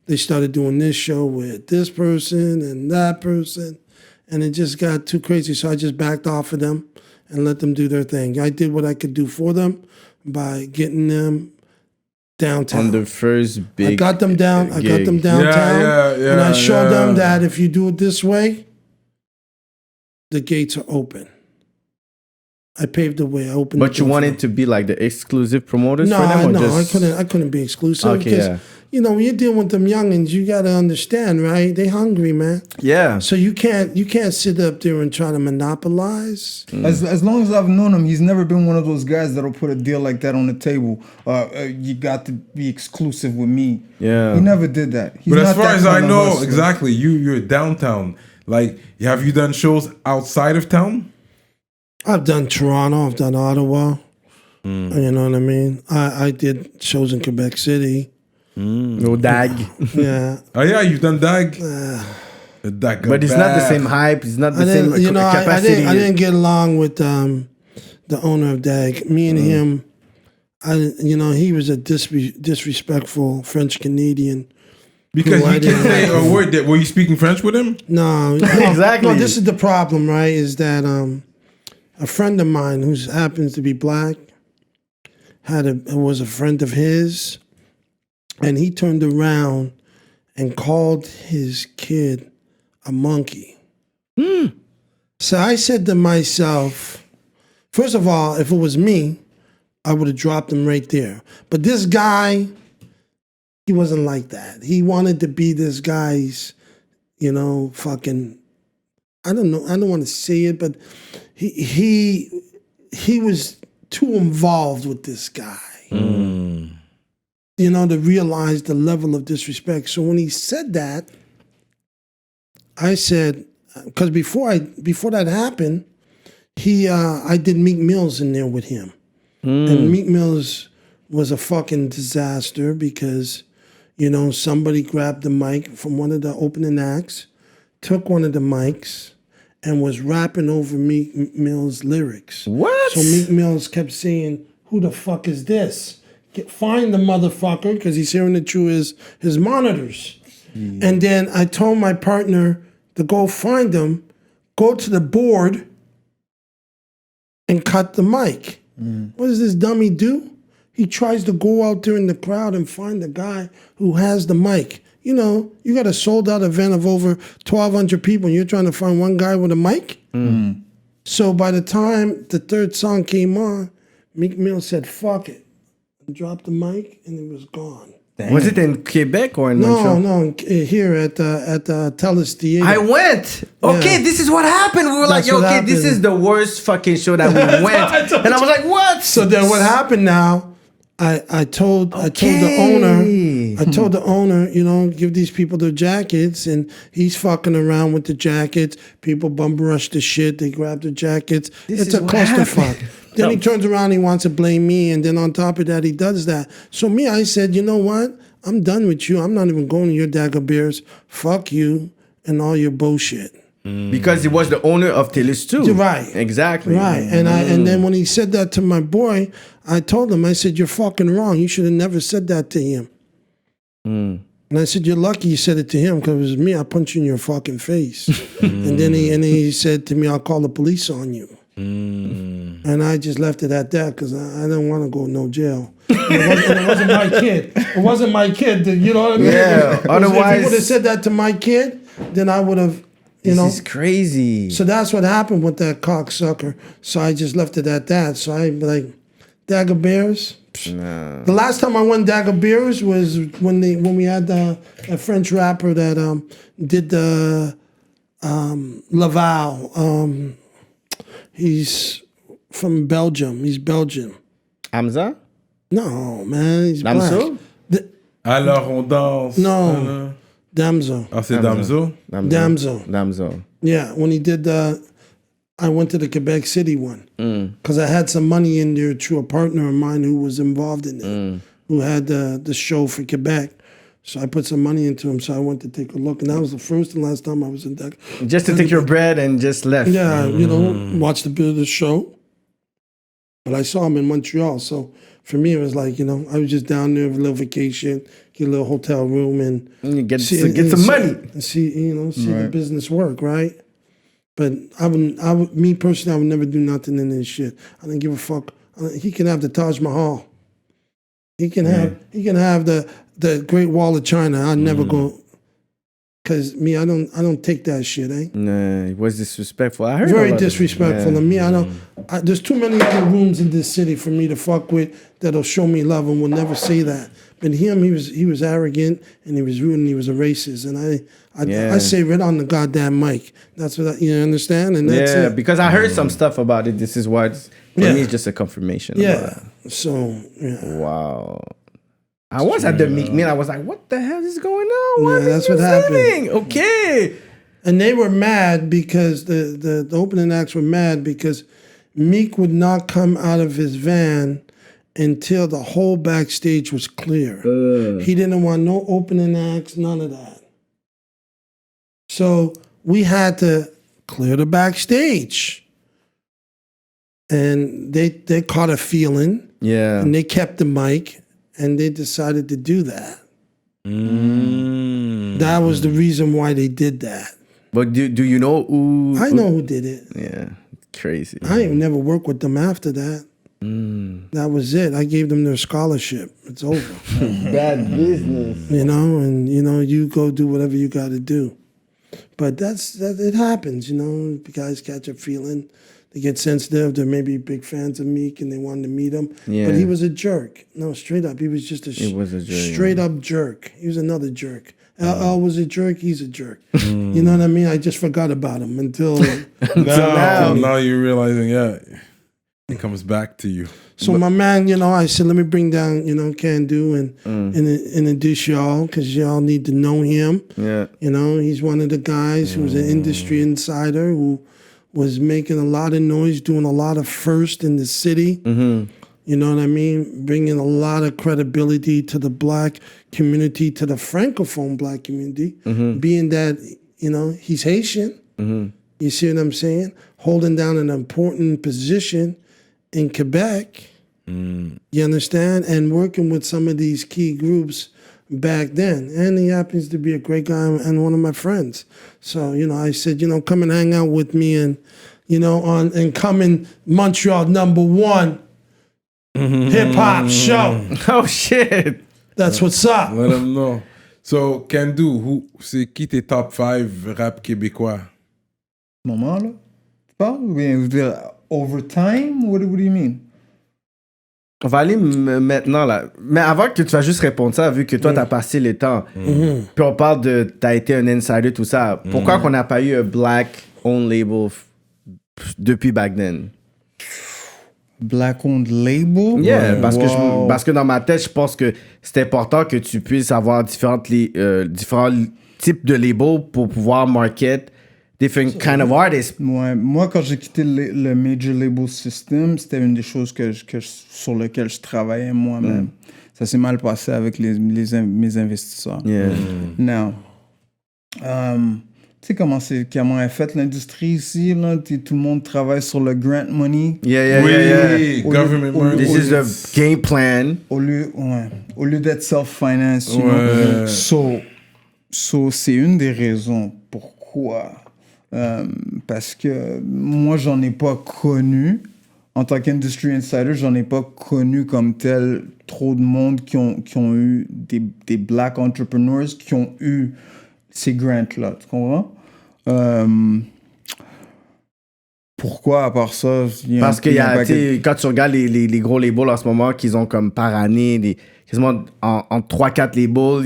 they started doing this show with this person and that person. And it just got too crazy. So I just backed off of them and let them do their thing. I did what I could do for them by getting them downtown. On the first big I got them downtown. Yeah, and I showed them that if you do it this way, the gates are open. I paved the way. I opened. But you wanted to be like the exclusive promoters for them? I couldn't be exclusive. Because, when you're dealing with them youngins, you got to understand, right? They hungry, man. Yeah. So you can't sit up there and try to monopolize. As long as I've known him, he's never been one of those guys that'll put a deal like that on the table. You got to be exclusive with me. Yeah. He never did that. He's but not as far as I know, hustler. exactly, you're downtown. Like, have you done shows outside of town? I've done Toronto. I've done Ottawa. You know what I mean? I did shows in Quebec City. No DAG. Yeah. Oh yeah, you've done DAG. But it's not the same hype. It's not the same capacity. I didn't get along with the owner of DAG. Me and him, he was a disrespectful French Canadian. Because you can say a word that, were you speaking French with him? No. Exactly. No, this is the problem, right? Is that a friend of mine who happens to be black was a friend of his, and he turned around and called his kid a monkey. So I said to myself, first of all, if it was me, I would have dropped him right there. But this guy, he wasn't like that. He wanted to be this guy's, fucking, I don't know, I don't want to say it, but he was too involved with this guy. To realize the level of disrespect. So when he said that, I said, because before that happened, I did Meek Mill's in there with him. And Meek Mill's was a fucking disaster because, somebody grabbed the mic from one of the opening acts, took one of the mics, and was rapping over Meek Mill's lyrics. What? So Meek Mill's kept saying, "Who the fuck is this? Find the motherfucker," because he's hearing it through his monitors. And then I told my partner to go find him, go to the board and cut the mic. What does this dummy do? He tries to go out there in the crowd and find the guy who has the mic. You know, you got a sold-out event of over 1,200 people, and you're trying to find one guy with a mic? So by the time the third song came on, Meek Mill said, fuck it, and dropped the mic, and it was gone. Dang. Was it in Quebec or in Montreal? No, here at Telus Theater. I went. Okay, this is what happened. We were like, yo, okay, this is the worst fucking show that we went. And I was like, what? So then what happened now, I told the owner, you know, give these people their jackets, and he's fucking around with the jackets. People bum rush the shit, they grab the jackets. It's a clusterfuck. Then he turns around, he wants to blame me, and then on top of that, he does that. So me, I said, you know what? I'm done with you. I'm not even going to your Dagger Bears. Fuck you and all your bullshit. Because he was the owner of Telus too. Right. Exactly. Right. And then when he said that to my boy, I told him, I said, you're fucking wrong. You should have never said that to him. And I said, you're lucky you said it to him, because it was me, I punched you in your fucking face. And then he said to me, I'll call the police on you. And I just left it at that, because I didn't want to go to no jail. It wasn't my kid. It wasn't my kid. You know what I mean? Yeah. Otherwise, if he would have said that to my kid, then I would have, you know. This is crazy. So that's what happened with that cocksucker. So I just left it at that. So I like, Dagger Bears. Nah. The last time I went Dagger Bears was when we had a French rapper that did the Laval. He's from Belgium. He's Belgian. Hamza? No, man. He's Damso? black. Alors on danse. No. Damso. Ah, c'est Damso? Damso. Yeah, when he did I went to the Quebec City one. Because I had some money in there through a partner of mine who was involved in it, who had the show for Quebec. So I put some money into him, so I went to take a look. And that was the first and last time I was in that. Just to take your bread and just left. Yeah, you know, watched a bit of the show. But I saw him in Montreal, so for me it was like, you know, I was just down there with a little vacation, get a little hotel room, and get some money. And see the business work, right? But me personally, I would never do nothing in this shit. I didn't give a fuck. He can have the Taj Mahal. He can have the Great Wall of China. I'd never go, because me, I don't take that shit, eh? Nah, it was disrespectful. I heard very disrespectful. And me, there's too many other rooms in this city for me to fuck with that'll show me love and will never say that. But him, he was arrogant and he was rude and he was a racist. And I say right on the goddamn mic. That's what you understand? And that's it. Because I heard some stuff about it. This is what, for me, it's just a confirmation. Yeah. So, yeah. Wow. I was at the Meek Mill. I was like, what the hell is going on? What that's what happened. Okay. And they were mad because the opening acts were mad because Meek would not come out of his van until the whole backstage was clear. He didn't want no opening acts, none of that. So we had to clear the backstage. And they caught a feeling. Yeah. And they kept the mic. And they decided to do that. That was the reason why they did that. But do you know who? I know who did it. Yeah, crazy. I ain't never worked with them after that. That was it. I gave them their scholarship. It's over. Bad business. You know, and you go do whatever you got to do. But it happens. Guys catch a feeling. They get sensitive. They're maybe big fans of Meek and they wanted to meet him. Yeah. But he was a jerk. No, straight up. He was just a straight up jerk. He was another jerk. LL was a jerk. He's a jerk. You know what I mean? I just forgot about him until now you're realizing, it comes back to you. So my man, I said, let me bring down, Kandu and introduce y'all, because y'all need to know him. Yeah. He's one of the guys who's an industry insider who was making a lot of noise, doing a lot of first in the city. You know what I mean? Bringing a lot of credibility to the black community, to the francophone black community, being that, he's Haitian. You see what I'm saying? Holding down an important position in Quebec. You understand? And working with some of these key groups back then. And he happens to be a great guy and one of my friends. So, I said, come and hang out with me and, and come in Montreal #1 hip-hop show. Oh, shit. That's what's up. Let them know. So, Kandu, c'est qui tes top 5 rap québécois? Moment, là? Tu parles? Ou bien, vous dire, over time? What do you mean? On va aller maintenant, là. Mais avant que tu vas juste répondre ça, vu que toi, t'as passé le temps, puis on parle de t'as été un insider, tout ça, pourquoi qu'on n'a pas eu un black-owned label depuis back then? Black-owned label? Yeah, parce que dans ma tête, je pense que c'est important que tu puisses avoir différents types de labels pour pouvoir market different kind of artists. Ouais, moi, quand j'ai quitté le major label system, c'était une des choses sur lesquelles je travaillais moi-même. Ça s'est mal passé avec mes investisseurs. Yeah. Now, tu sais comment est faite l'industrie ici, là? Tout le monde travaille sur le grant money. Yeah. Government money. This is the game plan. Au lieu d'être self-finance, you know? So, c'est une des raisons pourquoi. Parce que moi, j'en ai pas connu. En tant qu'industry insider, j'en ai pas connu comme tel trop de monde qui ont eu des black entrepreneurs qui ont eu ces grants-là. Tu comprends? Pourquoi, à part ça? Parce que quand tu regardes les gros labels en ce moment, qu'ils ont comme par année, quasiment en 3-4 labels,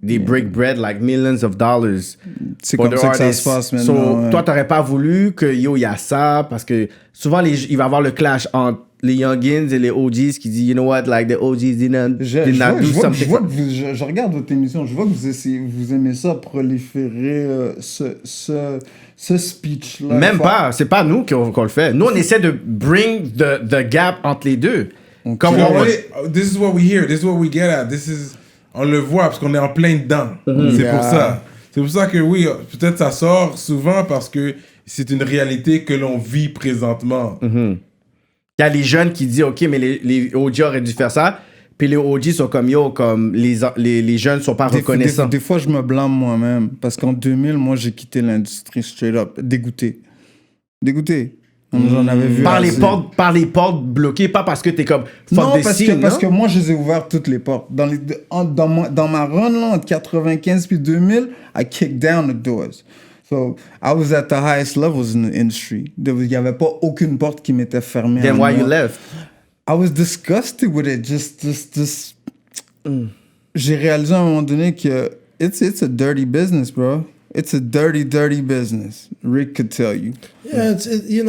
they break bread like millions of dollars. C'est comme ça que ça se passe maintenant. Toi, t'aurais pas voulu que il y a ça, parce que souvent, il va y avoir le clash entre les youngins et les OGs qui disent, you know what, like the OGs did not do something. Je regarde votre émission, je vois que vous aimez ça proliférer ce speech-là. Même pas, c'est pas nous qu'on le fait. Nous, on essaie de bring the gap entre les deux. Comme this is what we hear, this is what we get at, on le voit parce qu'on est en plein dedans. C'est pour ça. C'est pour ça que oui, peut-être ça sort souvent parce que c'est une réalité que l'on vit présentement. Il y a les jeunes qui disent, OK, mais les OG auraient dû faire ça. Puis les OG sont comme, comme les jeunes sont pas reconnaissants. Des fois, je me blâme moi-même. Parce qu'en 2000, moi, j'ai quitté l'industrie straight up. Dégoûté. J'en avais vu par les portes bloquées, pas parce que t'es comme non, parce que moi, je les ai ouvertes toutes les portes. Dans ma run, là, entre 95 puis 2000, I kicked down the doors. So, I was at the highest levels in the industry. Il n'y avait pas aucune porte qui m'était fermée. Then why you left? I was disgusted with it. J'ai réalisé à un moment donné que it's a dirty business, bro. It's a dirty business. Rick could tell you. Yeah, you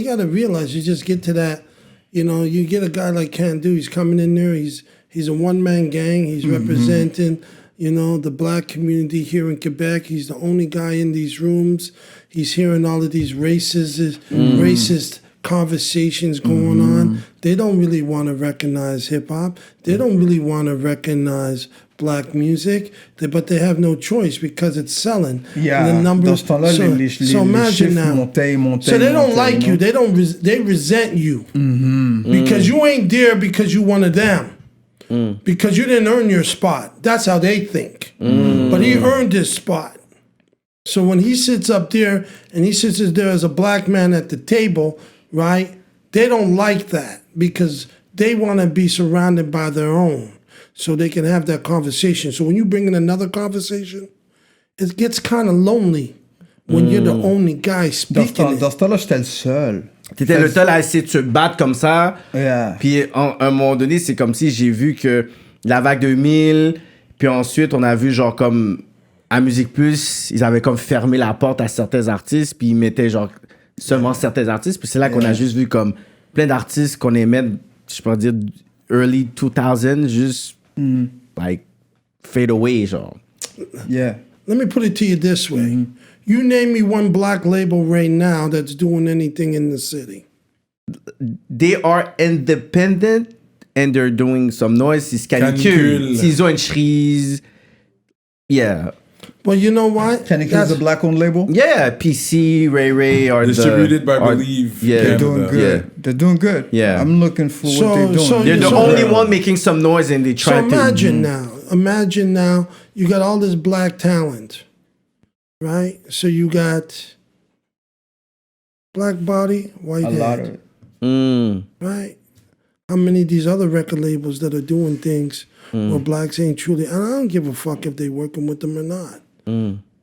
got to realize, you just get to that, you get a guy like Kandu, he's coming in there, he's a one-man gang, he's representing, the black community here in Quebec. He's the only guy in these rooms. He's hearing all of these racist conversations going on. They don't really want to recognize hip-hop. They don't really want to recognize black music, but they have no choice because it's selling. Yeah, the number, dans ce temps-là, les imagine now. montaient. So they don't like you. They resent you because you ain't there because you one of them. Because you didn't earn your spot. That's how they think. But he earned his spot. So when he sits up there and he sits there as a black man at the table, right? They don't like that because they want to be surrounded by their own. So they can have that conversation. So when you bring in another conversation, it gets kind of lonely when you're the only guy speaking. Dans ce temps-là, j'étais le seul. T'étais le seul à essayer de se battre comme ça. Yeah. Puis à un moment donné, c'est comme si j'ai vu que la vague 2000, puis ensuite on a vu genre comme à Musique Plus, ils avaient comme fermé la porte à certains artistes, puis ils mettaient genre seulement certains artistes. Puis c'est là qu'on a juste vu comme plein d'artistes qu'on aimait, je peux dire early 2000, juste like fade away, genre. Yeah. Let me put it to you this way. You name me one black label right now that's doing anything in the city. They are independent and they're doing some noise. C'est Canicule. S'ils ont une cerise. Yeah. Well, you know what? Canicule is a black-owned label? Yeah. PC, Ray are distributed by Believe. Yeah. They're doing good. Yeah. They're doing good. Yeah. I'm looking for what they're doing. They're the only one making some noise and they try to... So imagine now, imagine now you got all this black talent, right? So you got black body, white head. A lot of it. Right? How many of these other record labels that are doing things where blacks ain't truly, and I don't give a fuck if they working with them or not.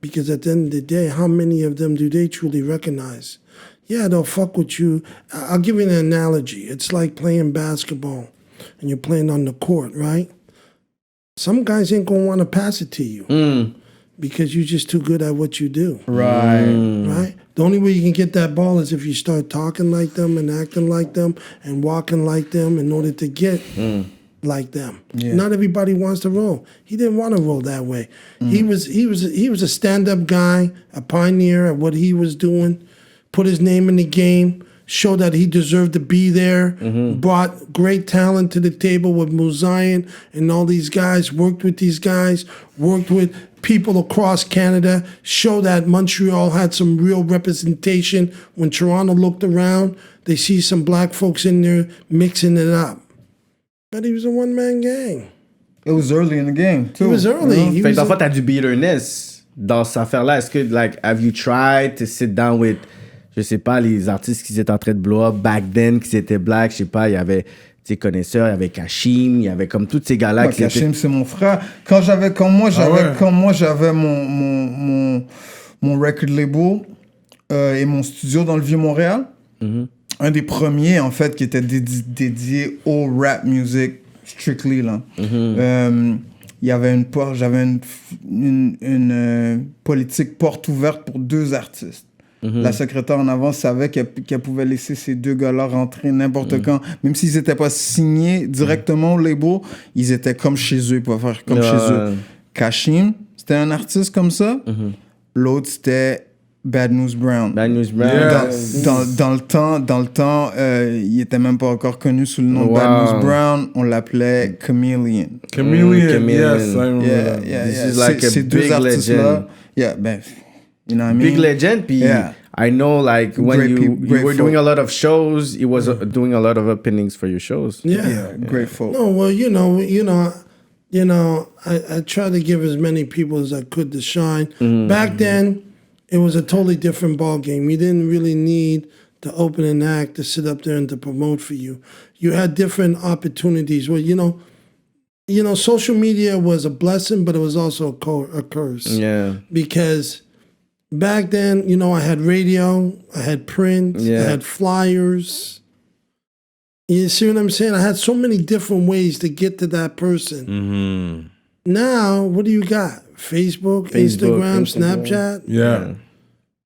Because at the end of the day, how many of them do they truly recognize? Yeah, they'll fuck with you. I'll give you an analogy. It's like playing basketball and you're playing on the court, right? Some guys ain't gonna want to pass it to you because you're just too good at what you do. Right. Right? The only way you can get that ball is if you start talking like them and acting like them and walking like them in order to get like them. Yeah. Not everybody wants to roll. He didn't want to roll that way. He was a stand-up guy, a pioneer at what he was doing, put his name in the game, showed that he deserved to be there, brought great talent to the table with Moussa and all these guys, worked with these guys, worked with people across Canada, showed that Montreal had some real representation. When Toronto looked around, they see some black folks in there mixing it up. But he was a one-man gang. It was early in the game, too. It was early. Fait que d'en fait, t'as du bitterness dans cette affaire-là. Est-ce que, like, have you tried to sit down with, je sais pas, les artistes qui étaient en train de blow up back then, qui étaient black, je sais pas, il y avait tes connaisseurs, il y avait Kashim, il y avait comme tous ces gars-là qui Kashim, c'est mon frère. Quand moi j'avais mon record label et mon studio dans le Vieux-Montréal, un des premiers, en fait, qui était dédié au rap music, strictly, là. Il y avait j'avais une politique porte ouverte pour 2 artistes. La secrétaire en avant savait qu'elle pouvait laisser ces 2 gars-là rentrer n'importe quand. Même s'ils n'étaient pas signés directement au label, ils étaient comme chez eux, ils pouvaient faire comme chez eux. Kashim, c'était un artiste comme ça. L'autre, c'était Bad News Brown. Bad News Brown. Dans le temps, il était même pas encore connu sous le nom de Bad News Brown. On l'appelait Chameleon. Chameleon, yes, I remember. This is like a big legend. Yeah, ben, you know what I mean? Big legend. I know, like, when you were doing a lot of shows, he was doing a lot of openings for your shows. Yeah, grateful. No, well, I tried to give as many people as I could to shine. Back then, it was a totally different ball game. You didn't really need to open an act to sit up there and to promote for you. You had different opportunities. Well, social media was a blessing, but it was also a curse. Yeah. Because back then, I had radio, I had print, I had flyers. You see what I'm saying? I had so many different ways to get to that person. Now, what do you got? Facebook, Instagram, Snapchat. Yeah.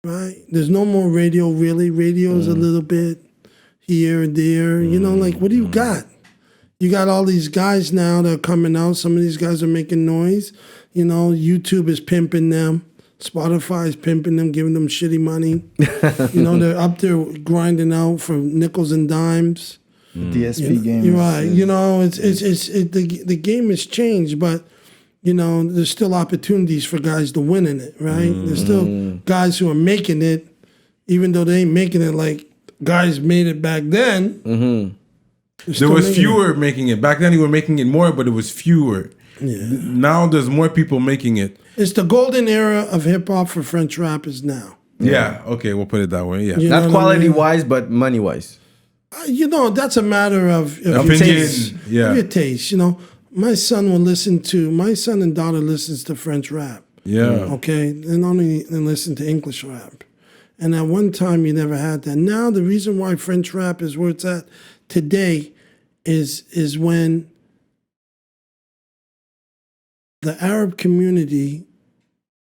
Right? There's no more radio, really. Radio's a little bit here and there. What do you got? You got all these guys now that are coming out. Some of these guys are making noise. YouTube is pimping them. Spotify is pimping them, giving them shitty money. They're up there grinding out for nickels and dimes. DSP game. You're right. The game has changed, but there's still opportunities for guys to win in it, right? There's still guys who are making it, even though they ain't making it like guys made it back then. There was fewer making it. Back then, you were making it more, but it was fewer. Yeah. Now there's more people making it. It's the golden era of hip-hop for French rappers now. Yeah, okay, we'll put it that way, yeah. Not quality-wise, but money-wise. That's a matter of opinion. Taste. Yeah. Of your taste, My son and daughter listens to French rap. Yeah. Okay? And listen to English rap. And at one time, you never had that. Now, the reason why French rap is where it's at today is when the Arab community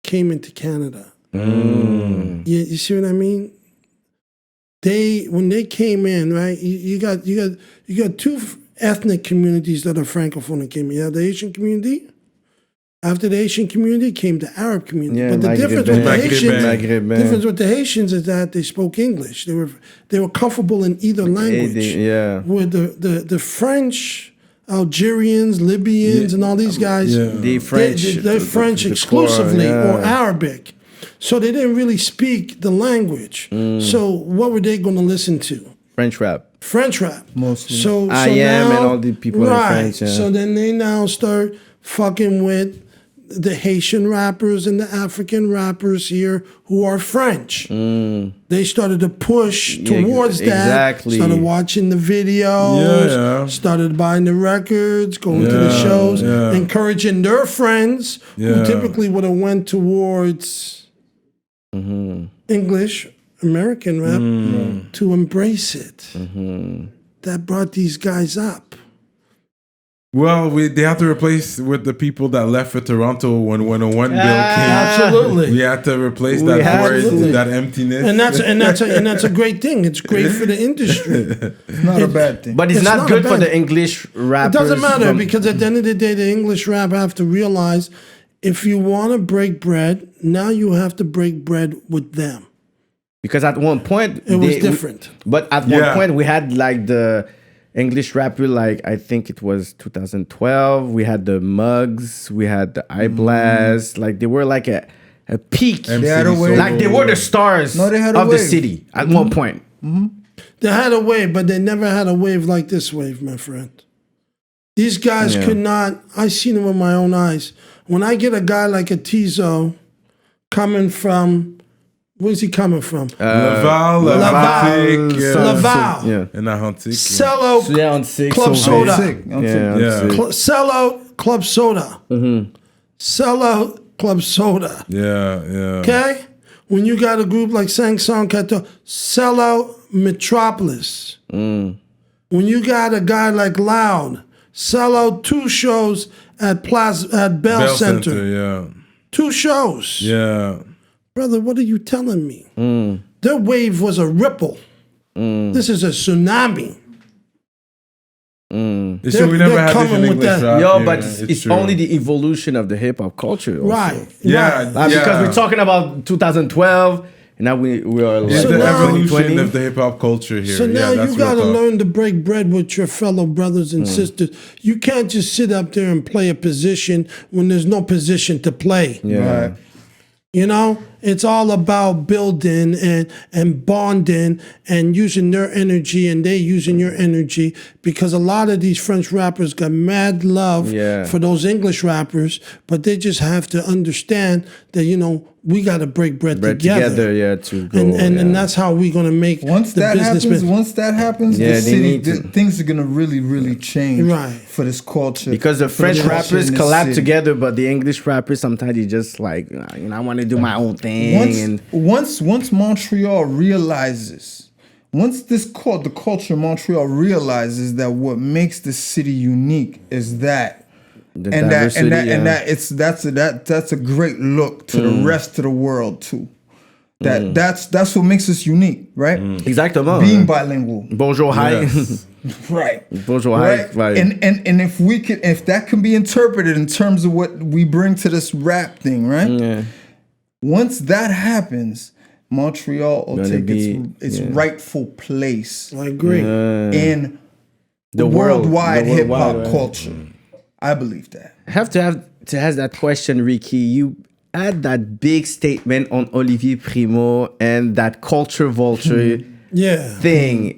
came into Canada. You see what I mean? When they came in, right? You got 2 ethnic communities that are francophone that came in. You have the Asian community. After the Asian community came the Arab community. Yeah, but the difference with the Haitians is that they spoke English. They were comfortable in either language. With the French, Algerians, Libyans, and all these guys, they're French exclusively or Arabic. So they didn't really speak the language. So what were they going to listen to? French rap. Mostly. So I am now, and all the people in French. Yeah. So then they now start fucking with the Haitian rappers and the African rappers here who are French. They started to push towards that. Exactly. Started watching the videos. Started buying the records, going to the shows, encouraging their friends who typically would have went towards English, American rap to embrace it. That brought these guys up. Well, they have to replace with the people that left for Toronto when 101 bill came. Absolutely. We had to replace that void, that emptiness. And that's a great thing. It's great for the industry. It's not a bad thing. But it's not good for the English rappers. It doesn't matter because at the end of the day, the English rap have to realize if you want to break bread, now you have to break bread with them. Because at one point it was different. But at one point we had like the English rapper, like I think it was 2012. We had the Mugs, we had the Eye Blast. Like they were like a peak. They had a wave. Like they were the stars of the city at one point. They had a wave, but they never had a wave like this wave, my friend. These guys could not. I seen it with my own eyes. When I get a guy like a Tizo coming from. Where's he coming from? Laval. And Atlantique. Sell out Club Soda. Sell out Club Soda. Sell out Club Soda. Okay? When you got a group like Sang Song Kato, sell out Metropolis. When you got a guy like Loud, sell out 2 shows at Bell Center. 2 shows. Yeah. Brother, what are you telling me? Their wave was a ripple. This is a tsunami. So we never had this in English rap. Yo, but it's only the evolution of the hip hop culture. Also. Right. Because we're talking about 2012, and now we are like it's the evolution of the hip hop culture here. So now you got to learn to break bread with your fellow brothers and sisters. You can't just sit up there and play a position when there's no position to play. Right. You know, it's all about building and bonding and using their energy and they using your energy because a lot of these French rappers got mad love for those English rappers, but they just have to understand that, you know, we got to break bread together. To go, and that's how we're going to make once that happens, the city, things are going to really, really change for this culture. Because the French rappers collab together, but the English rappers, sometimes you just like, you know, I want to do my own thing. Once Montreal realizes, the culture of Montreal realizes that what makes the city unique is that. That's a great look to the rest of the world too. That's what makes us unique, right? Exactement. Being bilingual. Bonjour, hi. Right. Bonjour, hi. Right. And if that can be interpreted in terms of what we bring to this rap thing, right? Yeah. Once that happens, Montreal will take its rightful place. I agree. In the worldwide hip hop culture. I believe that. I have to ask that question, Ricky. You had that big statement on Olivier Primo and that culture vulture thing. Yeah.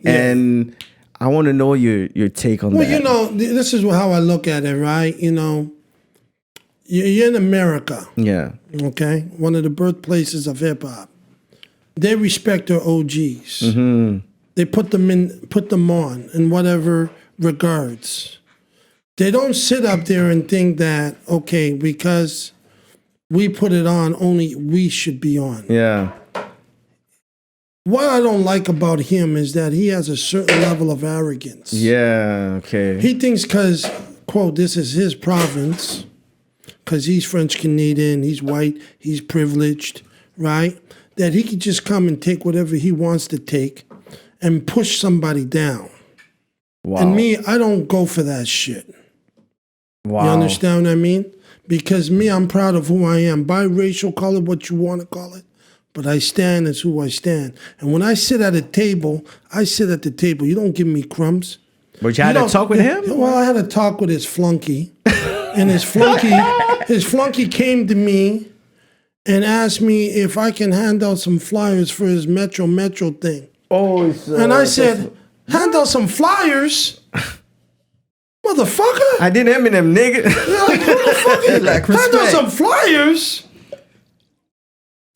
And I want to know your take on that. Well, you know, this is how I look at it, right? You know, you're in America. Yeah. Okay? One of the birthplaces of hip hop. They respect their OGs. They put them on in whatever regards. They don't sit up there and think that, okay, because we put it on, only we should be on. Yeah. What I don't like about him is that he has a certain level of arrogance. Yeah, okay. He thinks because, quote, this is his province, because he's French-Canadian, he's white, he's privileged, right? That he could just come and take whatever he wants to take and push somebody down. Wow. And me, I don't go for that shit. Wow. You understand what I mean? Because me, I'm proud of who I am. Biracial, call it what you want to call it. But I stand as who I stand. And when I sit at a table, I sit at the table. You don't give me crumbs. But you had to talk with him? Well, I had to talk with his flunky. And his flunky came to me and asked me if I can hand out some flyers for his Metro thing. Oh, and I said, Hand out some flyers. Motherfucker. I did Eminem, nigga. Like, who the fuck is Like hand out respect. some flyers.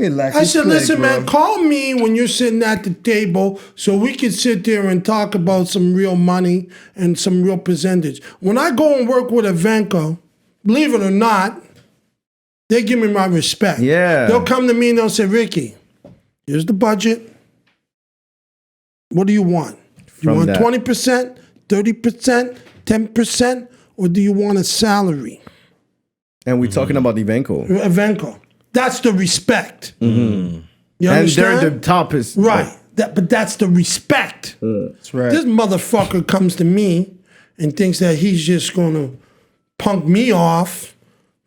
I said, listen, man, call me when you're sitting at the table so we can sit there and talk about some real money and some real percentage. When I go and work with Ivanka, believe it or not, they give me my respect. Yeah. They'll come to me and they'll say, Ricky, here's the budget. What do you want? You want 20%, 30%, 10%, or do you want a salary? And we're talking about Ivanka. That's the respect. Mm-hmm. You understand? And they're the toppest. Right. But that's the respect. That's right. This motherfucker comes to me and thinks that he's just going to punk me off.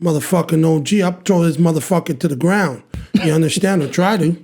Motherfucking OG, I'll throw this motherfucker to the ground. You understand? Or try to.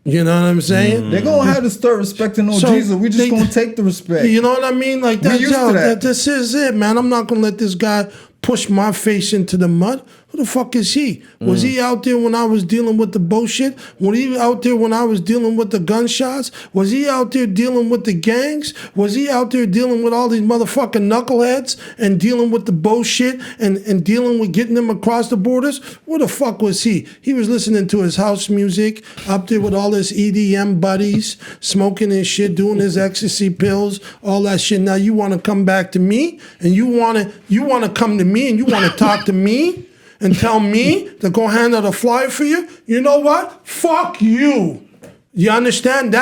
You know what I'm saying? They're going to have to start respecting OGs, or we just going to take the respect. You know what I mean? Like that, used to that. This is it, man. I'm not going to let this guy push my face into the mud. Who the fuck is he? Was he out there when I was dealing with the bullshit? Was he out there when I was dealing with the gunshots? Was he out there dealing with the gangs? Was he out there dealing with all these motherfucking knuckleheads and dealing with the bullshit and dealing with getting them across the borders? Where the fuck was he? He was listening to his house music up there with all his EDM buddies, smoking his shit, doing his ecstasy pills, all that shit. Now you want to come back to me and you want to come to me and you want to talk to me? And tell me to go hand out a flyer for you, you know what? Fuck you. You understand?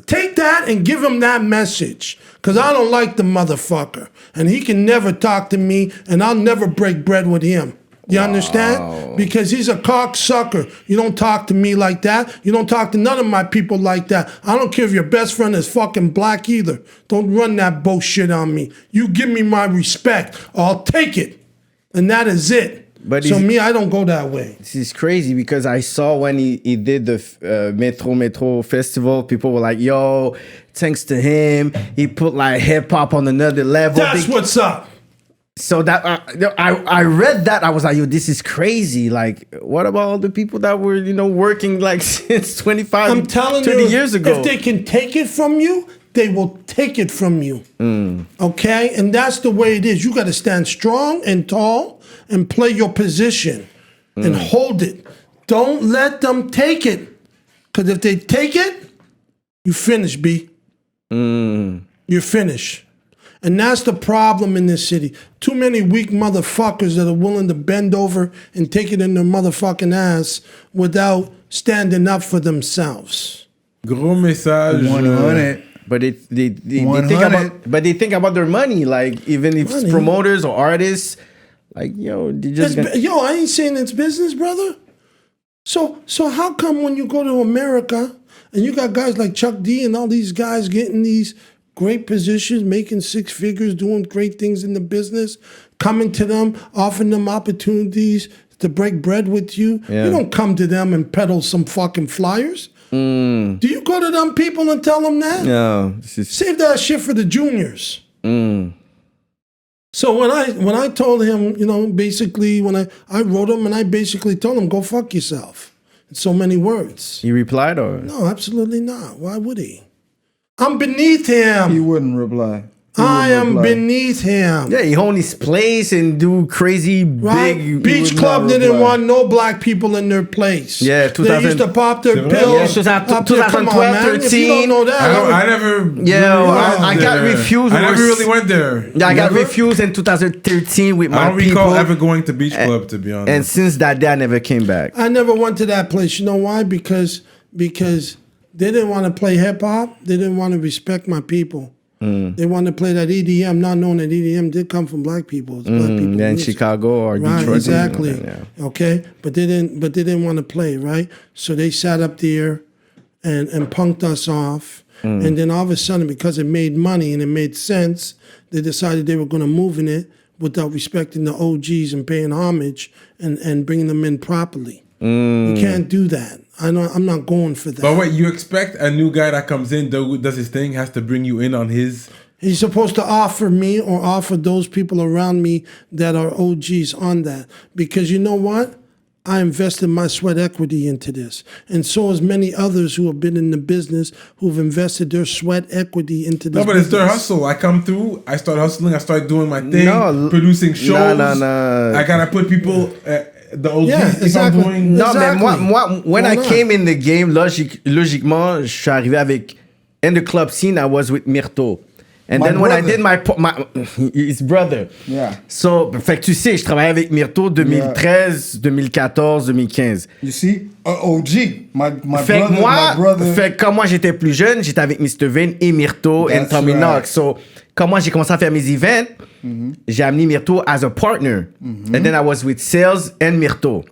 Take that and give him that message. Because I don't like the motherfucker. And he can never talk to me, and I'll never break bread with him. You understand? Because he's a cocksucker. You don't talk to me like that. You don't talk to none of my people like that. I don't care if your best friend is fucking black either. Don't run that bullshit on me. You give me my respect, I'll take it. And that is it. But so I don't go that way. This is crazy because I saw when he did the Metro Festival, people were like, yo, thanks to him, he put like hip hop on another level. That's what's up. So that I read that, I was like, yo, this is crazy. Like, what about all the people that were, working like since 25, I'm telling 30 you, years ago? If they can take it from you, they will take it from you. Okay? And that's the way it is. You got to stand strong and tall and play your position and hold it. Don't let them take it. Because if they take it, you finish, B. You're finished. And that's the problem in this city. Too many weak motherfuckers that are willing to bend over and take it in their motherfucking ass without standing up for themselves. Gros message. 100. But they think about their money, like even if it's promoters or artists, like they just I ain't saying it's business, brother. So how come when you go to America and you got guys like Chuck D and all these guys getting these great positions, making six figures, doing great things in the business, coming to them, offering them opportunities to break bread with you? You don't come to them and peddle some fucking flyers. Do you go to them people and tell them that? No. Save that shit for the juniors. So when I told him, basically when I wrote him and I basically told him, go fuck yourself. In so many words. He replied or? No, absolutely not. Why would he? I'm beneath him. He wouldn't reply. I am beneath him. Yeah, he own his place and do crazy big... Beach Club didn't want no black people in their place. Yeah, They used to pop their pills. Yeah, 2012, 13. If you don't know that... I never... I got refused. I never really went there. Yeah, I got refused in 2013 with my people. I don't recall ever going to Beach Club, to be honest. And since that day, I never came back. I never went to that place. You know why? Because they didn't want to play hip-hop. They didn't want to respect my people. They wanted to play that EDM, not knowing that EDM did come from black people. It's black people. Then Chicago or Detroit. Right, exactly. Okay, but they didn't want to play, right? So they sat up there and punked us off. And then all of a sudden, because it made money and it made sense, they decided they were going to move in it without respecting the OGs and paying homage and bringing them in properly. You can't do that. I'm not going for that. But wait, you expect a new guy that comes in, does his thing, has to bring you in on his... He's supposed to offer me or offer those people around me that are OGs on that. Because you know what? I invested my sweat equity into this. And so has many others who have been in the business who've invested their sweat equity into this. No, but it's their hustle. I come through, I start hustling, I start doing my thing, producing shows. I gotta put people, the OGs, exactly. I'm doing. Non, mais when I came in the game, logiquement, je suis arrivé avec, in the club scene, I was with Myrto. And then when I did my his brother. Yeah. So, fait que tu sais, je travaillais avec Myrto 2013, 2014, 2015. You see? OG. My Fait brother, que moi, my brother. fait que quand moi j'étais plus jeune, j'étais avec Mr. Vane et Myrto et Tommy right. Knox. So, quand moi j'ai commencé à faire mes events, j'ai amené Myrto as a partner. And then I was with Sales and Myrto.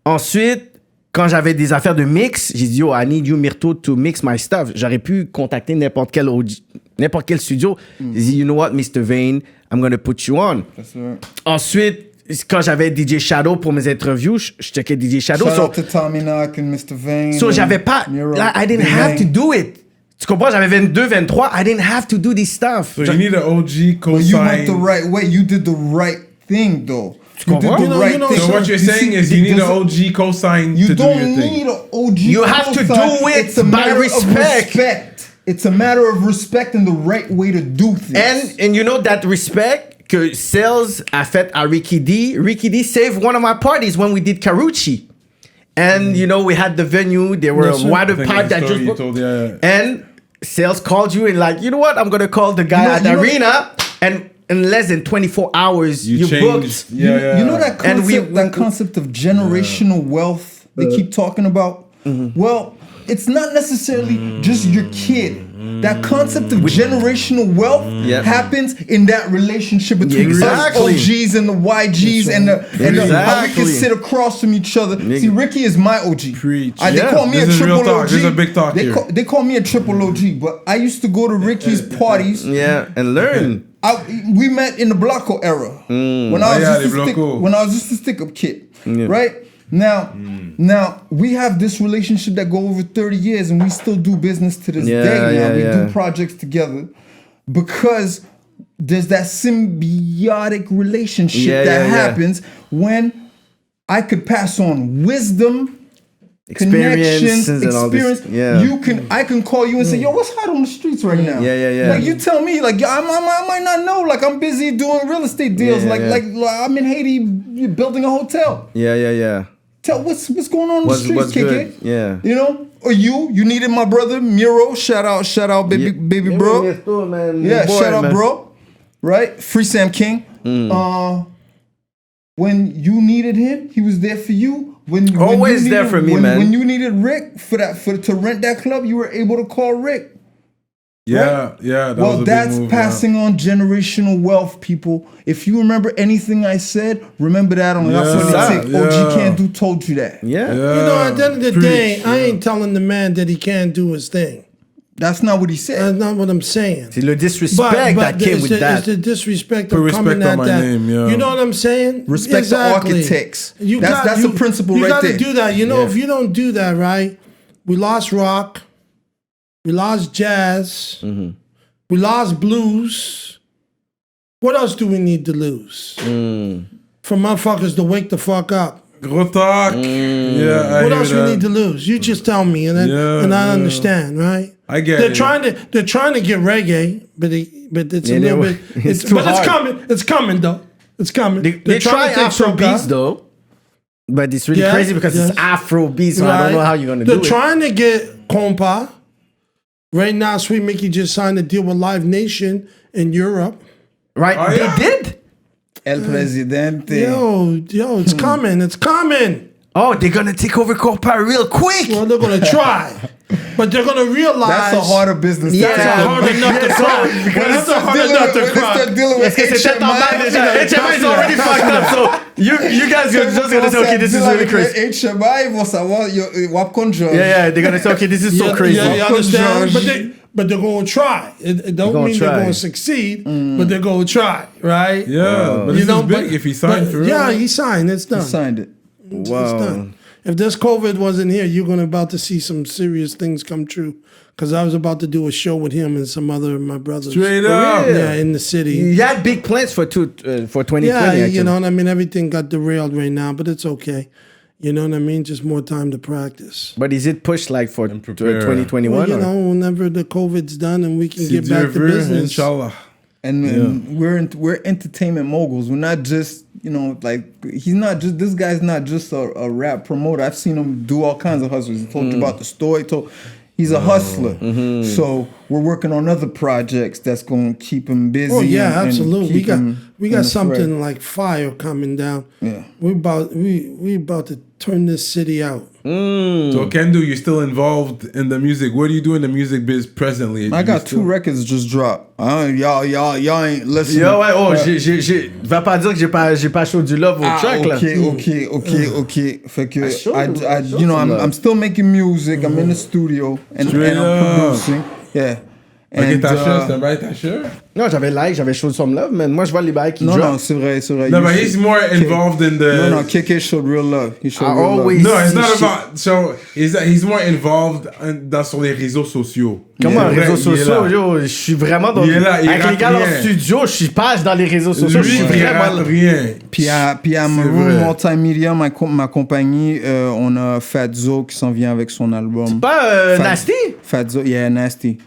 Ensuite, quand j'avais des affaires de mix, j'ai dit, yo, I need you, Myrto, to mix my stuff. J'aurais pu contacter n'importe quel studio. J'ai dit, you know what, Mr. Vane, I'm going to put you on. Right. Ensuite, quand j'avais DJ Shadow pour mes interviews, je checkais DJ Shadow. Shout out to Tommy Knock and Mr. Vane. So, j'avais pas... Like, I didn't have to do it. Tu comprends? J'avais 22, 23. I didn't have to do this stuff. So you need an OG co-sign. But you went the right way. You did the right thing, though. You did the right thing. So what you're saying is you need an OG co-sign to do your thing. You don't need an OG You have to do it by respect. It's a matter of respect and the right way to do things. And you know that respect que Sales a fait à Rickey D. Rickey D saved one of my parties when we did Karuchi. And you know, we had the venue, there were a water pipe that just told, and Sales called you and like, you know what, I'm gonna call the guy at the arena, and in less than 24 hours you booked. You know that concept, that concept of generational wealth they keep talking about? Well, it's not necessarily just your kid. That concept of generational wealth happens in that relationship between us OGs and the YGs and how we can sit across from each other. See, Rickey is my OG. They call me a triple OG. There's a big talk they call me a triple OG, but I used to go to Rickey's parties. And learn. We met in the Blocko era when I was just a stick-up kid, right? Now, we have this relationship that go over 30 years, and we still do business to this day. Now we do projects together because there's that symbiotic relationship that happens when I could pass on wisdom, connections, experience. I can call you and say, yo, what's hot on the streets right now? Like you tell me, like I might not know. Like I'm busy doing real estate deals. Like I'm in Haiti building a hotel. Tell what's going on in the streets, KK. You know, or you needed my brother Miro. Shout out, baby bro. Shout out, bro. Right, Free Sam King. When you needed him, he was there for you. When always you needed, there for me, man. When you needed Rick to rent that club, you were able to call Rick. That was a that's big move, passing on generational wealth, people. If you remember anything I said, remember that on Rapolitik. OG Kandu told you that. You know, at the end of the day, I ain't telling the man that he can't do his thing. That's not what he said. That's not what I'm saying. C'est le disrespect that came with that. It's the disrespect of coming at that. Name, You know what I'm saying? Respect the architects. That's a principle right there. You got to do that. You know, if you don't do that, right, we lost rock. We lost jazz. We lost blues. What else do we need to lose? For motherfuckers to wake the fuck up. Gros talk. What else we need to lose? You just tell me, and I understand, right? I get it. They're trying to get reggae, but it's a little bit. It's coming. It's coming though. It's coming. They try Afro beats though, but it's really crazy because it's Afro beats. So I don't know how you're gonna do it. They're trying to get compa. Right now, Sweet Mickey just signed a deal with Live Nation in Europe. Right? They did? El Presidente. Yo, it's coming. It's coming. Oh, they're going to take over Compa real quick. Well, they're going to try. But they're going to realize... That's a harder business. That's a harder nut to cry. That's a harder nut to cry. They're dealing with HMI is already fucked up. So you guys are just going to say, okay, this is really crazy. HMI vont savoir, wap control. Yeah, they're going to say, okay, this is so crazy. You understand? But they're going to try. It don't mean they're going to succeed, but they're going to try, right? But this is big if he signed through. Yeah, he signed. It's done. He signed it. It's done. If this COVID wasn't here, you're going to about to see some serious things come true. Because I was about to do a show with him and some other of my brothers. Straight up. Yeah, in the city. You had big plans for 2020. Yeah, actually. you know what I mean? Everything got derailed right now, but it's okay. You know what I mean? Just more time to practice. But is it pushed like for 2021? Well, you know, whenever the COVID's done and we can get back to business. Inshallah. And we're entertainment moguls. We're not just, you know, like, this guy's not just a rap promoter. I've seen him do all kinds of hustles. He told you about the store. He's a hustler. So we're working on other projects that's going to keep him busy. Oh yeah, absolutely. We got something thread. like fire coming down. Yeah. We about to turn this city out. So Kandu, you're still involved in the music. What do you do in the music biz presently? I got 2 records just dropped. Y'all ain't listening. Yo, ouais, va pas dire que j'ai pas show du love au track là. Okay. Fait que I'm still making music. I'm in the studio and I'm producing. Yeah. Ok, ta chère, c'est un bail ta chère? Non, j'avais show some love, mais moi je vois les bails qui No, drop. no, c'est vrai. No, but he's more involved in the... No, KK showed real love. He showed I real always- love. No, it's not shit. about... So, he's more involved sur les réseaux sociaux. Comment Il est réseaux vrai, il est sociaux, là. yo, je suis vraiment dans... Il est là, il avec rate les gars dans le rien. studio, je suis pas dans les réseaux sociaux, je Lui, suis il vraiment rate là. rien. Puis à C'est Maroon vrai. Multimedia, ma compagnie, on a Fatzo qui s'en vient avec son album. Pas Nasty? Fatzo, yeah, Nasty.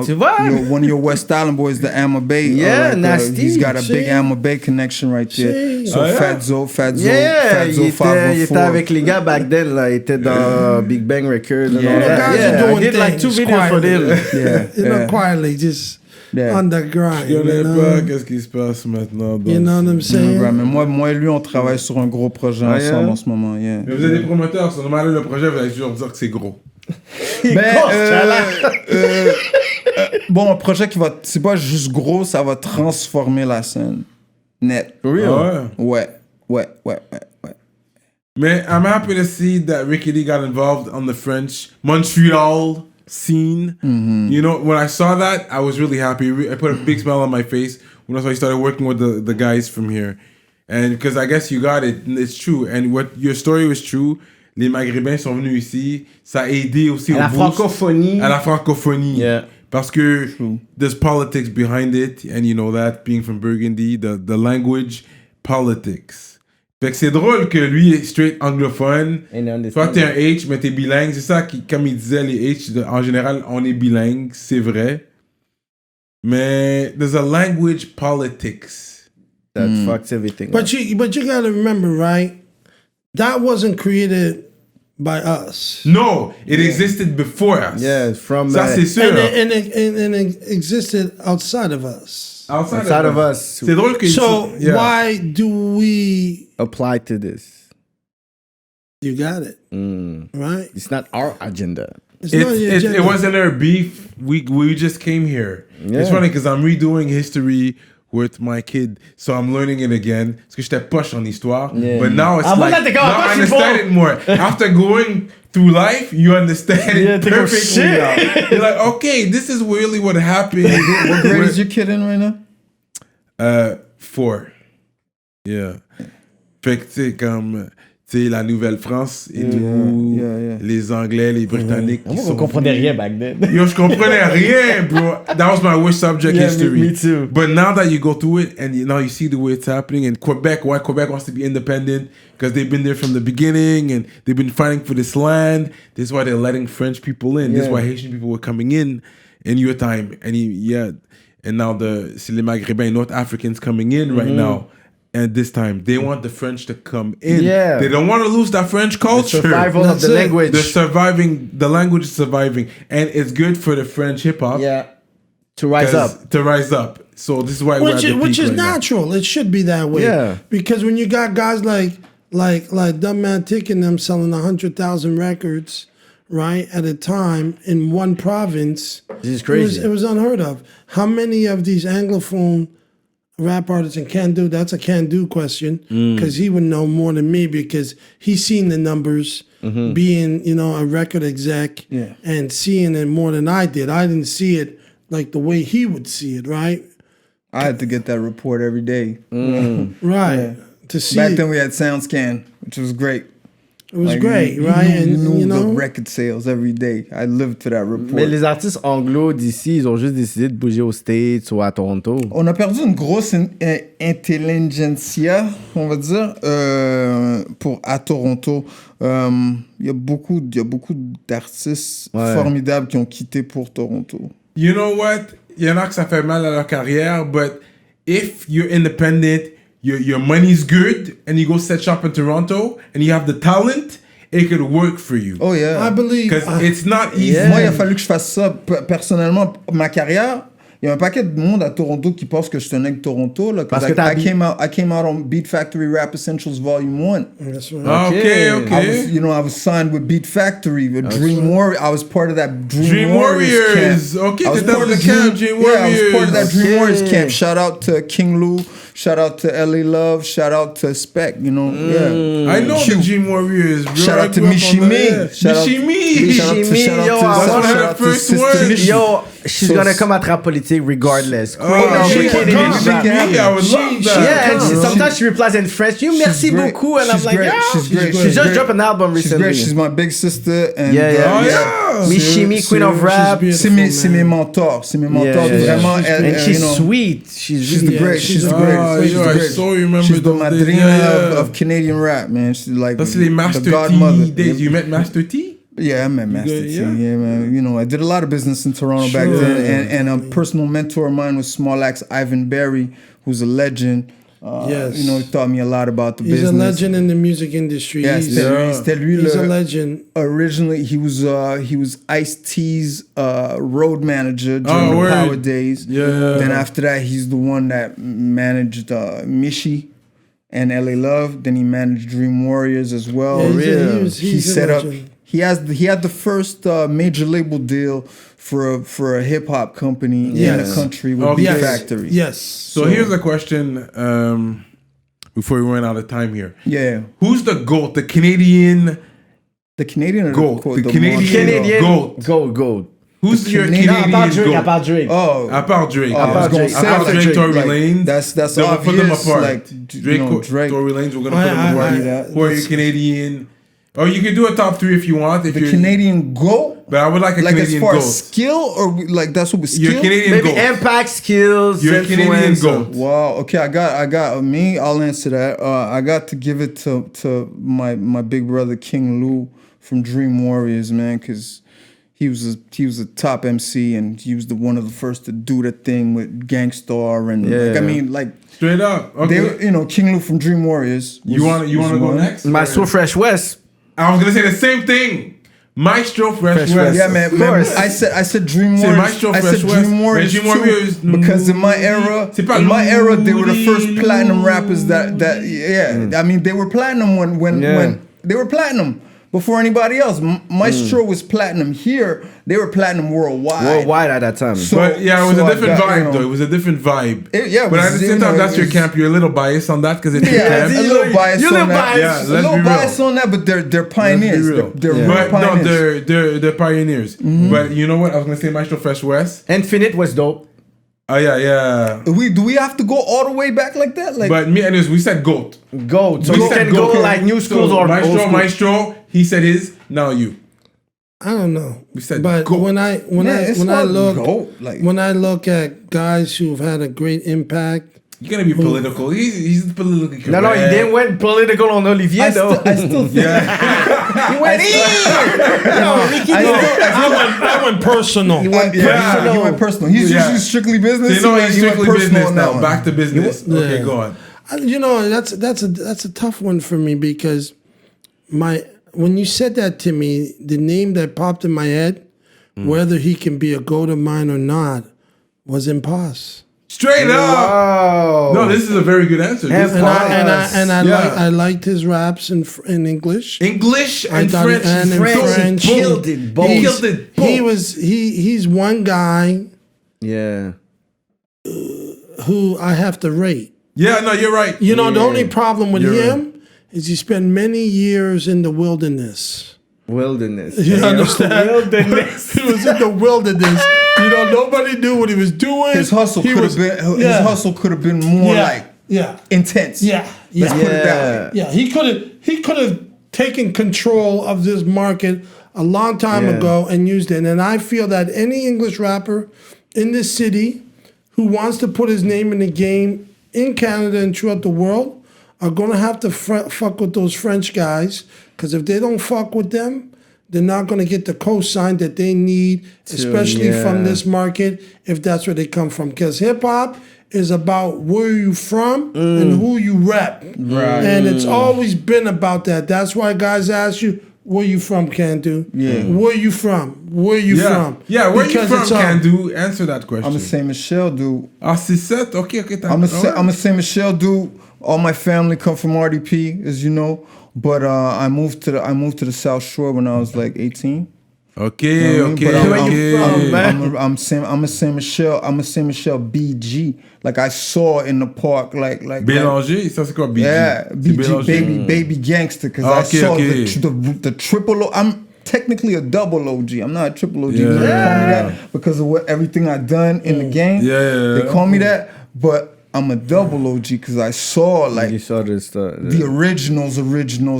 Tu vois? One of your West Island boys, the Amma Bay. Yeah, Nasty. He's got a big See? Amma Bay connection right there. See? So Oh, yeah? Fatzo, Yeah, il 504. était avec les gars back then, là. Il était dans Big Bang Records. and all Yeah. that. Guys are Yeah, I doing did like 2 things videos for them. Yeah, You know, yeah. quietly, just Yeah. on the grind. Je connais You pas know? qu'est-ce qui se passe maintenant. You know what I'm saying? Ouais, mais moi et lui, on travaille sur un gros projet Ah, ensemble yeah? en ce moment. Yeah. Mais vous êtes des promoteurs, c'est normal, le projet, vous allez toujours dire que c'est gros. Bon, un projet qui va, c'est pas juste gros, ça va transformer la scène. Net. Ah ouais. Ouais. Man, I'm happy to see that Rickey D got involved on the French Montreal scene. You know, when I saw that, I was really happy. I put a big smile on my face when I started working with the guys from here. And because I guess you got it, it's true. And what your story was true. Les Maghrébins sont venus ici. Ça a aidé aussi À la francophonie. À la francophonie. Yeah. Parce que there's politics behind it. And you know that, being from Burgundy, the language, politics. Fait que c'est drôle que lui est straight anglophone. Toi, t'es un H, mais t'es bilingue. C'est ça, comme il disait, les H, en général, on est bilingue. C'est vrai. Mais there's a language politics. That fucks everything. But you gotta remember, right? That wasn't created by us. No, it existed before us. Yeah, from... Ça, c'est sûr. And it existed outside of us. outside of us. C'est drôle que... So yeah. why do we... Apply to this. You got it. Right? It's not our agenda. It's not your agenda. It wasn't our beef. We just came here. Yeah. It's funny because I'm redoing history with my kid, so I'm learning it again. Parce que j'étais poche en histoire, Yeah. but now it's Ah, like voilà, t'es comme, now ah, I je suis understand bon. it more. After going through life, you understand Yeah, it t'es comme, perfectly shit. now. You're like, okay, this is really what happened. What grade is your kid in right now? 4. Yeah. Fait que tu sais comme tu sais la Nouvelle-France et tout, les Anglais, les Britanniques. qui Moi, sont je comprenais venus. rien back then. Yo, je comprenais rien, bro. That was my worst subject, Yeah, history. me too. But now that you go through it and now you see the way it's happening, and Quebec, why Quebec wants to be independent, because they've been there from the beginning and they've been fighting for this land. This is why they're letting French people in. This is why Haitian people were coming in your time. And and now c'est les Maghrébins, North Africans coming in right now. And this time, they want the French to come in. Yeah. They don't want to lose that French culture. Survival of the language. They're surviving. The language is surviving, and it's good for the French hip hop. Yeah. To rise up. To rise up. So this is why we're at the Which peak is right now. natural. It should be that way. Yeah. Because when you got guys like Dumb Man Tick and them selling 100,000 records, right, at a time in one province, This is crazy. It was unheard of. How many of these Anglophone rap artists in Kandu? That's a Kandu question, because he would know more than me because he's seen the numbers, being a record exec and seeing it more than I did. I didn't see it like the way he would see it, right? I had to get that report every day. Right. To see Back it. then we had SoundScan, which was great. It was great, right? You knew you know, the record sales every day. I lived to that report. Mais les artistes anglo d'ici, ils ont juste décidé de bouger aux States ou à Toronto. On a perdu une grosse intelligentsia, on va dire, à Toronto. Il y a beaucoup d'artistes formidables qui ont quitté pour Toronto. You know what? Il y en a que ça fait mal à leur carrière, but if you're independent, your money's good, and you go set shop in Toronto, and you have the talent, it could work for you. Oh yeah. I believe. Because it's not easy. Yeah. Moi, il a fallu que je fasse ça personnellement. Ma carrière, il y a un paquet de monde à Toronto qui pense que je suis un nègre de Toronto. Là, parce que I came out on Beat Factory Rap Essentials Volume 1. That's right. Okay. I was signed with Beat Factory, with Dream Warriors. I was part of that Dream Warriors camp. Okay, that's the camp, Dream Warriors. Yeah, I was part of that Dream Warriors camp. Shout out to King Lou. Shout out to LA Love. Shout out to Spec. You know, yeah. I know the Dream Warriors. Bro. Shout out to Mishimi. Shout out to Sister. Yo, she's gonna come at Rapolitik regardless. I would love that. Yeah, sometimes she replies in French. You merci beaucoup, and I'm like, yeah. She's great. She just dropped an album recently. She's my big sister. And, Mishimi, Queen of Rap. C'est mes mentors. C'est mes mentors. Vraiment, and she's sweet. She's the great. She's the great. She's the madrina of Canadian rap, man. She's like the godmother. You met Master T? Yeah, I met Master T. Yeah, man. You know, I did a lot of business in Toronto back then, and a personal mentor of mine was Small Axe Ivan Berry, who's a legend. Yes. You know, he taught me a lot about the business. He's a legend in the music industry. Yeah, he's a legend. Originally, he was Ice-T's road manager during the Power days. Yeah. Then after that, he's the one that managed Mishi and LA Love. Then he managed Dream Warriors as well. Yeah, he set up. He had the first major label deal for a hip hop company in the country with Beat Factory. Yes. So here's a question before we run out of time here. Yeah. Who's the GOAT? The Canadian GOAT. The Canadian GOAT. Who's your Canadian GOAT? À part Drake. À part Drake. Drake, Tory Lanez. That's then we'll put them obvious. apart. Like, Drake, Tory Lanez, we're going to put them apart. Who are your Canadian... Or you can do a top 3 if you want. If the Canadian GOAT? But I would like a Canadian GOAT. Like as far as skill? Or like that's what we skill? Your Canadian Maybe GOAT. impact, skills, your Canadian GOAT. Wow. Okay, I got me. I'll answer that. I got to give it to my big brother King Lou from Dream Warriors, man, because he was a top MC and he was one of the first to do that thing with Gangstar and straight up. Okay. King Lou from Dream Warriors. You want to go next? Maestro Fresh West. I was gonna say the same thing. Maestro Fresh West. Yeah, man. I said Dream Warriors. Maestro I said Dream Warriors too, because in my era, they were the first platinum rappers that. I mean, they were platinum when they were platinum. Before anybody else, Maestro was platinum here. They were platinum worldwide. Worldwide at that time. So, but yeah, it was a different vibe, though. It was a different vibe. But at the same time, that's your camp. You're a little biased on that because it's your camp. A little biased on that. Yeah, a little biased on that, but they're pioneers. They're pioneers. No, they're pioneers. Mm-hmm. But you know what? I was gonna say Maestro Fresh West. Infinite was dope. Oh yeah. Do we have to go all the way back like that? But me and we said GOAT. GOAT. So you can go like new schools or Maestro. He said his. Now you. I don't know. We said but GOAT. when I look at guys who've had a great impact. You're gonna be political. He's politically correct. No, he didn't went political on Olivier though. I still think. He went Rickey D. I went personal. He went personal. He's usually strictly business. He's strictly business now. Back to business. Okay, go on. That's a tough one for me because when you said that to me, the name that popped in my head, whether he can be a goat of mine or not, was Imposs. Straight up. Wow. No, this is a very good answer. I liked his raps in English. English and French. French. He killed it. Both. He's one guy. Yeah. Who I have to rate. Yeah, no, you're right. The only problem with him is he spent many years in the wilderness. You understand? Wilderness. He was in the wilderness. Nobody knew what he was doing. His hustle could have been more intense. Yeah. Let's put it that way. Yeah, he could have taken control of this market a long time ago and used it. And I feel that any English rapper in this city who wants to put his name in the game in Canada and throughout the world are going to have to fuck with those French guys, because if they don't fuck with them, they're not going to get the cosign that they need, especially from this market, if that's where they come from. Because hip-hop is about where you from and who you rep. Right. And it's always been about that. That's why guys ask you, where you from, Kandu? Yeah. Where you from? Where you from? Yeah, where you from, Kandu? Answer that question. I'm a Saint Michel dude. Ah, c'est ça? Okay. I'm a Saint Michel dude. All my family come from RDP, as you know. But I moved to the South Shore when I was like 18. Okay. But I'm a Saint Michel BG. Like I saw in the park, like Bélanger, ça c'est quoi BG? Yeah, BG, baby gangster. Because I saw the triple. I'm technically a double OG. I'm not a triple OG. They call me that because of everything I done in the game. Yeah. They call me that, but I'm a double OG because I saw the originals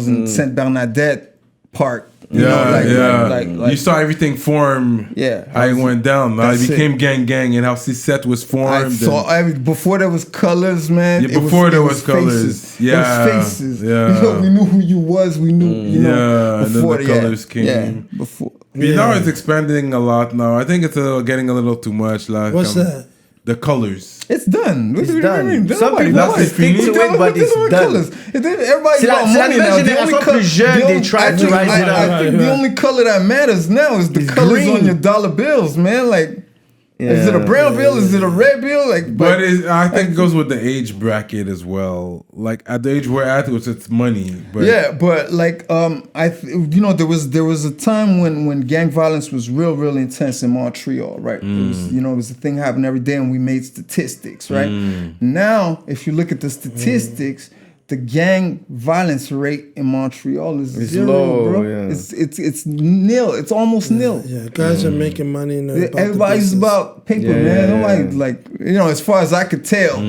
in Saint Bernadette Park. You saw everything form. Yeah, how it went down. How it became gang, and how Cette was formed. I saw before there was colors, man. Yeah, before there was colors. Faces. Yeah, it was faces. Yeah, we knew who you was. We knew. Before and then the colors came. Yeah, before. Now it's expanding a lot. Now I think it's getting a little too much. What's that? The colors. It's done. It's done. Some people stick to it, but it's done. Everybody's got money now. They try to rise it up. I think the only color that matters now is the colors on your dollar bills, man. Like, is it a brown bill? Is it a red bill? Like, but I think it goes with the age bracket as well. Like at the age we're at, it's money. But yeah, but like there was a time when gang violence was real intense in Montreal, right? It was a thing happening every day, and we made statistics, right? Now, if you look at the statistics. The gang violence rate in Montreal is zero, low, bro. Yeah. It's nil. It's almost nil. Yeah, guys are making money. Everybody's about paper, man. Nobody, as far as I could tell.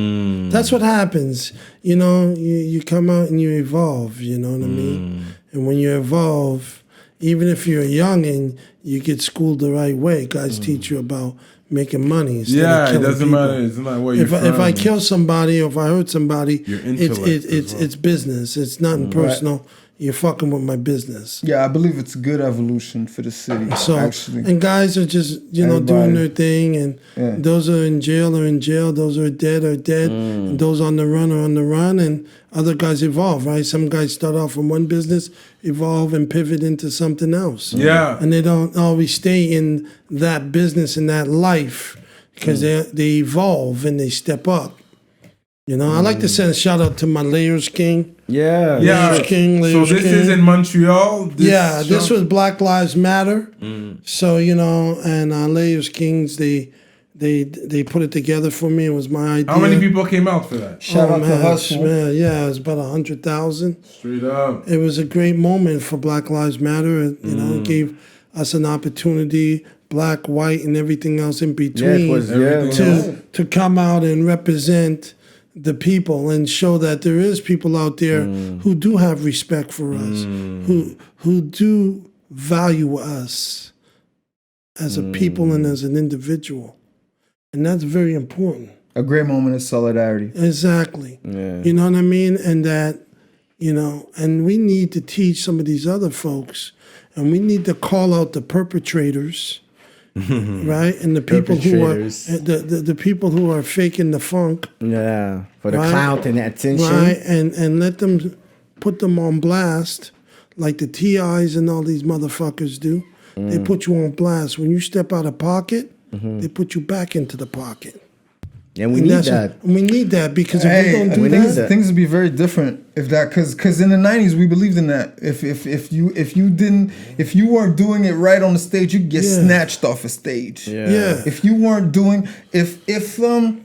That's what happens. You come out and you evolve. You know what I mean? And when you evolve, even if you're young and you get schooled the right way, guys teach you about making money. It doesn't matter. It's not where you're from. If I kill somebody or if I hurt somebody, it's business. It's nothing personal. You're fucking with my business. Yeah, I believe it's a good evolution for the city. So, actually. And guys are just, doing their thing, and those are in jail are in jail, those are dead are dead, and those on the run are on the run, and other guys evolve, right? Some guys start off from one business, evolve and pivot into something else. Yeah. And they don't always stay in that business and that life because they evolve and they step up. I like to send a shout out to my Layers King. Yeah. Layers King. So this is in Montreal? This was Black Lives Matter. So, and Layers Kings, they put it together for me. It was my idea. How many people came out for that? Shout out to Hustle. Man, it was about 100,000. Straight up. It was a great moment for Black Lives Matter. It gave us an opportunity, black, white, and everything else in between, to come out and represent the people and show that there is people out there who do have respect for us, who do value us as a people and as an individual. And that's very important. A great moment of solidarity. Exactly. Yeah. You know what I mean? And that, and we need to teach some of these other folks, and we need to call out the perpetrators, right? And the people who are the people who are faking the funk. Yeah, for the clout and the attention. Right, and let them put them on blast like the TIs and all these motherfuckers do. They put you on blast. When you step out of pocket, they put you back into the pocket. And we need that. We need that because if we don't do that, things would be very different if that because in the 90s we believed in that. If you weren't doing it right on the stage, you get snatched off a stage. Yeah. If you weren't doing if a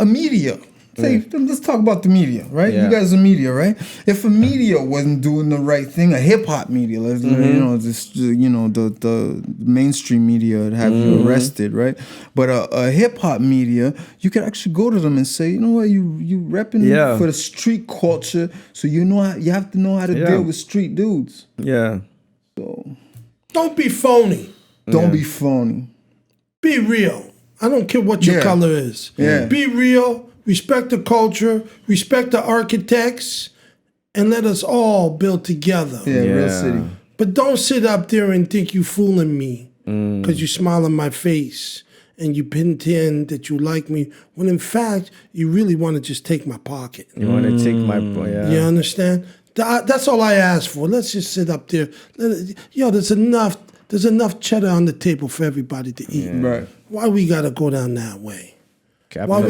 media let's talk about the media, right? You guys are media, right? If a media wasn't doing the right thing, a hip hop media, let's the mainstream media would have you arrested, right? But a hip hop media, you could actually go to them and say, you know what, you repping for the street culture, so you have to know how to deal with street dudes. Yeah. So don't be phony. Don't be phony. Be real. I don't care what your color is. Yeah. Be real, respect the culture, respect the architects, and let us all build together. Yeah, real city. But don't sit up there and think you fooling me because you smile in my face and you pretend that you like me, when in fact, you really want to just take my pocket. You want to take my... You understand? That's all I ask for. Let's just sit up there. There's enough cheddar on the table for everybody to eat. Yeah. Right. Why we gotta go down that way? Why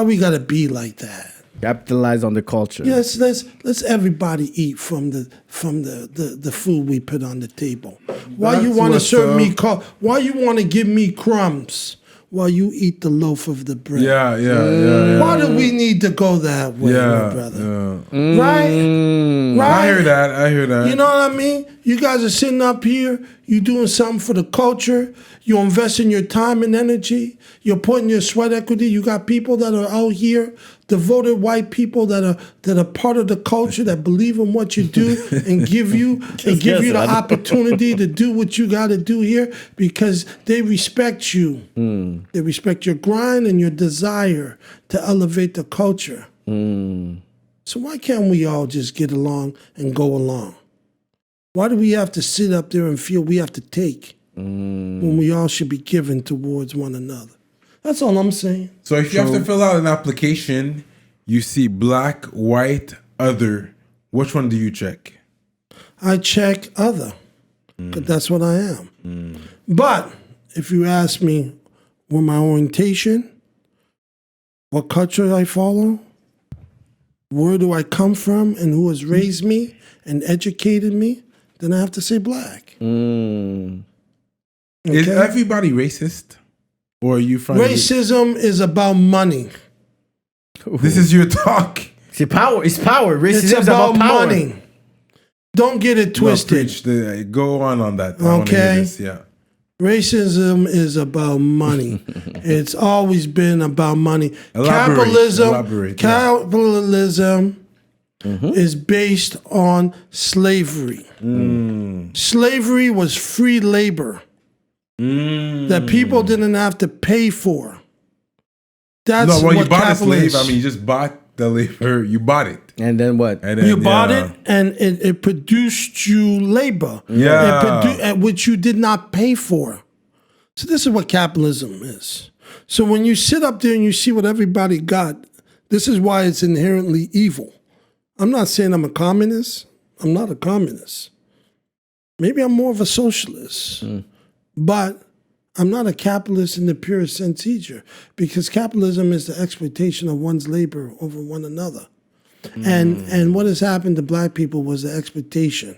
we gotta be like that? Capitalize on the culture. Yes, let's everybody eat from the food we put on the table. Why you want to serve me? Why you want to give me crumbs while you eat the loaf of the bread? Yeah. Why do we need to go that way, my brother? Right? I hear that. You know what I mean? You guys are sitting up here. You doing something for the culture. You're investing your time and energy. You're putting your sweat equity. You got people that are out here, devoted white people that are part of the culture, that believe in what you do and give you the opportunity to do what you got to do here because they respect you. They respect your grind and your desire to elevate the culture. So why can't we all just get along and go along? Why do we have to sit up there and feel we have to take when we all should be giving towards one another? That's all I'm saying. So if you have to fill out an application, you see black, white, other. Which one do you check? I check other, because that's what I am. But if you ask me what my orientation, what culture I follow, where do I come from, and who has raised me and educated me, then I have to say black. Okay? Is everybody racist? Or are you from racism is about money. This is your talk. It's power. Racism it's is about power. Money. Don't get it twisted. No, go on that. Okay. Yeah. Racism is about money. It's always been about money. Elaborate, Capitalism is based on slavery. Slavery was free labor that people didn't have to pay for. That's when what you bought a slave, is. you just bought the labor. You bought it. And then what? And then, you bought it, and it produced you labor. Which you did not pay for. So this is what capitalism is. So when you sit up there and you see what everybody got, this is why it's inherently evil. I'm not saying I'm a communist. I'm not a communist. Maybe I'm more of a socialist. But I'm not a capitalist in the purest sense either, because capitalism is the exploitation of one's labor over one another. And what has happened to black people was the exploitation.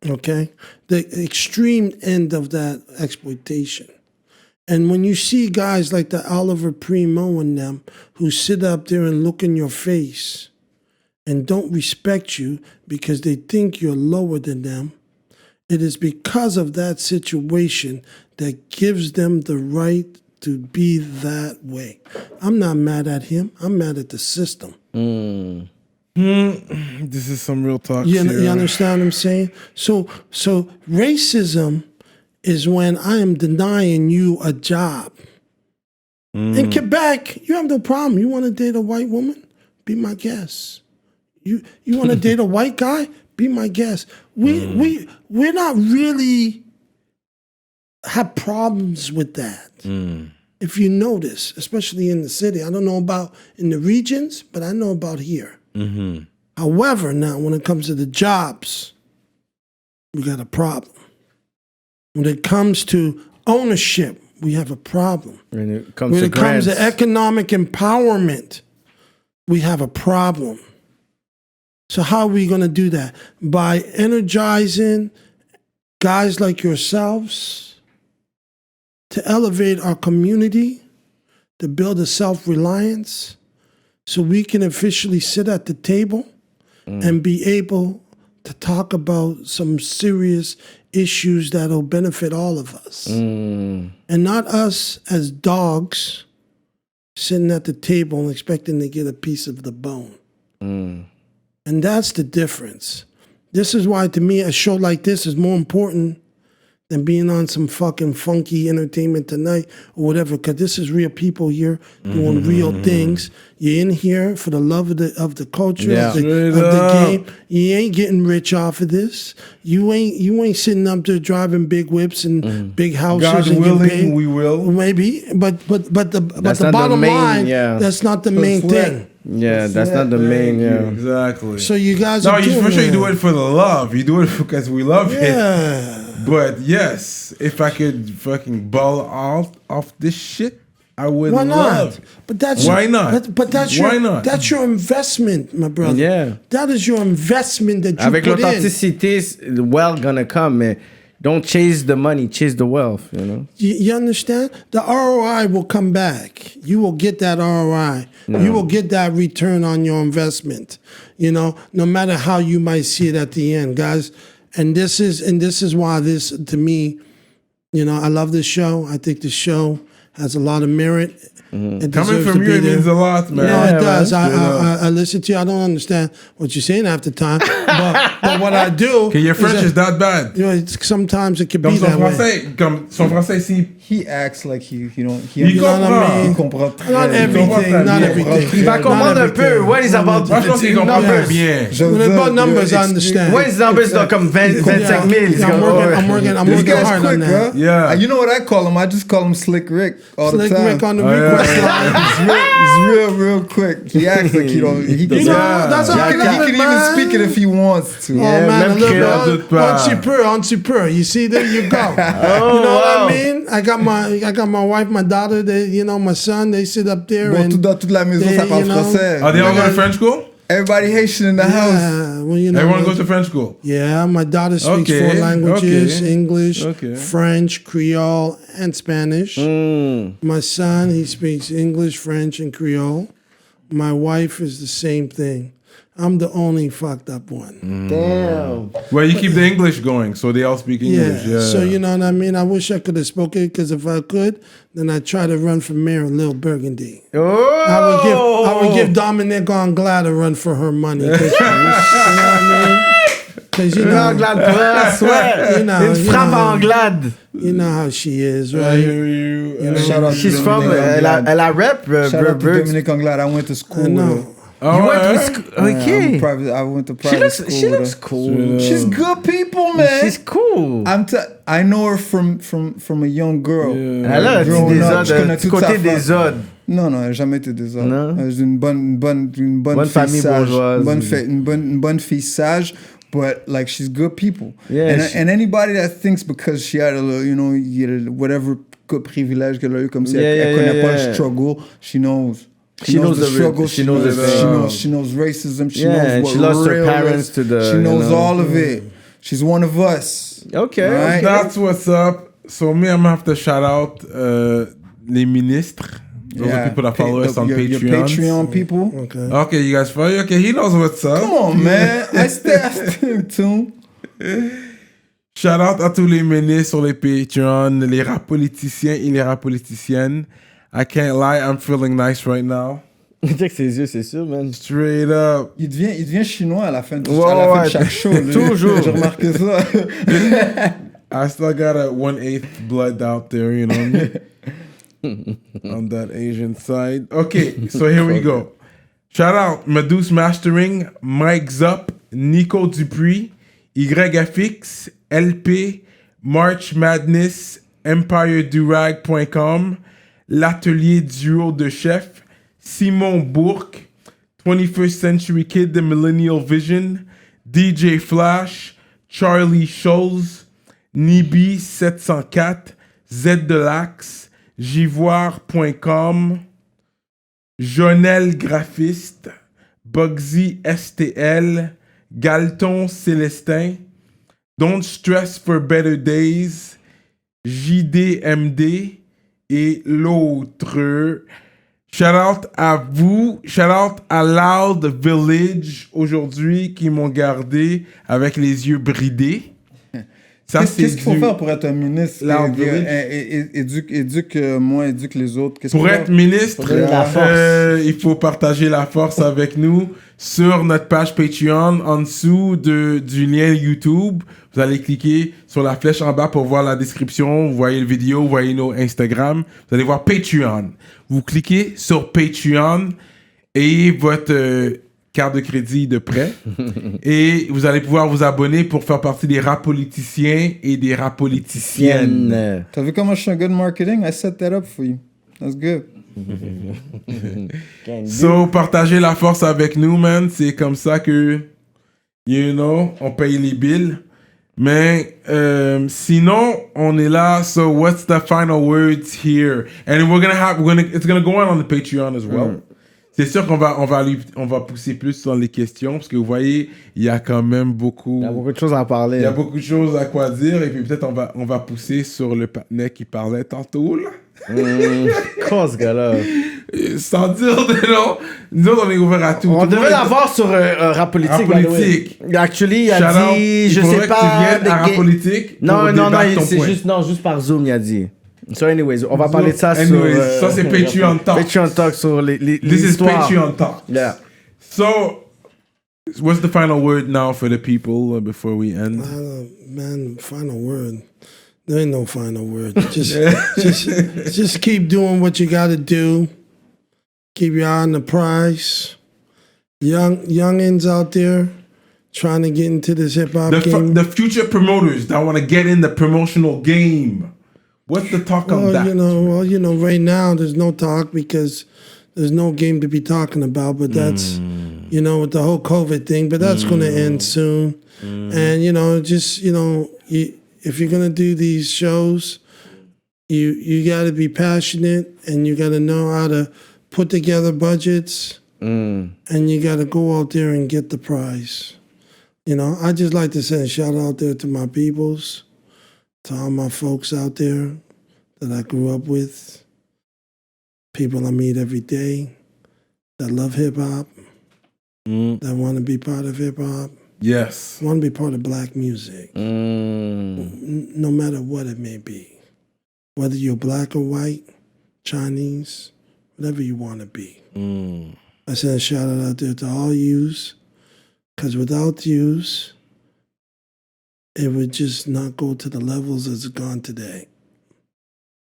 Okay? The extreme end of that exploitation. And when you see guys like the Oliver Primo and them who sit up there and look in your face and don't respect you because they think you're lower than them, it is because of that situation that gives them the right to be that way. I'm not mad at him. I'm mad at the system. This is some real talk. You understand what I'm saying? So racism is when I am denying you a job. In Quebec, you have no problem. You want to date a white woman? Be my guest. You want to date a white guy? Be my guest. We're not really have problems with that. If you notice, especially in the city. I don't know about in the regions, but I know about here. However, now when it comes to the jobs, we got a problem. When it comes to ownership, we have a problem. When it comes to economic empowerment, we have a problem. So how are we going to do that? By energizing guys like yourselves to elevate our community, to build a self-reliance so we can officially sit at the table and be able to talk about some serious issues that'll benefit all of us. And not us as dogs sitting at the table and expecting to get a piece of the bone. And that's the difference. This is why, to me, a show like this is more important than being on some fucking funky Entertainment Tonight or whatever, because this is real people here doing real things. You're in here for the love of the culture, of the game. You ain't getting rich off of this. You ain't sitting up there driving big whips and big houses. God and willing, paid. we will. Maybe, but the bottom line, that's not the main thing. Yeah, that's not the main. Yeah, exactly. So you guys, for sure, you do it for the love. You do it because we love it. But yes, if I could fucking ball off this shit, I would. Why not? love. But that's why not? But that's why your not? That's your investment, my brother. Yeah, that is your investment that you Avec put in. l'authenticité, the wealth gonna come, man. Don't chase the money, chase the wealth. You know. You understand? The ROI will come back. You will get that ROI. No. You will get that return on your investment. You know, no matter how you might see it at the end, guys. And this is why this, to me, you know, I love this show. I think the show has a lot of merit. Coming from you, it means a lot, man. No, it does. I listen to you. I don't understand what you're saying half the time, but what I do. Okay, your French is that bad. You know, sometimes it can be that way. Son français ici. He acts like he don't. Il comprend. Il comprend très Not everything. Not everything. Il va comprendre un peu. What is about Moi, je pense qu'il comprend bien. About numbers, I understand. What is numbers comme 25 000? I'm working hard on that. Yeah. You know what I call him? I just call him Slick Rick all the time. Slick Rick on the request line. He's real quick. He acts like he don't. He can, that's how I love he it, can even speak it if he wants to. Oh man, on super. You see, there you go. You know what I mean? I got my wife, my daughter, my son. They sit up there and toute la maison ça parle français. Are they all going to French school? Everybody Haitian in the house. Well, you know, everyone goes to French school. Yeah, my daughter speaks 4 languages: English, French, Creole, and Spanish. My son, he speaks English, French, and Creole. My wife is the same thing. I'm the only fucked up one. Damn. Well, you keep the English going, so they all speak English. Yeah. So you know what I mean. I wish I could have spoken it, because if I could, then I'd try to run for mayor in Little Burgundy. I would give Dominique Anglade a run for her money. You know what I mean? Because you know, une frappe Anglade. You know how she is, right? I hear you. Shout out She's to from elle a rap. Shout out to Dominique Anglade. I went to school with her. You went to school? Okay. I went to private school. She looks cool. She's good people, man. She's cool. I know her from a young girl. Elle a dit des odes, du côté des odes. Non, elle n'a jamais été des odes. Elle est une bonne famille bourgeoise. Une bonne fille sage. But like, she's good people. Yeah, and anybody that thinks because she had whatever privilège qu'elle a eu, comme si elle connaît pas le struggle, she knows. She knows the struggle. She knows racism. She knows what she lost her real parents is. to the. She knows all of it. She's one of us. Okay, right? That's what's up. So me, I'm gonna have to shout out les ministres. Those are people that follow us on Patreon. Your Patreon people. Okay, you guys follow. Okay, he knows what's up. Come on, man. I stay tuned. Shout out à tous les ministres sur les Patreon, les rapoliticiens et les rapoliticiennes. I can't lie, I'm feeling nice right now. Check ses yeux, c'est sûr, man. Straight up. Il devient chinois à la fin de, chaque show. Toujours. J'ai remarqué ça. I still got a 1/8 blood out there, you know what I mean? On that Asian side. Okay, so here we go. Shout out Medusa Mastering, Mike Zup, Nico Dupuis, YFX, LP, March Madness, EmpireDurag.com, L'Atelier Duo de Chef, Simon Bourque, 21st Century Kid, The Millennial Vision, DJ Flash, Charlie Scholes, Nibi 704, Z de l'Axe, Jivoire.com, Jonel Graphiste, Bugzy STL, Galton Célestin, Don't Stress for Better Days, JDMD et l'autre. Shout out à vous. Shout out à Loud Village aujourd'hui qui m'ont gardé avec les yeux bridés. Qu'est-ce qu'il faut faire pour être un ministre? Éduque les autres. Pour être ministre, il faut partager la force avec nous sur notre page Patreon en dessous du lien YouTube. Vous allez cliquer sur la flèche en bas pour voir la description. Vous voyez le vidéo, vous voyez nos Instagram. Vous allez voir Patreon. Vous cliquez sur Patreon et votre carte de crédit de prêt. Et vous allez pouvoir vous abonner pour faire partie des rapoliticiens et des rapoliticiennes. T'as vu comment je suis un good marketing? I set that up for you. That's good. So, partagez la force avec nous, man. C'est comme ça que, you know, on paye les bills. Mais sinon, on est là. So, what's the final words here? And it's gonna go on the Patreon as well. C'est sûr qu'on va pousser plus sur les questions parce que vous voyez, il y a quand même beaucoup. Il y a beaucoup de choses à parler. Il y a beaucoup de choses à quoi dire et puis peut-être on va pousser sur le patinet qui parlait tantôt là. Quoi ce gars-là? Sans dire de nom, nous autres on est ouvert à tout. On devait l'avoir sur Rapolitik. Actually, il a dit, je sais pas. Tu viens à Rapolitik. Non, c'est juste par Zoom, il a dit. So anyways, on va parler de ça sur... ça c'est Patreon Talk. Patreon Talk sur les This is Patreon Talk. Yeah. So, what's the final word now for the people before we end? Man, final word. There ain't no final word. Just keep doing what you gotta do. Keep your eye on the prize. Youngins out there trying to get into this hip-hop game. The future promoters that want to get in the promotional game. What's the talk on that? Right now there's no talk because there's no game to be talking about. But that's, with the whole COVID thing. But that's going to end soon. And if you're going to do these shows, you got to be passionate and you got to know how to put together budgets. And you got to go out there and get the prize. I just like to send a shout out there to my peoples. To all my folks out there that I grew up with, people I meet every day that love hip-hop, that want to be part of hip-hop. Yes. Want to be part of black music, no matter what it may be. Whether you're black or white, Chinese, whatever you want to be. I send a shout out there to all yous, because without yous, it would just not go to the levels it's gone today.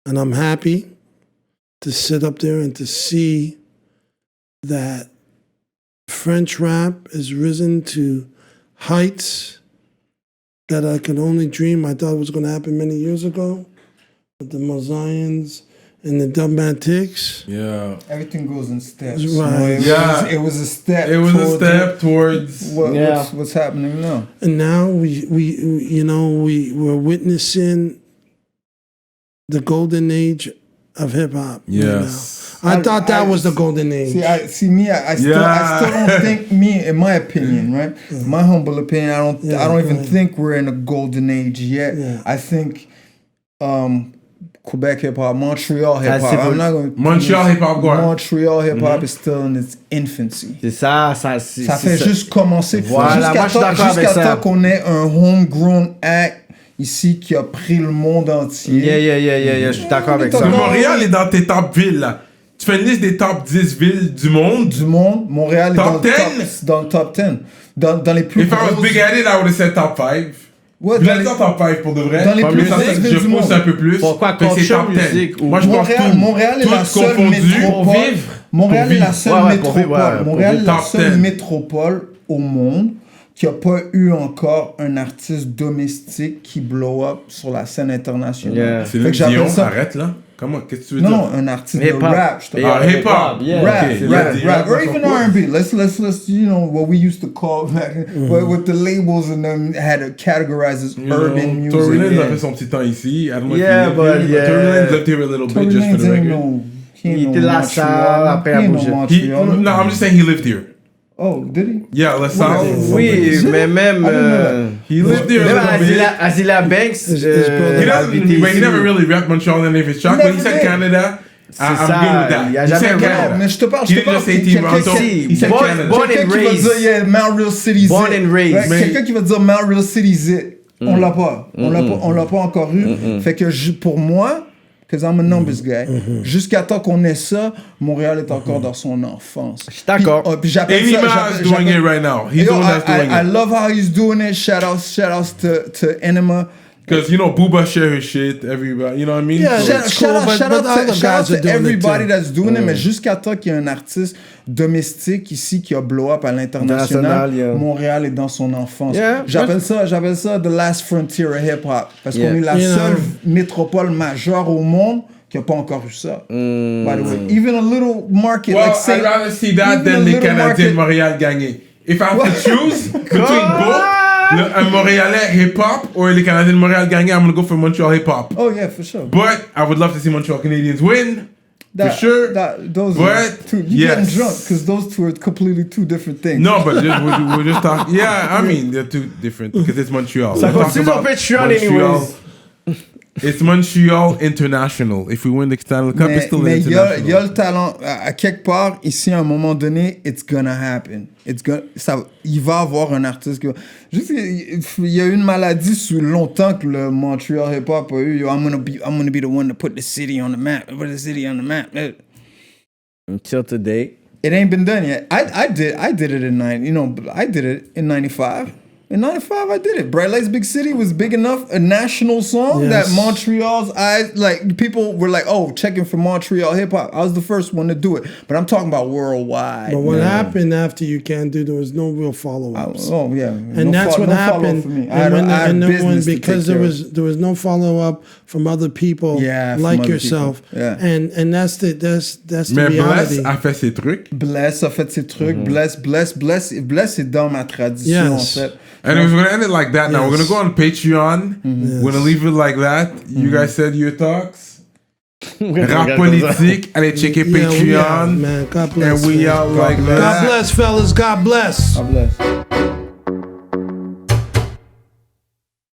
And I'm happy to sit up there and to see that French rap has risen to heights that I could only dream. I thought it was going to happen many years ago with the Mosaians and the Dubmatics. Yeah. Everything goes in steps. Right. It was a step. It was a step towards what's happening now. And now we're witnessing the golden age of hip hop. Yes. Right now. I thought that was the golden age. I still don't think, in my opinion, right? My humble opinion, I don't even think we're in a golden age yet. Yeah. I think Quebec hip-hop, Montreal hip-hop. Montreal hip-hop is still in its infancy. C'est ça. Ça fait juste commencer. Voilà, moi je suis d'accord avec ça. Jusqu'à temps qu'on ait un homegrown act ici qui a pris le monde entier. Yeah, je suis d'accord avec ça. Montréal est dans tes top villes, là. Tu fais une liste des top 10 villes du monde. Montréal est dans le top 10. Dans les plus grosses... If I was big-headed, I would have said top 5. Ouais, je vais top 5 pour de vrai. Dans les plus grosses villes je pousse un peu plus. Pourquoi culture, musique? Moi, je pense Montréal est la seule métropole. Montréal est la seule métropole. Montréal est la seule métropole au monde qui n'a pas eu encore un artiste domestique qui blow up sur la scène internationale. C'est le Dion, arrête là. Comment, qu'est-ce que tu veux dire? Non, un artiste de rap. Hip-hop. Rap. Or even R&B. Let's what we used to call what the labels and them had to categorize as urban music. Tory Lanez a fait son petit temps ici. I don't know if Tory Lanez lived here a little bit, just for the record. Il était là, ça, après à bouger. No, I'm just saying he lived here. Oh, did he? Yeah, let's sound. Oui, mais même. He lived there a little bit. Azila Banks. He never really rapped Montreal and if it's shocked, but he said Canada. C'est ça, il y a jamais Non, mais je te parle, quelqu'un qui va dire, yeah, Mount Real City's it. Born and raised. Quelqu'un qui va dire Mount Real City's it. On l'a pas. On l'a pas encore eu. Fait que pour moi, because I'm a numbers guy, jusqu'à temps qu'on ait ça, Montréal est encore dans son enfance. Je suis d'accord. Puis j'appelle ça... Enima's doing it right now. He's the one that's doing I it. love how he's doing it. Shout outs to Enema. Because, you know, Booba share his shit, everybody, you know what I mean? Yeah, Shout out to everybody that's doing it, mais jusqu'à temps qu'il y ait un artiste domestique ici qui a blow up à l'international, Montréal est dans son enfance. Yeah, j'appelle ça the last frontier of hip-hop, parce qu'on est la seule métropole majeure au monde qui n'a pas encore eu ça. By the way, even a little market Well, like say, I'd rather see that than les Canadiens de Montréal gagner. If I have to choose between both, un Montréalais hip-hop or les Canadiens de Montréal gagner, I'm going to go for Montreal hip-hop. Oh yeah, for sure. But I would love to see Montreal Canadiens win. For sure. Those are two, you're getting drunk because those two are completely two different things. No, but we're just talking. Yeah, I mean, they're two different because it's Montreal. Ça continue au Patreon anyways. It's Montreal International. If we win the Stanley Cup, it's still international. Il y a le talent. À quelque part, ici, à un moment donné, it's gonna happen. Il va avoir un artiste. Juste, il y a eu une maladie sous longtemps que le Montreal Hip Hop a eu. I'm gonna be the one to put the city on the map. Put the city on the map. Until today. It ain't been done yet. I did it in I did it in 95. In 95, I did it. Bright Lights Big City was big enough, a national song that Montreal's eyes, like, people were like, oh, checking for Montreal hip hop. I was the first one to do it. But I'm talking about worldwide. But what happened after you can't do, there was no real follow-ups. Oh, yeah. And that's what happened. For me. Because there was no follow-up from other people like yourself. Yeah. And that's the Mais reality. Bless a fait ses trucs. Bless a fait ses trucs. Bless est dans ma tradition, en fait. And we're going to end it like that now. We're going to go on Patreon. We're going to leave it like that. You guys said your talks. Rapolitik. Allez checker Patreon. Man, God bless. And we out like that. God bless, fellas. God bless. God bless.